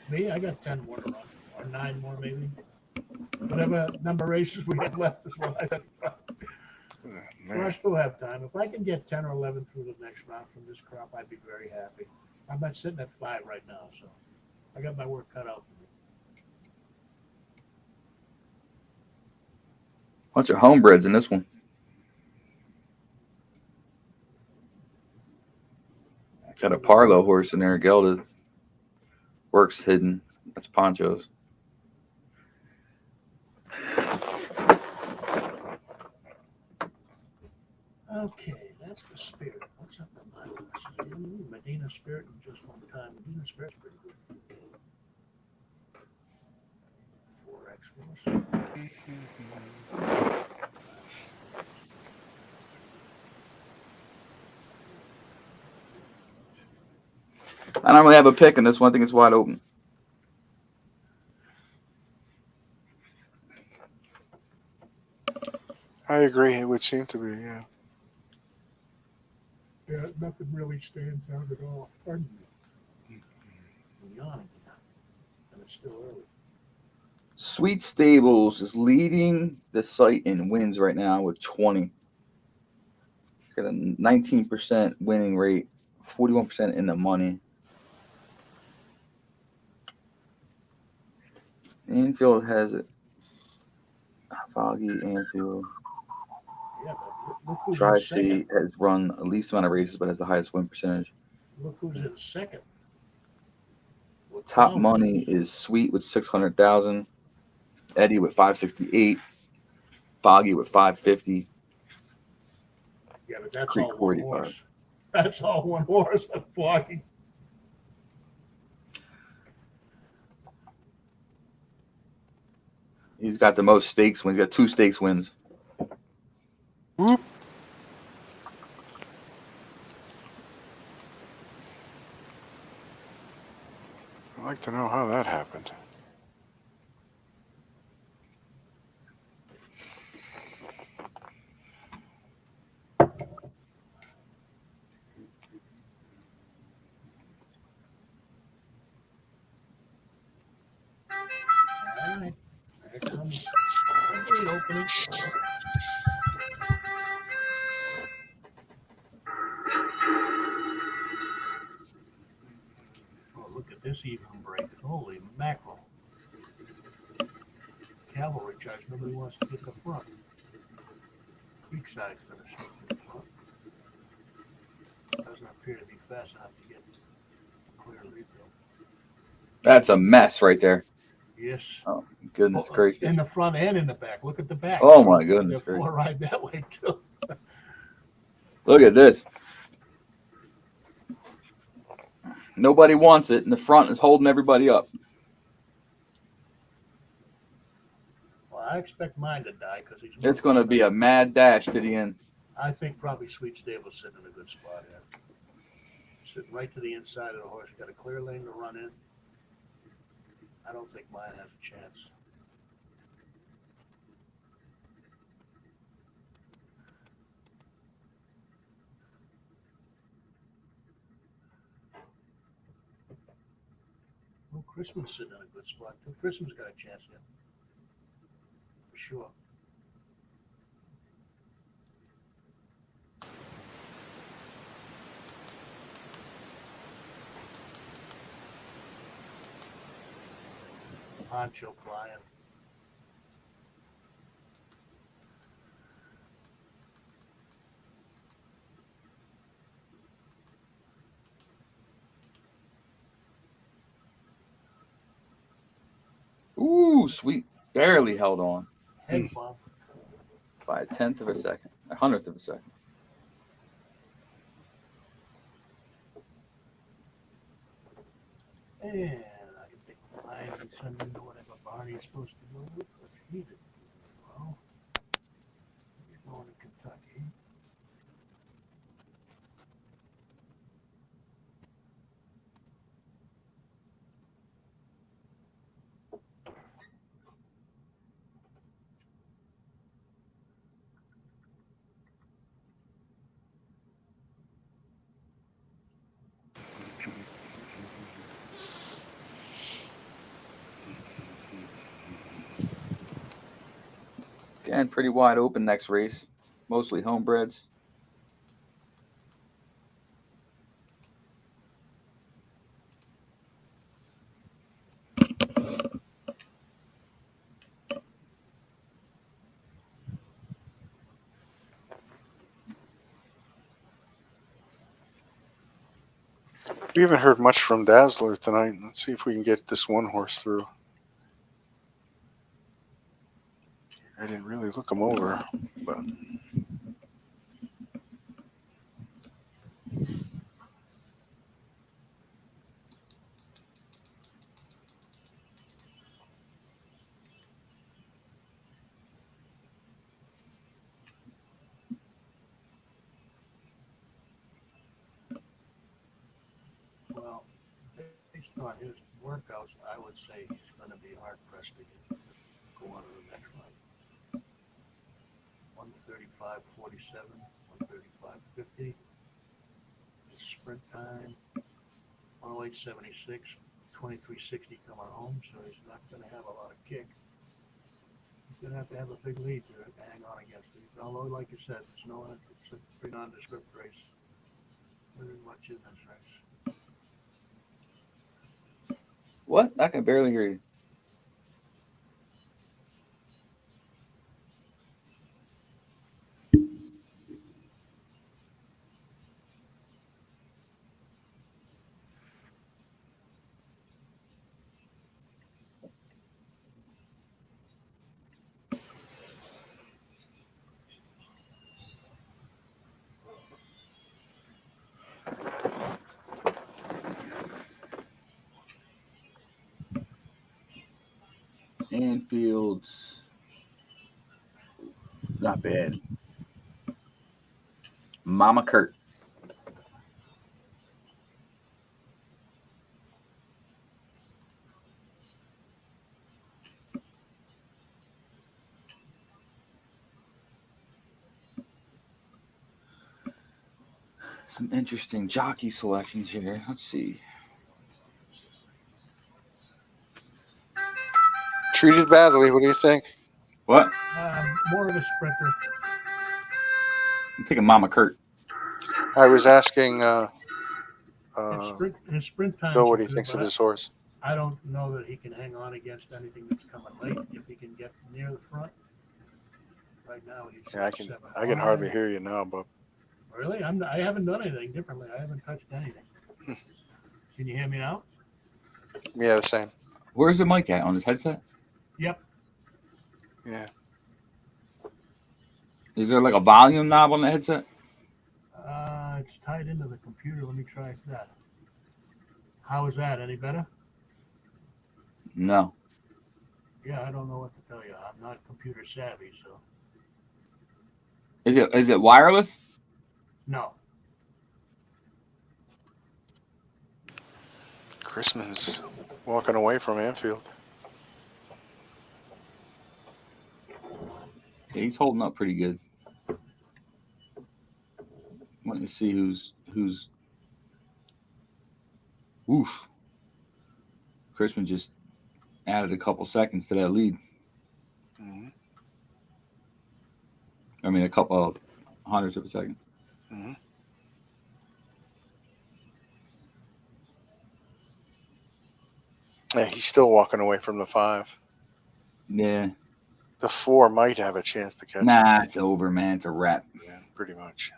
Me, I got 10 more to run, or 9 more maybe. Whatever number of races we have left is what I got. So I still have time. If I can get 10 or 11 through the next round from this crop, I'd be very happy. I'm not sitting at 5 right now, so I got my work cut out for me. Bunch of homebreds in this one. Got a Parlo horse in there, gelded. Works hidden. That's Poncho's. Okay, that's the Spirit. What's up with my horse? Medina Spirit in just one time. Medina Spirit's pretty good. 4X horse. I don't really have a pick in this one. I think it's wide open. I agree. It would seem to be, yeah. Yeah, nothing really stands out at all. Pardon me. I'm yawning, and it's still early. Sweet Stables is leading the site in wins right now with 20. It's got a 19% winning rate, 41% in the money. Anfield has it. Foggy, Anfield. Yeah, but look who's in Tri-State second. has run the least amount of races, but has the highest win percentage. Look who's in second. With Top 12 money wins. is Sweet with 600,000, Eddie with 568, Foggy with 550. Yeah, but that's Creek all one 45. horse. That's all one horse. I'm flocking. He's got the most stakes wins. He's got 2 stakes wins. Whoop. I'd like to know how that happened. All right. There comes the gate opening. Oh, look at this even break. Holy mackerel. Cavalry charge. Nobody wants to get the front. Creekside's going to show the front. Doesn't appear to be fast enough to get a clear lead though. That's a mess right there. Yes. Oh, goodness gracious. In the front and in the back. Look at the back. Oh, my goodness The four ride that way too. Look at this. Nobody wants it, and the front is holding everybody up. Well, I expect mine to die because he's. It's going to be a mad dash to the end. I think probably Sweet Stable's sitting in a good spot here. Sitting right to the inside of the horse. Got a clear lane to run in. I don't think mine has a chance. Well, Christmas sitting in a good spot too. Christmas got a chance here. For sure. Poncho flying. Ooh, sweet. Barely held on Hey, Bob. by a 1/10 of a second, a 100th of a second. And I can take mine and send him to whatever barn he's supposed to go with, but he didn't do well. He's going to Kentucky. Again, pretty wide open next race. Mostly homebreds. We haven't heard much from Dazzler tonight. Let's see if we can get this one horse through. I didn't really look him over, but Well, based on his workouts, I would say he's going to be hard pressed to go on to the next run. 135.47, 135.50. Sprint time, 108.76, 23.60 coming home, so he's not going to have a lot of kick. He's going to have a big lead to hang on against it. Although, like you said, it's a pretty nondescript race. There isn't much in this race. What? I can barely hear you. Anfield's not bad. Mama Kurt. Some interesting jockey selections here. Let's see. treated badly. What do you think? What? More of a sprinter. I'm taking Mama Kurt. I was asking His sprint time. Bill what he thinks of his horse. I don't know that he can hang on against anything that's coming late. If he can get near the front, right now he's Yeah, I can hardly hear you now, but Really? I haven't done anything differently. I haven't touched anything. Hmm. Can you hear me now? Yeah, the same. Where's the mic at on this headset? Yep. Yeah. Is there like a volume knob on the headset? It's tied into the computer. Let me try that. How is that? Any better? No. Yeah, I don't know what to tell you. I'm not computer savvy, so Is it wireless? no. Chrisman's walking away from Anfield. Yeah, he's holding up pretty good. Let me see who's. Oof. Chrisman just added a couple seconds to that lead. Mm-hmm. I mean, a couple of hundredths of a second. Mm-hmm. Yeah, he's still walking away from the 5. Yeah. The 4 might have a chance to catch him. Nah, it's over, man. It's a wrap. Yeah, pretty much.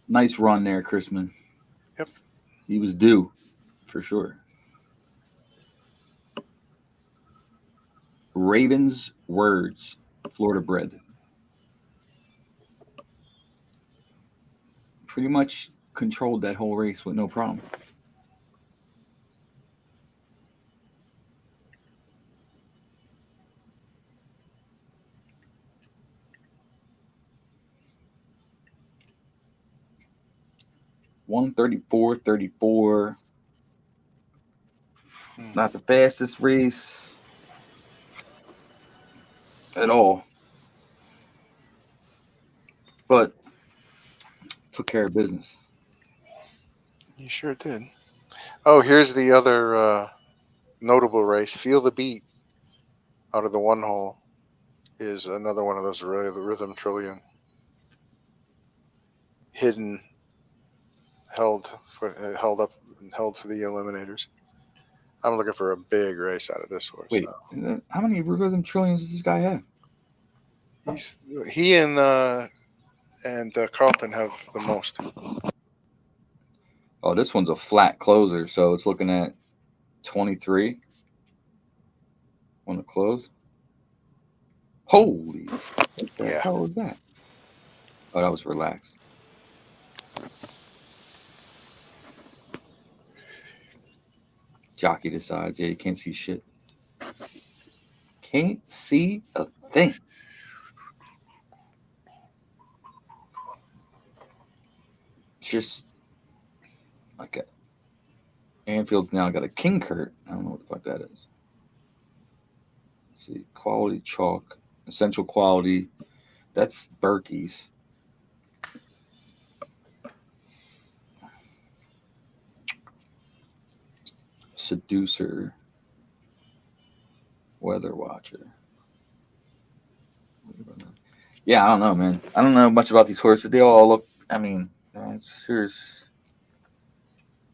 Nice run there, Chrisman. Yep. He was due, for sure. Ravens words, Florida bred. Pretty much controlled that whole race with no problem. $134.34. Not the fastest race at all, but took care of business. You sure did. Oh, here's the other notable race. Feel the Beat out of the 1 hole is another one of those rhythm trillion hidden, held up and held for the eliminators. I'm looking for a big race out of this horse. Wait, now. how many rhythm trillions does this guy have? He and Carlton have the most. Oh, this one's a flat closer, so it's looking at 23 on the close. Holy, what the hell was that? Oh, that was relaxed. Jockey decides, yeah, you can't see shit. Can't see a thing. Just like Anfield's now got a King Kurt. I don't know what the fuck that is. Let's see, quality chalk, essential quality. That's Berkey's. Seducer. Weather Watcher. Yeah, I don't know, man. I don't know much about these horses. They all look, I mean, serious.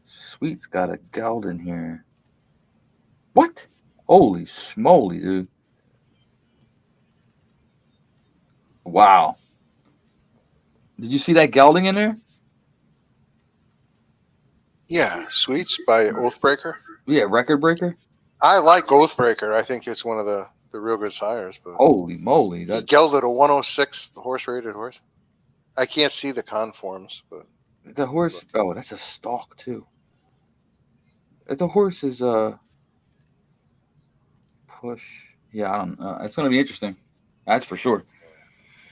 Sweet's got a Gelding here. What? Holy smoly, dude. Wow. Did you see that Gelding in there? Yeah, Sweets by Oathbreaker. Yeah, Record Breaker. I like Oathbreaker. I think it's one of the real good sires. But holy moly. He gelded a 106 horse-rated horse. I can't see the conforms, but the horse. Oh, that's a stalk too. The horse is push. Yeah, I don't know. It's going to be interesting. That's for sure.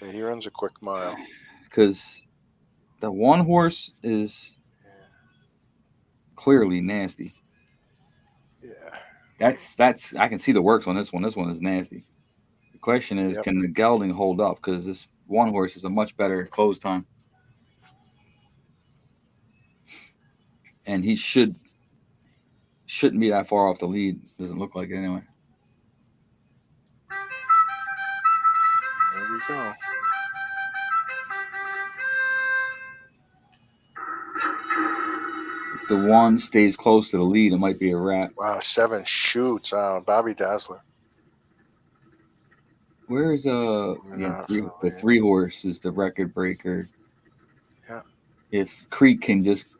Yeah, he runs a quick mile. Because the 1 horse is clearly nasty. Yeah. That's. I can see the works on this one. This one is nasty. The question is, can the gelding hold up? Because this 1 horse is a much better close time. And he shouldn't be that far off the lead. Doesn't look like it anyway. There we go. If the 1 stays close to the lead, it might be a wrap. Wow, 7 shoots. Bobby Dazzler. Where's the 3 horse is the Record Breaker. Yeah, if Creek can just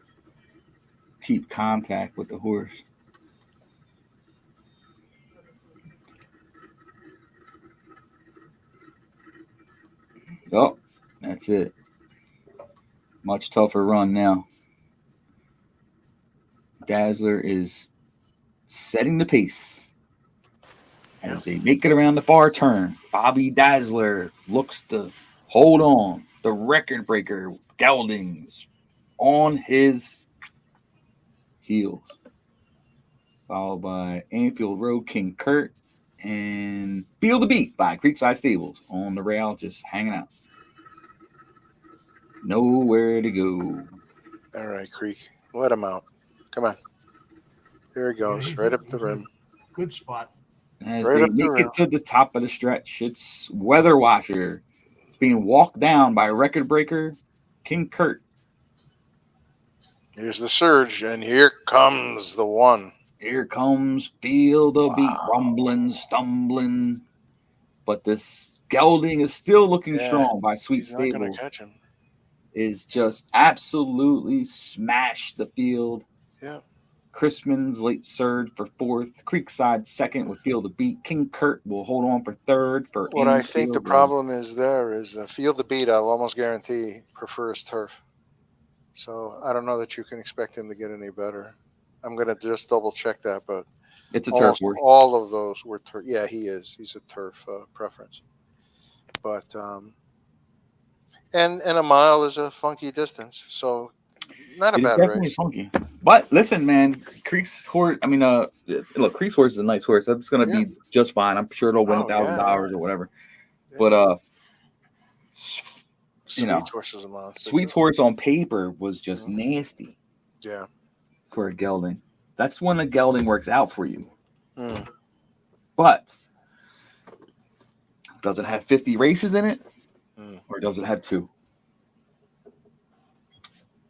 keep contact with the horse. Oh, that's it. Much tougher run now. Dazzler is setting the pace as they make it around the far turn. Bobby Dazzler looks to hold on. The record breaker, Geldings, on his heels. Followed by Anfield Road King Kurt and Feel the Beat by Creekside Stables on the rail, just hanging out. Nowhere to go. All right, Creek. Let him out. Come on. There he goes, right up the rim. Good spot. As Right they up the make rim. it to the top of the stretch, it's Weather Washer. It's being walked down by record breaker King Kurt. Here's the surge, and here comes the one. Here comes Feel the Beat, rumbling, stumbling. But this gelding is still looking strong by Sweet He's not going to Stables. catch him. Is just absolutely smashed the field. Yeah. Chrisman's late surge for fourth. Creekside second with Feel the Beat. King Kurt will hold on for third. For What I think the Anfield, problem is there is Feel the Beat, I'll almost guarantee, prefers turf. So I don't know that you can expect him to get any better. I'm going to just double check that, but it's a turf almost horse. all of those were turf. Yeah, he is. He's a turf preference. But and a mile is a funky distance, so not a It is bad definitely race. funky. But listen, man, Creek's horse. I mean, look, Creek's horse is a nice horse. That's gonna be just fine. I'm sure it'll win $1,000 or whatever. Yeah. But Sweet horse is a monster. Sweet's horse on paper was just nasty. Yeah. For a gelding, that's when a gelding works out for you. Mm. But does it have 50 races in it, or does it have 2?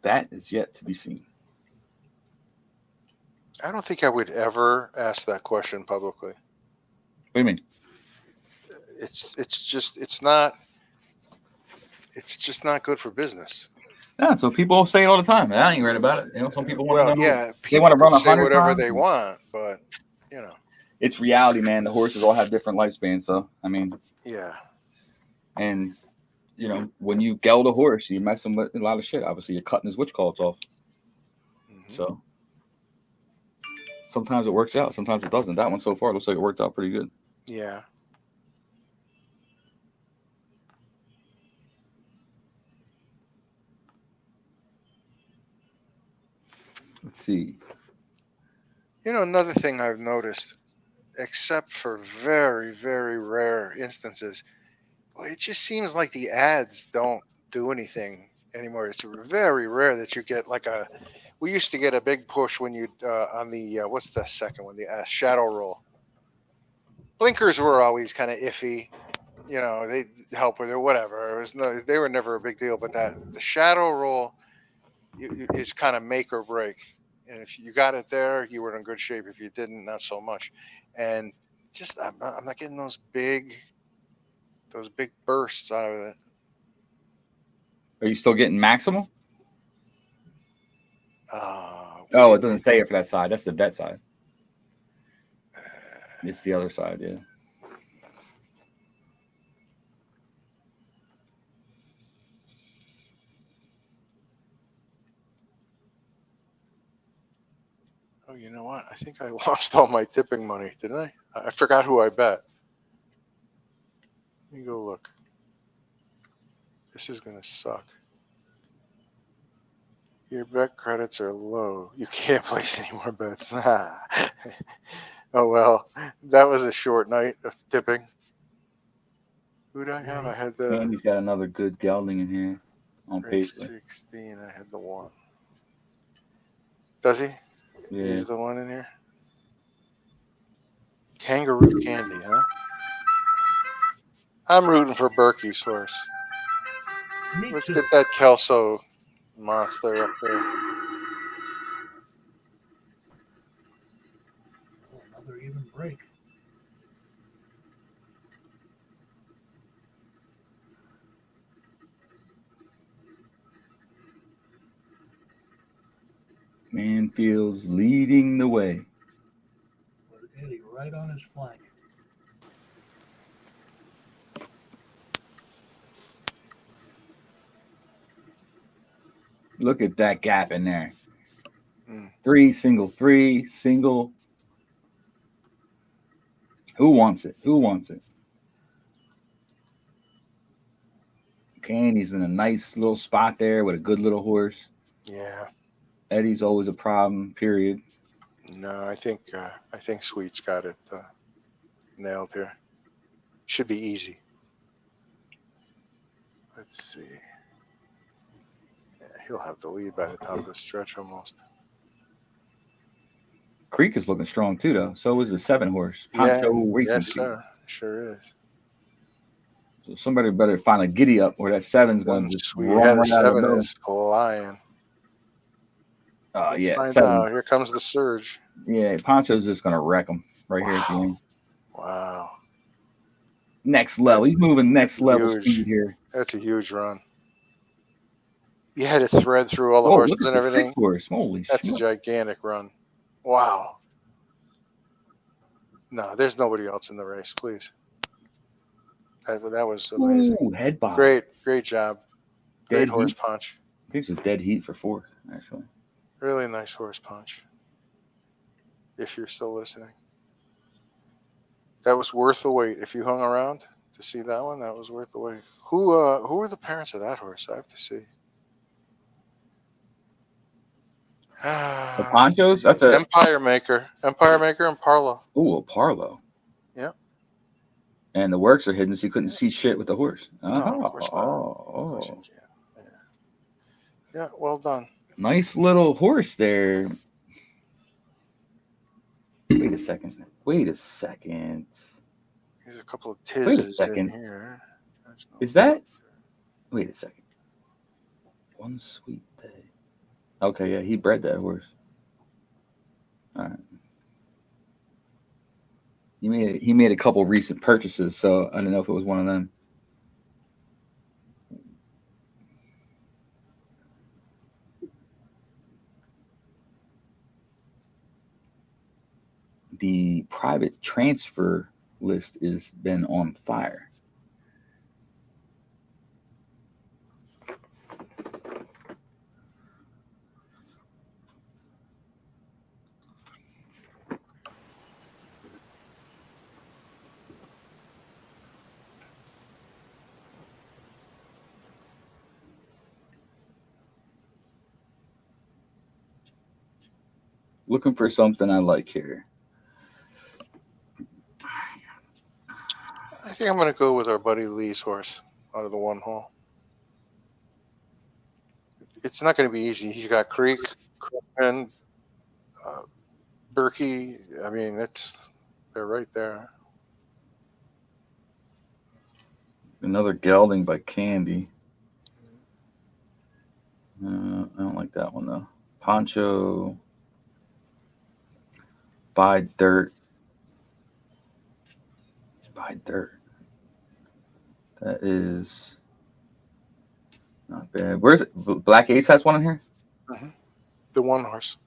That is yet to be seen. I don't think I would ever ask that question publicly. What do you mean? It's just not good for business. Yeah, so people say it all the time. I ain't read about it. You know, some people want to know. Yeah, they want to run 100 whatever times. they want, but you know, it's reality, man. The horses all have different lifespans. So I mean, yeah. And you know, when you geld a horse, you mess him with a lot of shit. Obviously, you're cutting his witch calls off. Mm-hmm. So sometimes it works out, sometimes it doesn't. That one so far looks like it worked out pretty good. Yeah. Let's see. You know, another thing I've noticed, except for very, very rare instances, it just seems like the ads don't do anything anymore. It's very rare that you get like a. We used to get a big push when you on the what's the second one, the shadow roll. Blinkers were always kind of iffy, you know. They help with it, whatever. It was they were never a big deal, but the shadow roll is kind of make or break. And if you got it there, you were in good shape. If you didn't, not so much. And just I'm not getting those big bursts out of it. Are you still getting maximum? Oh, it doesn't say it for that side. That's the bet side. It's the other side, yeah. Oh, you know what? I think I lost all my tipping money, didn't I? I forgot who I bet. Let me go look. This is going to suck. Your bet credits are low. You can't place any more bets. Oh, well, that was a short night of tipping. Who did I have? I had the... Andy's got another good gelding in here on race paper. 16, I had the one. Does he? Yeah. He's the one in here? Kangaroo Candy, huh? I'm rooting for Berkey's horse. Let's get that Kelso monster up there. Another even break. Manfield's leading the way. With Eddie right on his flank. Look at that gap in there. Mm. 3, single, 3, single. Who wants it? Who wants it? Okay, and he's in a nice little spot there with a good little horse. Yeah. Eddie's always a problem, period. No, I think Sweet's got it nailed here. Should be easy. Let's see. Yeah, he'll have the lead by the top of the stretch almost. Creek is looking strong too, though. So is the 7 horse. Poncho Racing Yes, Team. sir. Sure is. So somebody better find a giddy up or that 7's going One to just Sweet. run Yeah, the right out of the 7 building. is flying. Yeah, Find 7. out. Here comes the surge. Yeah, Poncho's just going to wreck him right here at the end. Wow. Next level. He's moving next level huge. speed here. That's a huge run. You had to thread through all the Oh, horses look at and the everything. 6 horse. Holy That's shit. a gigantic run. Wow. No, there's nobody else in the race, please. That was amazing. Ooh, head bob. Great job. Great Dead horse heat. punch. I think it's a dead heat for 4th, actually. Really nice horse punch. If you're still listening. That was worth the wait. If you hung around to see that one, that was worth the wait. Who are the parents of that horse? I have to see. The Ponchos? That's a Empire Maker and Parlo. ooh, a Parlo. Yep. And the works are hidden, so you couldn't see shit with the horse. No, of course not. Of course you can. Yeah, well done. Nice little horse there. Wait a second. There's a couple of Wait a tizzes second. in here. Is that? Wait a second. One sweet day. Okay, yeah, he bred that horse. All right. He made a couple recent purchases, so I didn't know if it was one of them. The private transfer list has been on fire. Looking for something I like here. I think I'm going to go with our buddy Lee's horse out of the 1 hole. It's not going to be easy. He's got Creek, and Berkey. I mean, they're right there. Another gelding by Candy. I don't like that one though. Poncho. Buy dirt. That is not bad. Where's it? Black Ace has one in here? Mm-hmm. The 1 horse.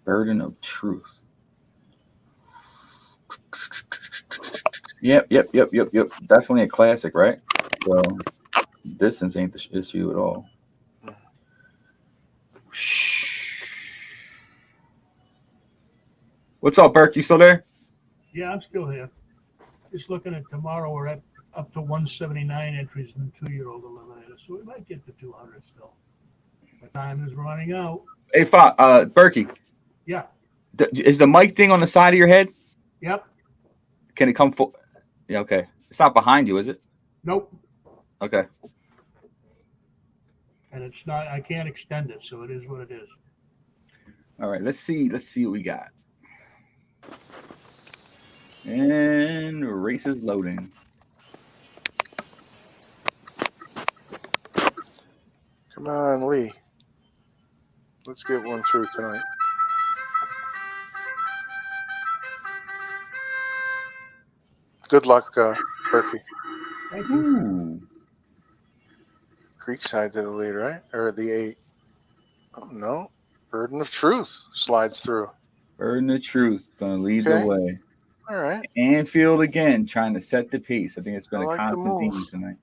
Burden of Truth. Yep. Definitely a classic, right? So distance ain't the issue at all. What's up, Burke? You still there? Yeah, I'm still here. Just looking at tomorrow, we're at up to 179 entries in the 2-year-old eliminator, so we might get to 200 still. The time is running out. Hey, Berkey. Yeah. Is the mic thing on the side of your head? Yep. Can it come full? Yeah, okay. It's not behind you, is it? Nope. Okay. And it's not. I can't extend it, so it is what it is. All right. Let's see what we got. And race is loading. Come on, Lee. Let's get one through tonight. Good luck, Berkey. Thank you. Ooh. Creekside to the lead, right? Or the 8. Oh, no. Burden of Truth slides through. Burden of Truth going to lead the Okay. way. All right. Anfield again, trying to set the pace. I think it's been I a like the constant move. theme tonight.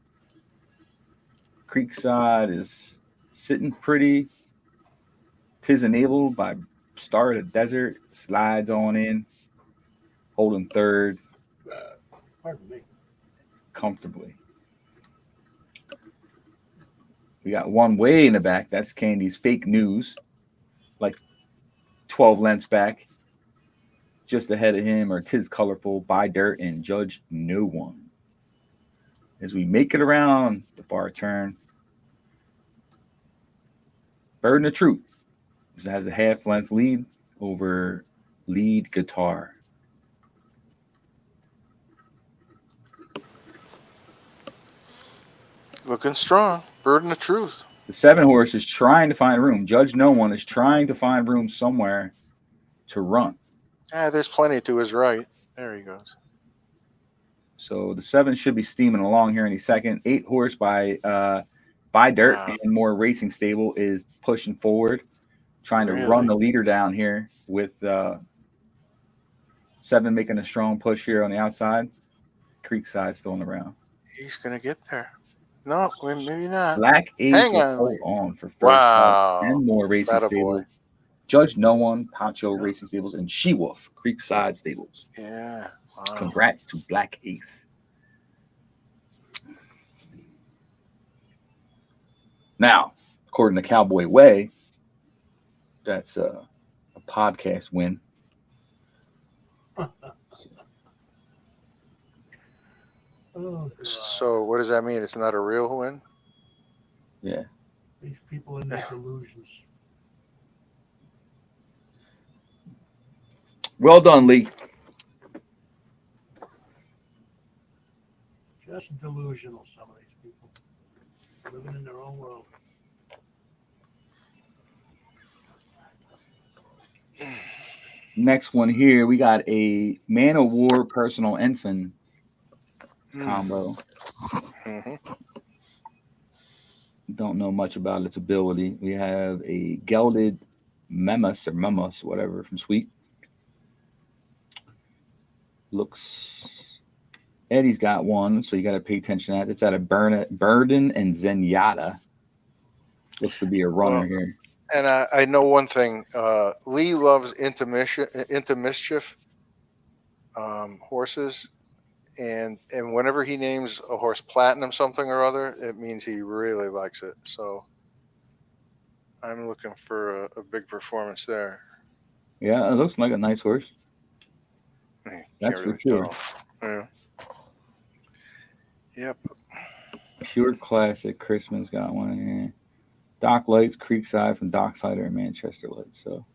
Creekside is sitting pretty. Tis enabled by Star of the Desert. Slides on in, holding third Pardon me. comfortably. We got one way in the back. That's Candy's Fake News, like 12 lengths back. Just ahead of him are Tis Colorful, Buy Dirt, and Judge No One. As we make it around the far turn, Burden of Truth has a half length lead over Lead Guitar. Looking strong. Burden of Truth. The 7 horse is trying to find room. Judge No One is trying to find room somewhere to run. There's plenty to his right. There he goes. So the 7 should be steaming along here any second. 8 horse by Dirt and More Racing Stable is pushing forward, trying to run the leader down here with 7 making a strong push here on the outside. Creekside still in the round. He's going to get there. No, maybe not. Black Ace Hang will on. hold on for first. Wow. And More Racing Stable. Judge No One, Pancho Racing Stables, and She-Wolf Creekside Stables. Yeah. Wow. Congrats to Black Ace. Now, according to Cowboy Way, that's a podcast win. Oh, so what does that mean? It's not a real win? Yeah. These people in their delusions. Well done, Lee. Just delusional, some of these people. Living in their own world. Next one here, we got a Man of War Personal Ensign combo. Mm-hmm. Don't know much about its ability. We have a Gelded Memus, whatever, from Sweet. Looks. Eddie's got one, so you got to pay attention to that. It's out of Burden and Zenyatta. Looks to be a runner here. And I know one thing. Lee loves into mischief horses, and whenever he names a horse Platinum something or other, it means he really likes it. So I'm looking for a big performance there. Yeah, it looks like a nice horse. That's for sure. Yeah. Yep. Pure Classic. Christmas got one here. Dock Lights, Creekside from Docksider and Manchester Lights. So,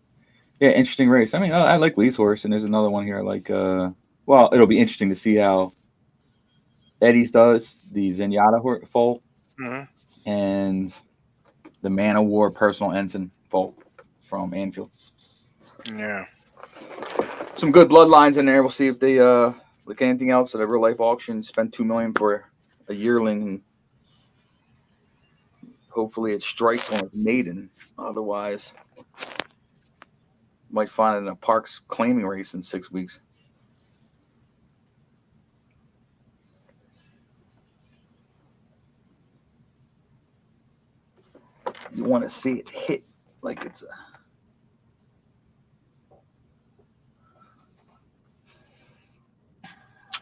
yeah, interesting race. I mean, I like Lee's horse, and there's another one here I like. Well, it'll be interesting to see how Eddie's does, the Zenyatta foal, and the Man of War Personal Ensign foal from Anfield. Yeah. Some good bloodlines in there. We'll see if they like anything else at a real life auction. Spend $2 million for a yearling, and hopefully it strikes on its maiden. Otherwise, might find it in a Parks claiming race in 6 weeks. You want to see it hit like it's a.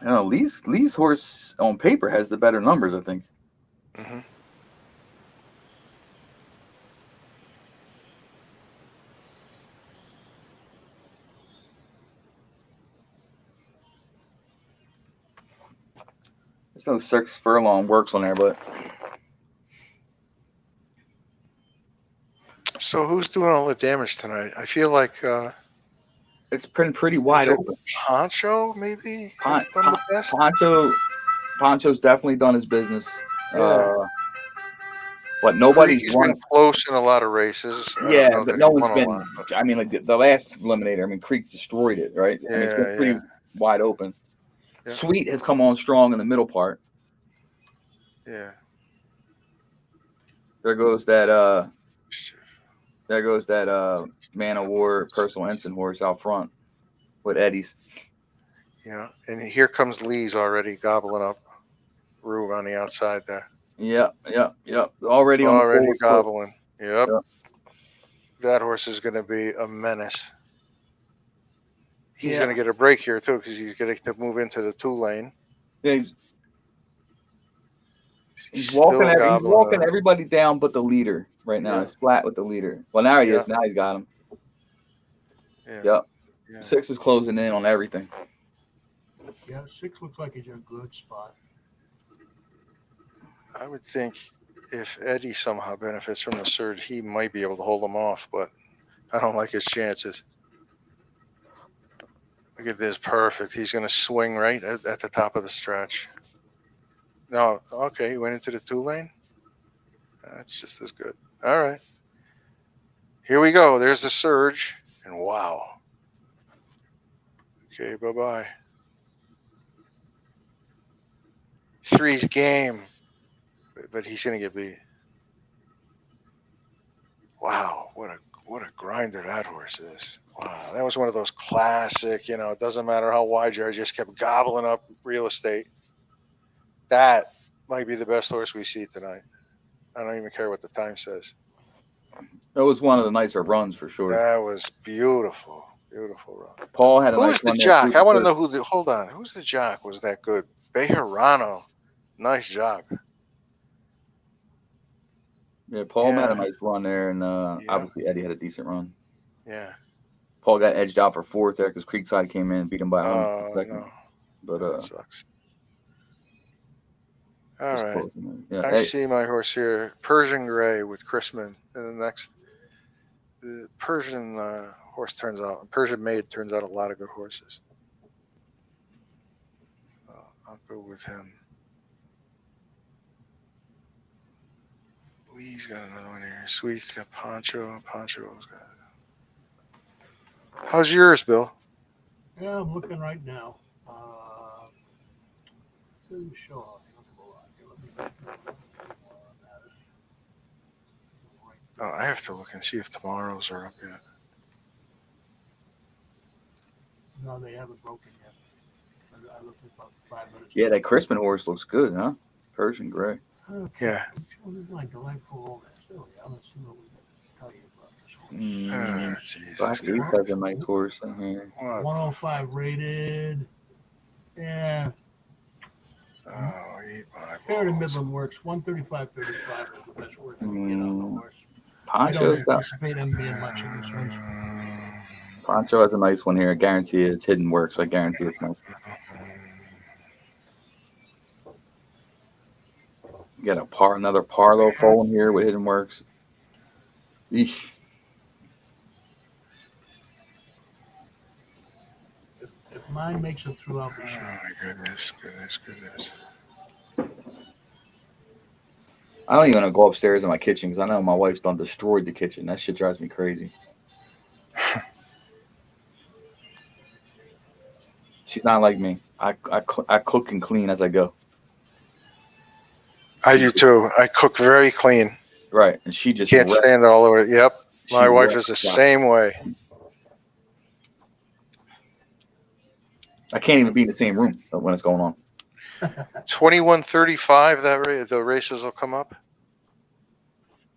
I don't know. Lee's horse on paper has the better numbers, I think. Mm-hmm. There's no 6 furlong works on there, but. So who's doing all the damage tonight? I feel like it's pretty wide open. Poncho maybe has done the best. Poncho's definitely done his business. Yeah. But nobody's He's been close in a lot of races. Yeah, but no one's been. I mean, like the last eliminator. I mean, Creek destroyed it, right? Yeah, I mean, it's been pretty wide open. Yeah. Sweet has come on strong in the middle part. Yeah. There goes that There goes that Man of War personal ensign horse out front with Eddie's. Yeah, and here comes Lee's already gobbling up Rube on the outside there. Yep. Already on the Already forward foot. gobbling. Yep. Yep. That horse is going to be a menace. He's Yeah. going to get a break here too because he's going to move into the 2 lane. Yeah, he's walking gobbling. everybody down but the leader right now. Yeah. He's flat with the leader. Well, now he Yeah. is. Now he's got him. Yeah. Yep. Yeah. 6 is closing in on everything. Yeah, 6 looks like he's in a good spot. I would think if Eddie somehow benefits from the surge, he might be able to hold him off, but I don't like his chances. Look at this, perfect. He's going to swing right at the top of the stretch. No, okay, he went into the 2 lane. That's just as good. All right. Here we go. There's the surge, and wow. Okay, bye-bye. 3's game, but he's going to get beat. Wow, what a grinder that horse is. Wow, that was one of those classic, it doesn't matter how wide you are, just kept gobbling up real estate. That might be the best horse we see tonight. I don't even care what the time says. That was one of the nicer runs for sure. That was beautiful. Beautiful run. Paul had a Who's nice the run there, jock? too, I want to because- know hold on. Who's the jock was that good? Bejarano. Nice job. Yeah, Paul had Yeah. a nice run there, and obviously Eddie had a decent run. Yeah. Paul got edged out for 4th there because Creekside came in and beat him by 100 Oh, seconds. no. But That sucks. All just right. closing there. Yeah, I see my horse here, Persian Gray with Chrisman. And the next, the Persian horse Persian Maid turns out a lot of good horses. So I'll go with him. Lee's got another one here. Sweet's got Poncho. Poncho's got. How's yours, Bill? Yeah, I'm looking right now. Sure. Oh, I have to look and see if tomorrow's are up yet. No, they haven't broken yet. I looked about 5 minutes. Yeah, that Crispin horse looks good, huh? Persian Gray. Okay. Yeah. My delightful old Astoria. Let's see what we can tell you about this horse. Jesus. Black Ace has a nice horse in here. What? 105 rated. Yeah. Oh, eat my Fair to balls. Midland works. 135.35 is the best work I can get on the horse. I don't Poncho's got anticipate him being much in this race. Poncho has a nice one here. I guarantee it's hidden works. I guarantee it's nice. You got another Parlo foal in here with hidden works. Eesh. If mine makes it throughout the Oh show. my goodness. I don't even want to go upstairs in my kitchen because I know my wife's done destroyed the kitchen. That shit drives me crazy. She's not like me. I cook and clean as I go. I do too. I cook very clean. Right, and she just Can't stand it all over. Yep. My wife is the wrecks. same way. I can't even be in the same room when it's going on. 21:35. The races will come up.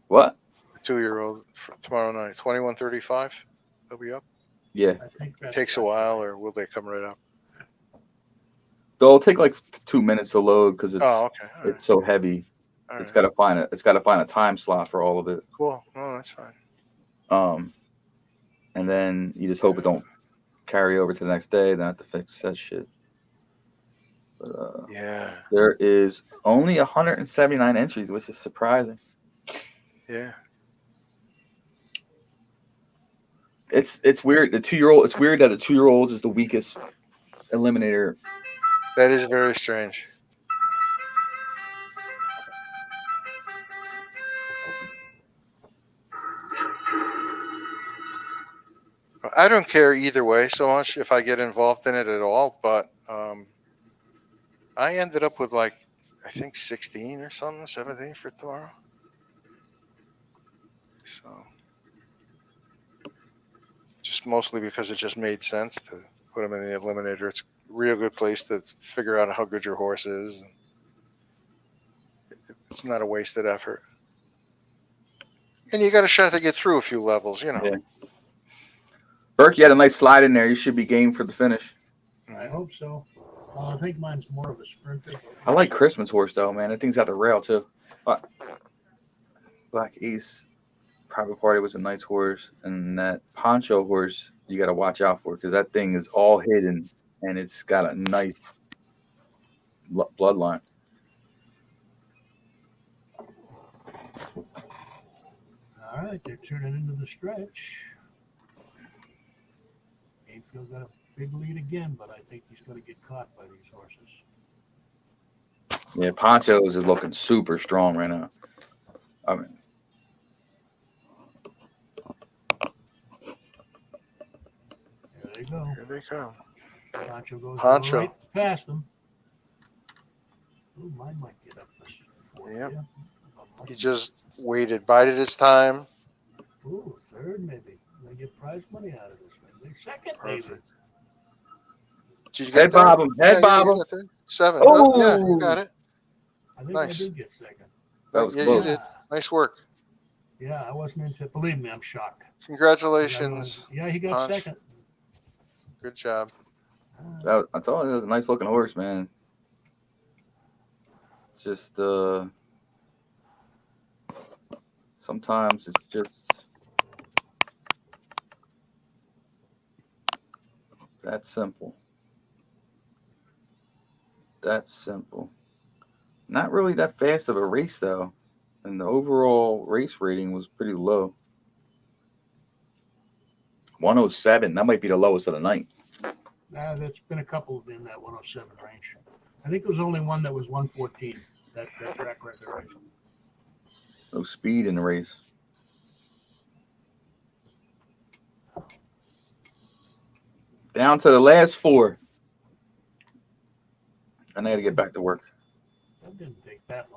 What? 2-year-old tomorrow night. 21:35. They'll be up. Yeah, I think It takes a while, or will they come right up? they'll take like 2 minutes to load because it's Oh, okay. All right. it's so heavy. All It's right. got to find a time slot for all of it. Cool. No, that's fine. And then you just hope it don't carry over to the next day. Then I have to fix that shit. But Yeah. there is only 179 entries, which is surprising. Yeah. It's weird. The 2-year-old. It's weird that a 2-year-old is the weakest eliminator. That is very strange. I don't care either way so much if I get involved in it at all, but I ended up with I think 16 or something, 17 for tomorrow. So just mostly because it just made sense to put him in the eliminator. It's a real good place to figure out how good your horse is. It's not a wasted effort. And you got a shot to get through a few levels, you know. Yeah. Burke, you had a nice slide in there. You should be game for the finish. I hope so. I think mine's more of a sprinter. I like Christmas horse though, man. That thing's got the rail too. Black Ace Private Party was a nice horse, and that Poncho horse you got to watch out for because that thing is all hidden and it's got a nice bloodline. All right, they're turning into the stretch. Ainfield got a big lead again, but I think he's going to get caught by these horses. Yeah, Poncho's is looking super strong right now. I mean, there they go. Here they come. Poncho goes Poncho. right past them. Ooh, mine might get up this. Yep. Yeah. He just waited, bided his time. Ooh, third maybe. They get prize money out of this. Maybe second, maybe. Perfect. Did you head get that? bob him. Head bob you him. got that. 7. Oh! Oh, yeah, you got it. I think Nice. I did get second. That was Yeah, close. you did. Nice work. Yeah, I wasn't into. Believe me, I'm shocked. Congratulations. Yeah, he got Ponch. second. Good job. I told you it was a nice looking horse, man. It's just sometimes it's just that simple. That simple. Not really that fast of a race though, and the overall race rating was pretty low. 107. That might be the lowest of the night. There's been a couple in that 107 range. I think there was only one that was 114. That track record race. No speed in the race. Down to the last 4. And I got to get back to work. That didn't take that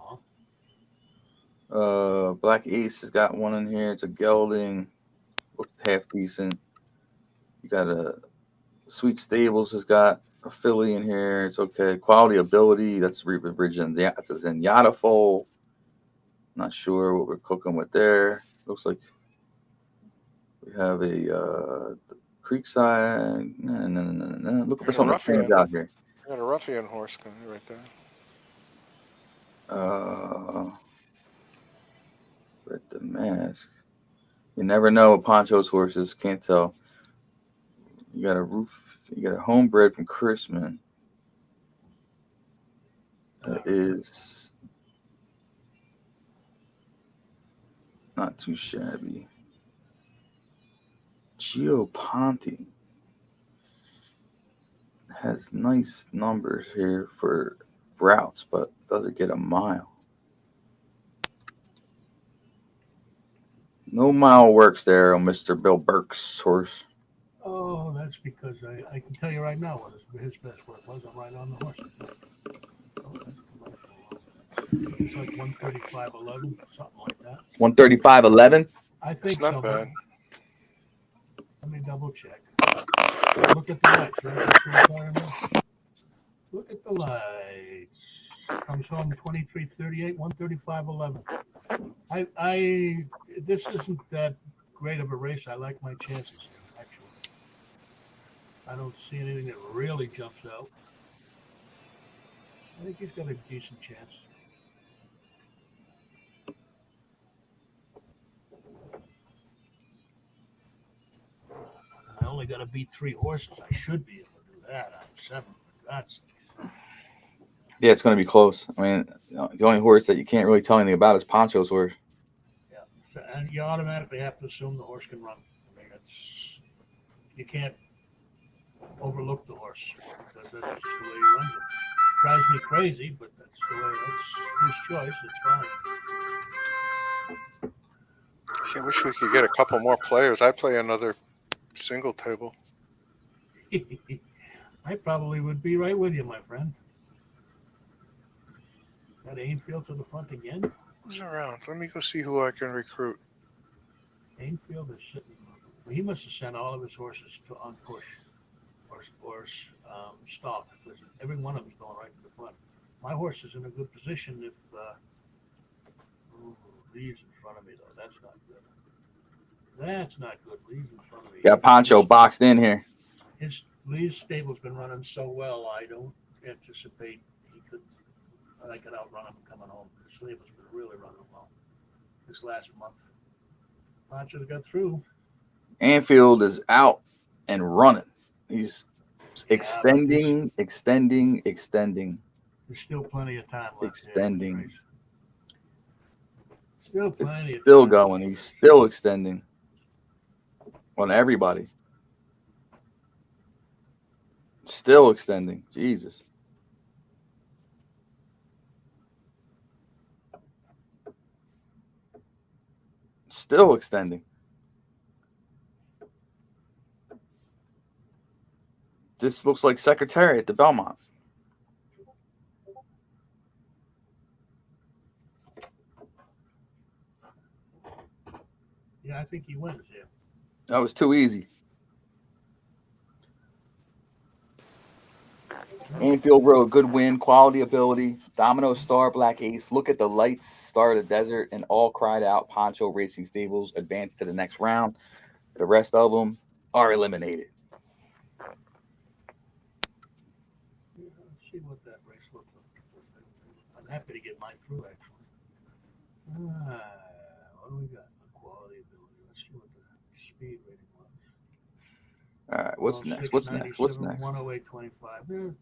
long. Black Ace has got one in here. It's a gelding. Looks half decent. You got a Sweet Stables has got a filly in here. It's okay. Quality Ability. That's original. It's a Zenyatta foal. Not sure what we're cooking with there. Looks like we have a Creekside. No. Look for something that stands out here. I got a ruffian horse right there. Red the Mask. You never know with Poncho's horses. Can't tell. You got a homebred from Chrisman. That is not too shabby. Gio Ponte has nice numbers here for routes, but doesn't get a mile. No mile works there on Mr. Bill Burke's horse. Oh, that's because I can tell you right now what his best work was. I'm right on the horse. It's like 135.11, something like that. 135.11. I think It's not so. bad. Let me double check. Look at the lights. Right? That's what I'm talking about. Look at the lights. Comes home 23:38, 135.11. This isn't that great of a race. I like my chances here, actually. I don't see anything that really jumps out. I think he's got a decent chance. I only got to beat 3 horses. I should be able to do that out of 7. That's Yeah, it's going to be close. I mean, the only horse that you can't really tell anything about is Poncho's horse. yeah. So, and you automatically have to assume the horse can run. I mean, you can't overlook the horse because that's just the way he runs it. Drives me crazy, but that's his choice. It's fine. See, I wish we could get a couple more players. I'd play another single table. I probably would be right with you, my friend. Got Ainfield to the front again. Who's around? Let me go see who I can recruit. Ainfield is sitting He must have sent all of his horses on push or stalk because every one of them's going right to the front. My horse is in a good position if Lee's in front of me though. That's not good. That's not good. Lee's in front of me. Got Pancho boxed in here. His Lee's stable's been running so well. I don't anticipate I could outrun him coming home. His stable's been really running well this last month. Pancho's got through. Anfield is out and running. He's extending. There's still plenty of time left. Extending. Still plenty It's still of time. going. He's still extending on everybody. Still extending. Jesus. Still extending. This looks like Secretariat at the Belmont. Yeah, I think he wins here. That was too easy. Anfield Road, good win, quality ability. Domino Star, Black Ace. Look at the lights, Star of the Desert, and all cried out. Poncho Racing Stables advance to the next round. The rest of them are eliminated. Let's see what that race looks like. I'm happy to get mine through, actually. What do we got? Quality ability. Let's see what the speed rating was. All right, what's next? What's next? What's next? 108.25.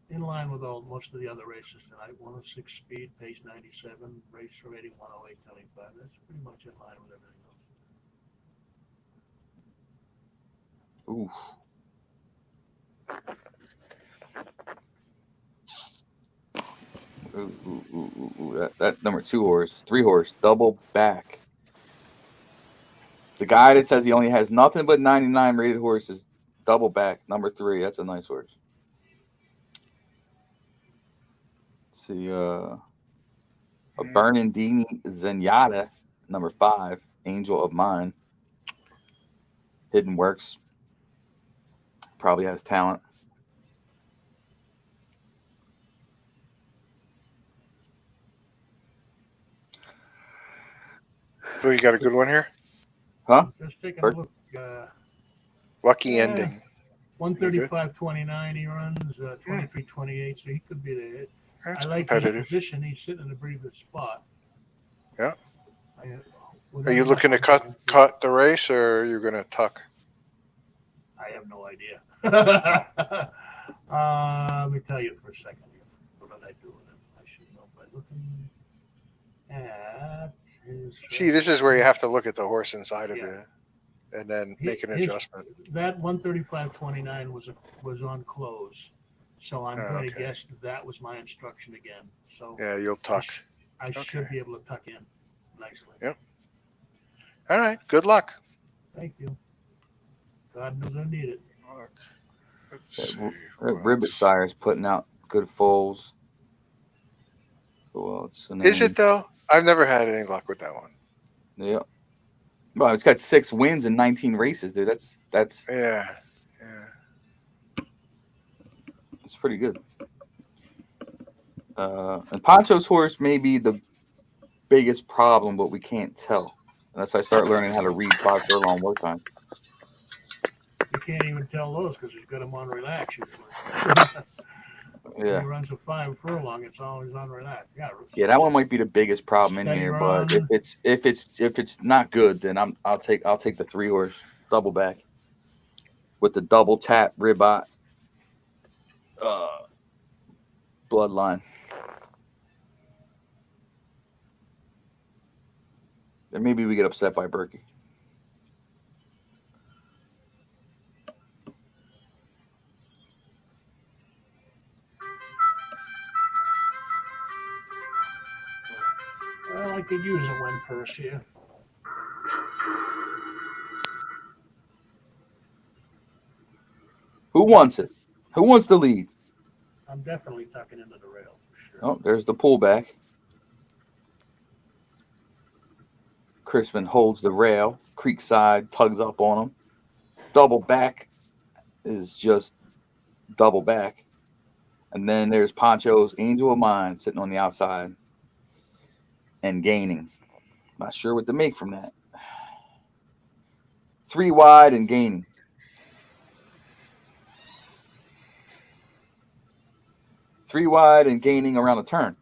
In line with most of the other races tonight. 106 speed, pace 97, race rating 108.25. That's pretty much in line with everything else. Ooh. Ooh. That number 2 horse, 3 horse, double back. The guy that says he only has nothing but 99 rated horses, double back, number 3. That's a nice horse. Let's see, a Bernardini Zenyatta, number 5, Angel of Mine. Hidden Works. Probably has talent. So you got a good one here? Huh? Just taking a look. Lucky ending. 135.29 he runs, 23.28, so he could be there. That's I like competitive. his position. He's sitting in a pretty good spot. Yeah. Are you looking to cut the race, or are you going to tuck? I have no idea. Let me tell you for a second here. What did I do with him? I should know by looking at his. See, this is where you have to look at the horse inside of it, and then make an adjustment. That 135.29 was on close, so I'm going to guess that was my instruction again. So yeah, you'll tuck. I should be able to tuck in nicely. Yep. All right. Good luck. Thank you. God knows I need it. Ribbit Sire's putting out good foals. Well, is it though? I've never had any luck with that one. Yeah. Well, it's got 6 wins in 19 races, dude. That's yeah. It's pretty good. And Pancho's horse may be the biggest problem, but we can't tell unless I start learning how to read Bob Furlong work time. You can't even tell those because he's got them on relax usually. Yeah. He runs a 5 furlong. It's always on relax. Yeah, that one might be the biggest problem in here. But if it's not good, then I'll take the 3 horse double back with the double tap ribot bloodline. Then maybe we get upset by Berkey. Well, I could use a win purse here. Who wants it? Who wants the lead? I'm definitely tucking into the rail for sure. Oh, there's the pullback. Crispin holds the rail. Creekside tugs up on him. Double back is just double back. And then there's Poncho's Angel of Mine sitting on the outside and gaining. Not sure what to make from that. 3 wide and gaining. 3 wide and gaining around the turn.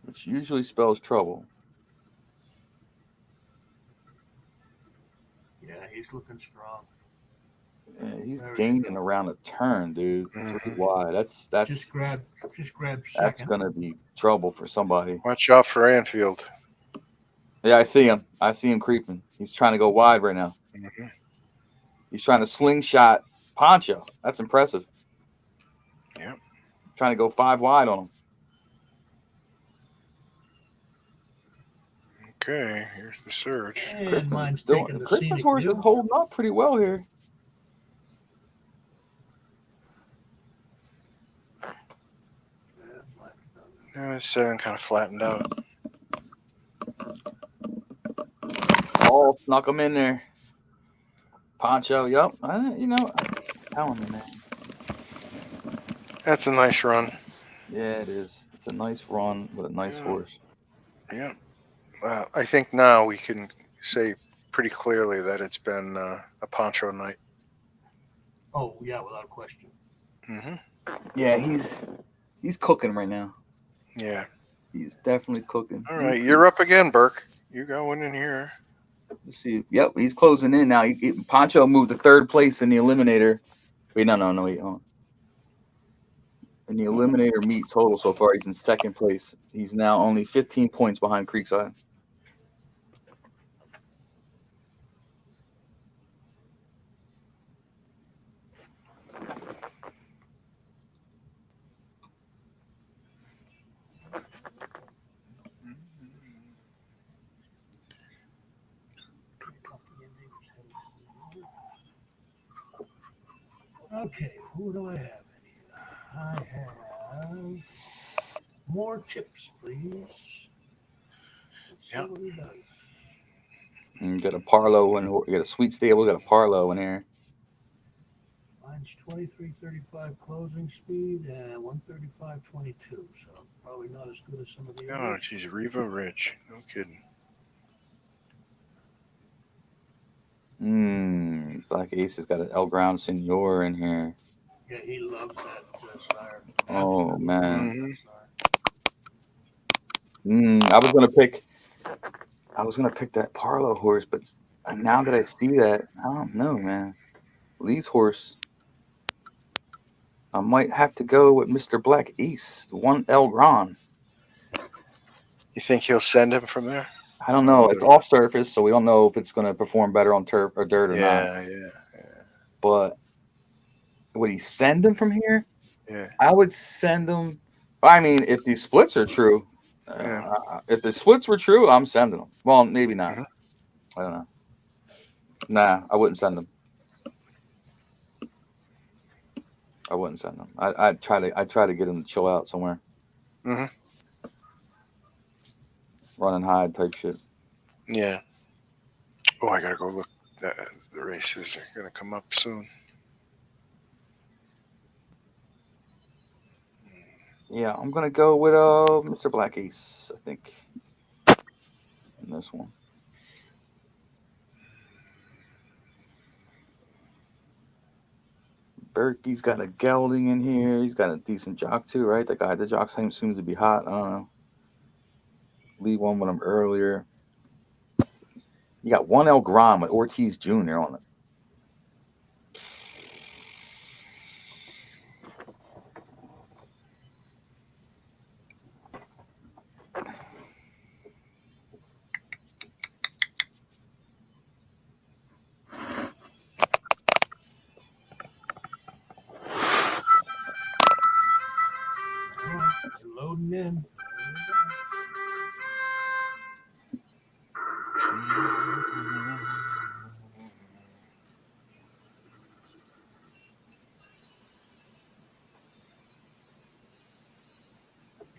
Which usually spells trouble. Yeah, he's looking strong. Yeah, he's Very gaining strong. around the turn, dude. 3 wide. Just grab That's second. gonna be trouble for somebody. Watch out for Anfield. Yeah, I see him. I see him creeping. He's trying to go wide right now. Mm-hmm. He's trying to slingshot Poncho. That's impressive. Yep. Trying to go 5 wide on him. Okay, here's the surge. And mine's taking the Crispin's scenic horse is view. holding up pretty well here. Yeah, 7 kind of flattened out. Oh, snuck him in there. Poncho, yep. You know, I'm telling you, man. That's a nice run. Yeah, it is. It's a nice run with a nice horse. Yeah. I think now we can say pretty clearly that it's been a Poncho night. Oh yeah, without question. Mm-hmm. Yeah, he's cooking right now. Yeah. He's definitely cooking. All right, you're up again, Burke. You going in here? Let's see. Yep, he's closing in now. Poncho moved to 3rd place in the Eliminator. Wait, no, wait. Hold on. In the Eliminator meet total so far, he's in 2nd place. He's now only 15 points behind Creekside. Okay, who do I have in here? I have more chips, please. Let's see what he does. And you got a Parlo and you got a Sweet Stable, got a Parlo in here. Mine's 23.35 closing speed and 135.22, so probably not as good as some of the Oh, others. geez, Riva Ridge. No kidding. Black Ace has got an El Ground Senor in here. Yeah, he loves that sire. Oh, Absolutely man. loves that sire. I was gonna pick that Parlo horse, but now that I see that, I don't know, man. Lee's horse, I might have to go with Mr. Black Ace, 1 El Gran. You think he'll send him from there? I don't know. It's off surface, so we don't know if it's going to perform better on turf or dirt or not. Yeah. But would he send him from here? Yeah. I would send him. I mean, if these splits are true, if the splits were true, I'm sending them. Well, maybe not. Mm-hmm. I don't know. Nah, I wouldn't send them. I wouldn't send them. I'd try to get him to chill out somewhere. Mm-hmm. Run and hide type shit. Yeah. Oh, I gotta go look. The races are gonna come up soon. Yeah, I'm gonna go with Mr. Black Ace, I think. In this one. Berkey's got a gelding in here. He's got a decent jock too, right? The jock seems to be hot. I don't know. Lee won with him earlier. You got 1 El Gran with Ortiz Jr. on it. Loading in.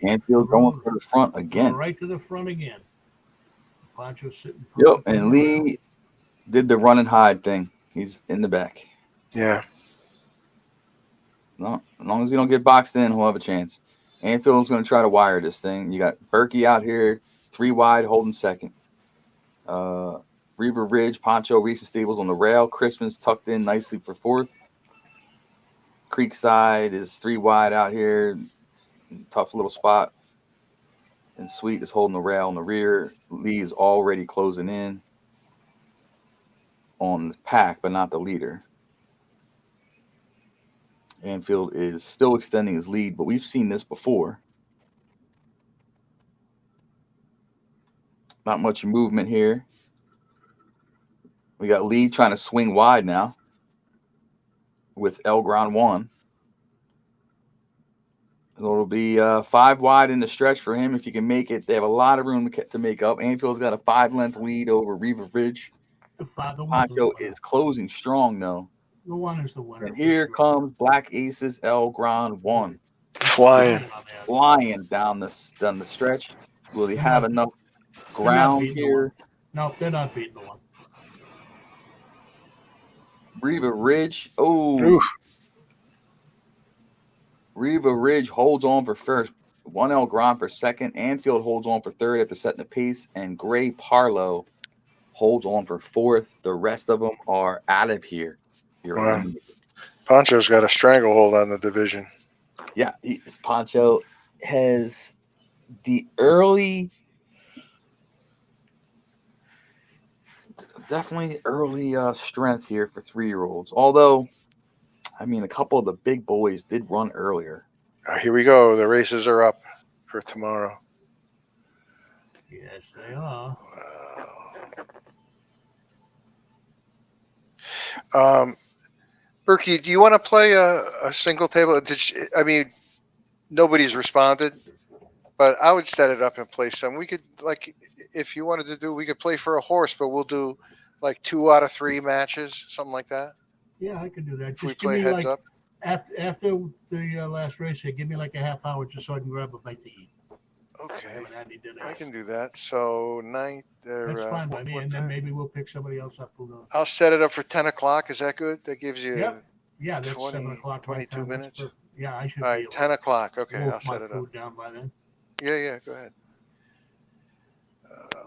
Anfield going for the front again. Right to the front again. Pancho sitting. Yep, and Lee did the run and hide thing. He's in the back. Yeah. No, as long as he don't get boxed in, he'll have a chance. Anfield's going to try to wire this thing. You got Berkey out here, 3 wide, holding second. Reaver Ridge, Poncho, Reese Stables on the rail. Crispin's tucked in nicely for fourth. Creekside is 3 wide out here. Tough little spot. And Sweet is holding the rail in the rear. Lee is already closing in on the pack, but not the leader. Anfield is still extending his lead, but we've seen this before. Not much movement here. We got Lee trying to swing wide now with El Gran 1. It'll be 5 wide in the stretch for him if he can make it. They have a lot of room to make up. Anfield's got a 5-length lead over Reaver Ridge. Poncho is closing strong, though. The one is the winner. And here comes Black Aces El Gran 1. Flying down the stretch. Will he have enough ground here? No, they're not beating the one. Reaver Ridge. Oh. Reaver Ridge holds on for first. 1 El Gran for second. Anfield holds on for third after setting the pace. And Gray Parlow holds on for fourth. The rest of them are out of here. Wow. Poncho's got a stranglehold on the division. Yeah, Poncho has the definitely early strength here for 3-year-olds. Although, I mean, a couple of the big boys did run earlier. Here we go. The races are up for tomorrow. Yes, they are. Wow. Berkey, do you want to play a single table? Nobody's responded, but I would set it up and play some. We could, like, if you wanted to do, we could play for a horse, but we'll do like 2 out of 3 matches, something like that. Yeah, I could do that. If we play heads up. After the last race, give me like a half hour just so I can grab a bite to eat. Okay, I can do that. So 9th. That's fine by me, and then maybe we'll pick somebody else up. I'll set it up for 10 o'clock. Is that good? That gives you yeah, that's 7 o'clock. 22 minutes. Yeah, I should. All right, 10 o'clock. Okay, I'll set it up. Down by then. Yeah, go ahead.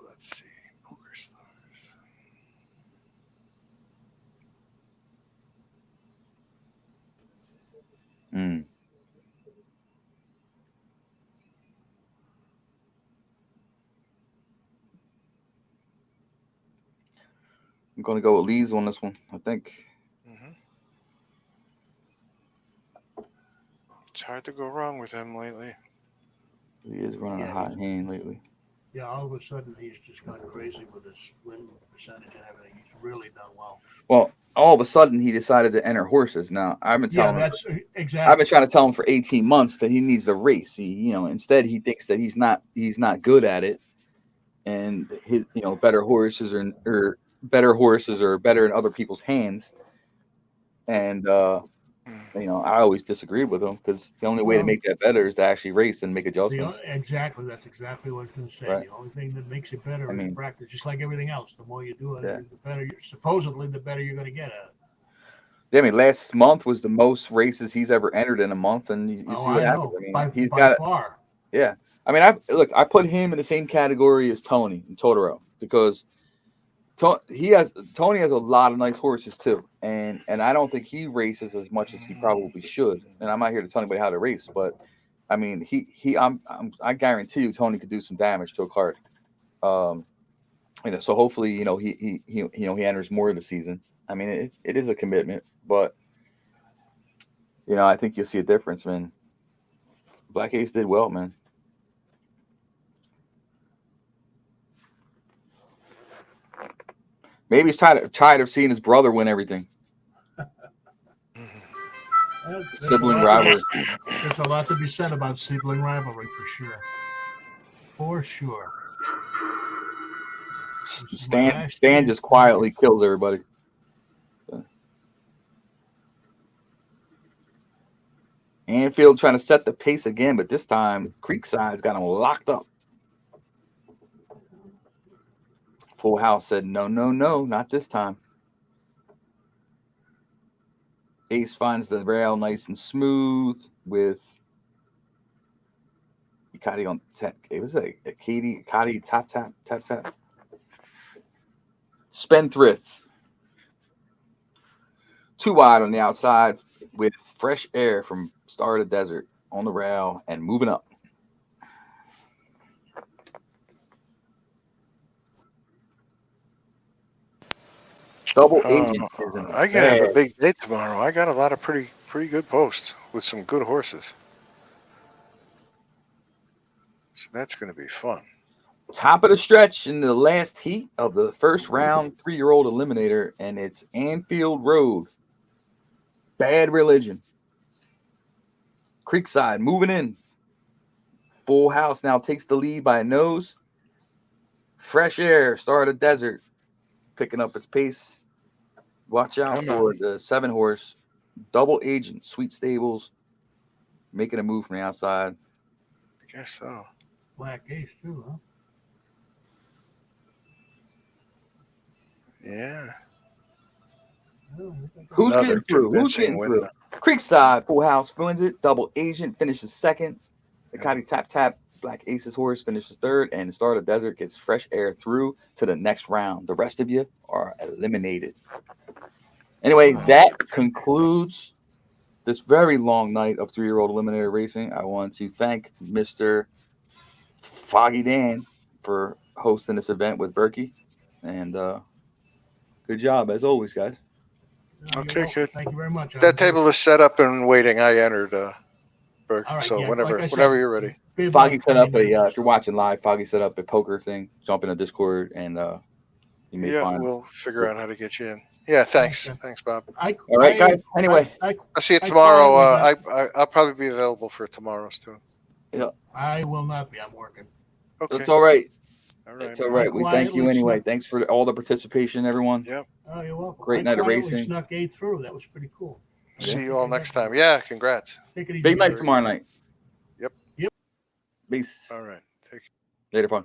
Let's see. I'm going to go with Lee's on this one, I think. It's hard to go wrong with him lately. He is running a hot hand lately. Yeah, all of a sudden he's just gone crazy with his win percentage and everything. He's really done well. Well, all of a sudden he decided to enter horses. Now I've been telling him. Exactly. I've been trying to tell him for 18 months that he needs to race. Instead he thinks that he's not good at it, and his better horses are better in other people's hands. And I always disagreed with him because the only way to make that better is to actually race and make adjustments. Exactly. That's exactly what I was going to say. Right. The only thing that makes it better is practice, just like everything else. The more you do it, the better. Supposedly, the better you're going to get at it. Yeah, I mean, last month was the most races he's ever entered in a month, and you see what happens. I mean, he's got far. Yeah, I mean, I put him in the same category as Tony and Totoro because Tony has a lot of nice horses too, and I don't think he races as much as he probably should. And I'm not here to tell anybody how to race, but I mean, I guarantee you Tony could do some damage to a cart. So hopefully, he enters more of the season. I mean, it is a commitment, but I think you'll see a difference, man. Black Ace did well, man. Maybe he's tired of seeing his brother win everything. Sibling rivalry. There's a lot to be said about sibling rivalry for sure. Stan just quietly kills everybody. Anfield trying to set the pace again, but this time Creekside's got him locked up. Full House said, no, no, no, not this time. Ace finds the rail nice and smooth with Ikati on tap. It was a Ikati tap, tap, tap, tap. Spendthrift. Too wide on the outside with fresh air from Star of the Desert on the rail and moving up. Double agent is in I gotta have a big day tomorrow. I got a lot of pretty good posts with some good horses. So that's going to be fun. Top of the stretch in the last heat of the first round 3-year-old eliminator, and it's Anfield Road. Bad Religion. Creekside moving in. Full House now takes the lead by a nose. Fresh Air, Star of the Desert, picking up its pace. Watch out for the 7-horse. Double Agent, Sweet Stables, making a move from the outside. I guess so. Black Ace too, huh? Yeah. Who's Another getting through? Who's convincing getting win. through? Creekside, Full House wins it. Double Agent finishes second. Ikati Tap Tap, Black Ace's horse finishes third. And Star of the Desert gets Fresh Air through to the next round. The rest of you are eliminated. Anyway, that concludes this very long night of 3-year-old eliminator racing. I want to thank Mr. Foggy Dan for hosting this event with Berkey. And good job, as always, guys. Okay, good. Thank you very much. That table is set up and waiting. I entered, Berkey. All right, So yeah, whenever like I said, whenever you're ready. Foggy set up if you're watching live, Foggy set up a poker thing. Jump in a Discord and you may find. We'll figure out how to get you in. Yeah, thanks. Okay. Thanks, Bob. All right, guys. Anyway, I'll see you tomorrow. I'll probably be available for tomorrow's too. Yeah. I will not be. I'm working. Okay. It's all right. All right. It's all right. We thank you anyway. Thanks for all the participation, everyone. Yep. Oh, you're welcome. Great night of racing. Snuck 8 through. That was pretty cool. See you all next time. Yeah, congrats. Take it easy. Big night tomorrow night. Yep. Peace. All right. Later, fun.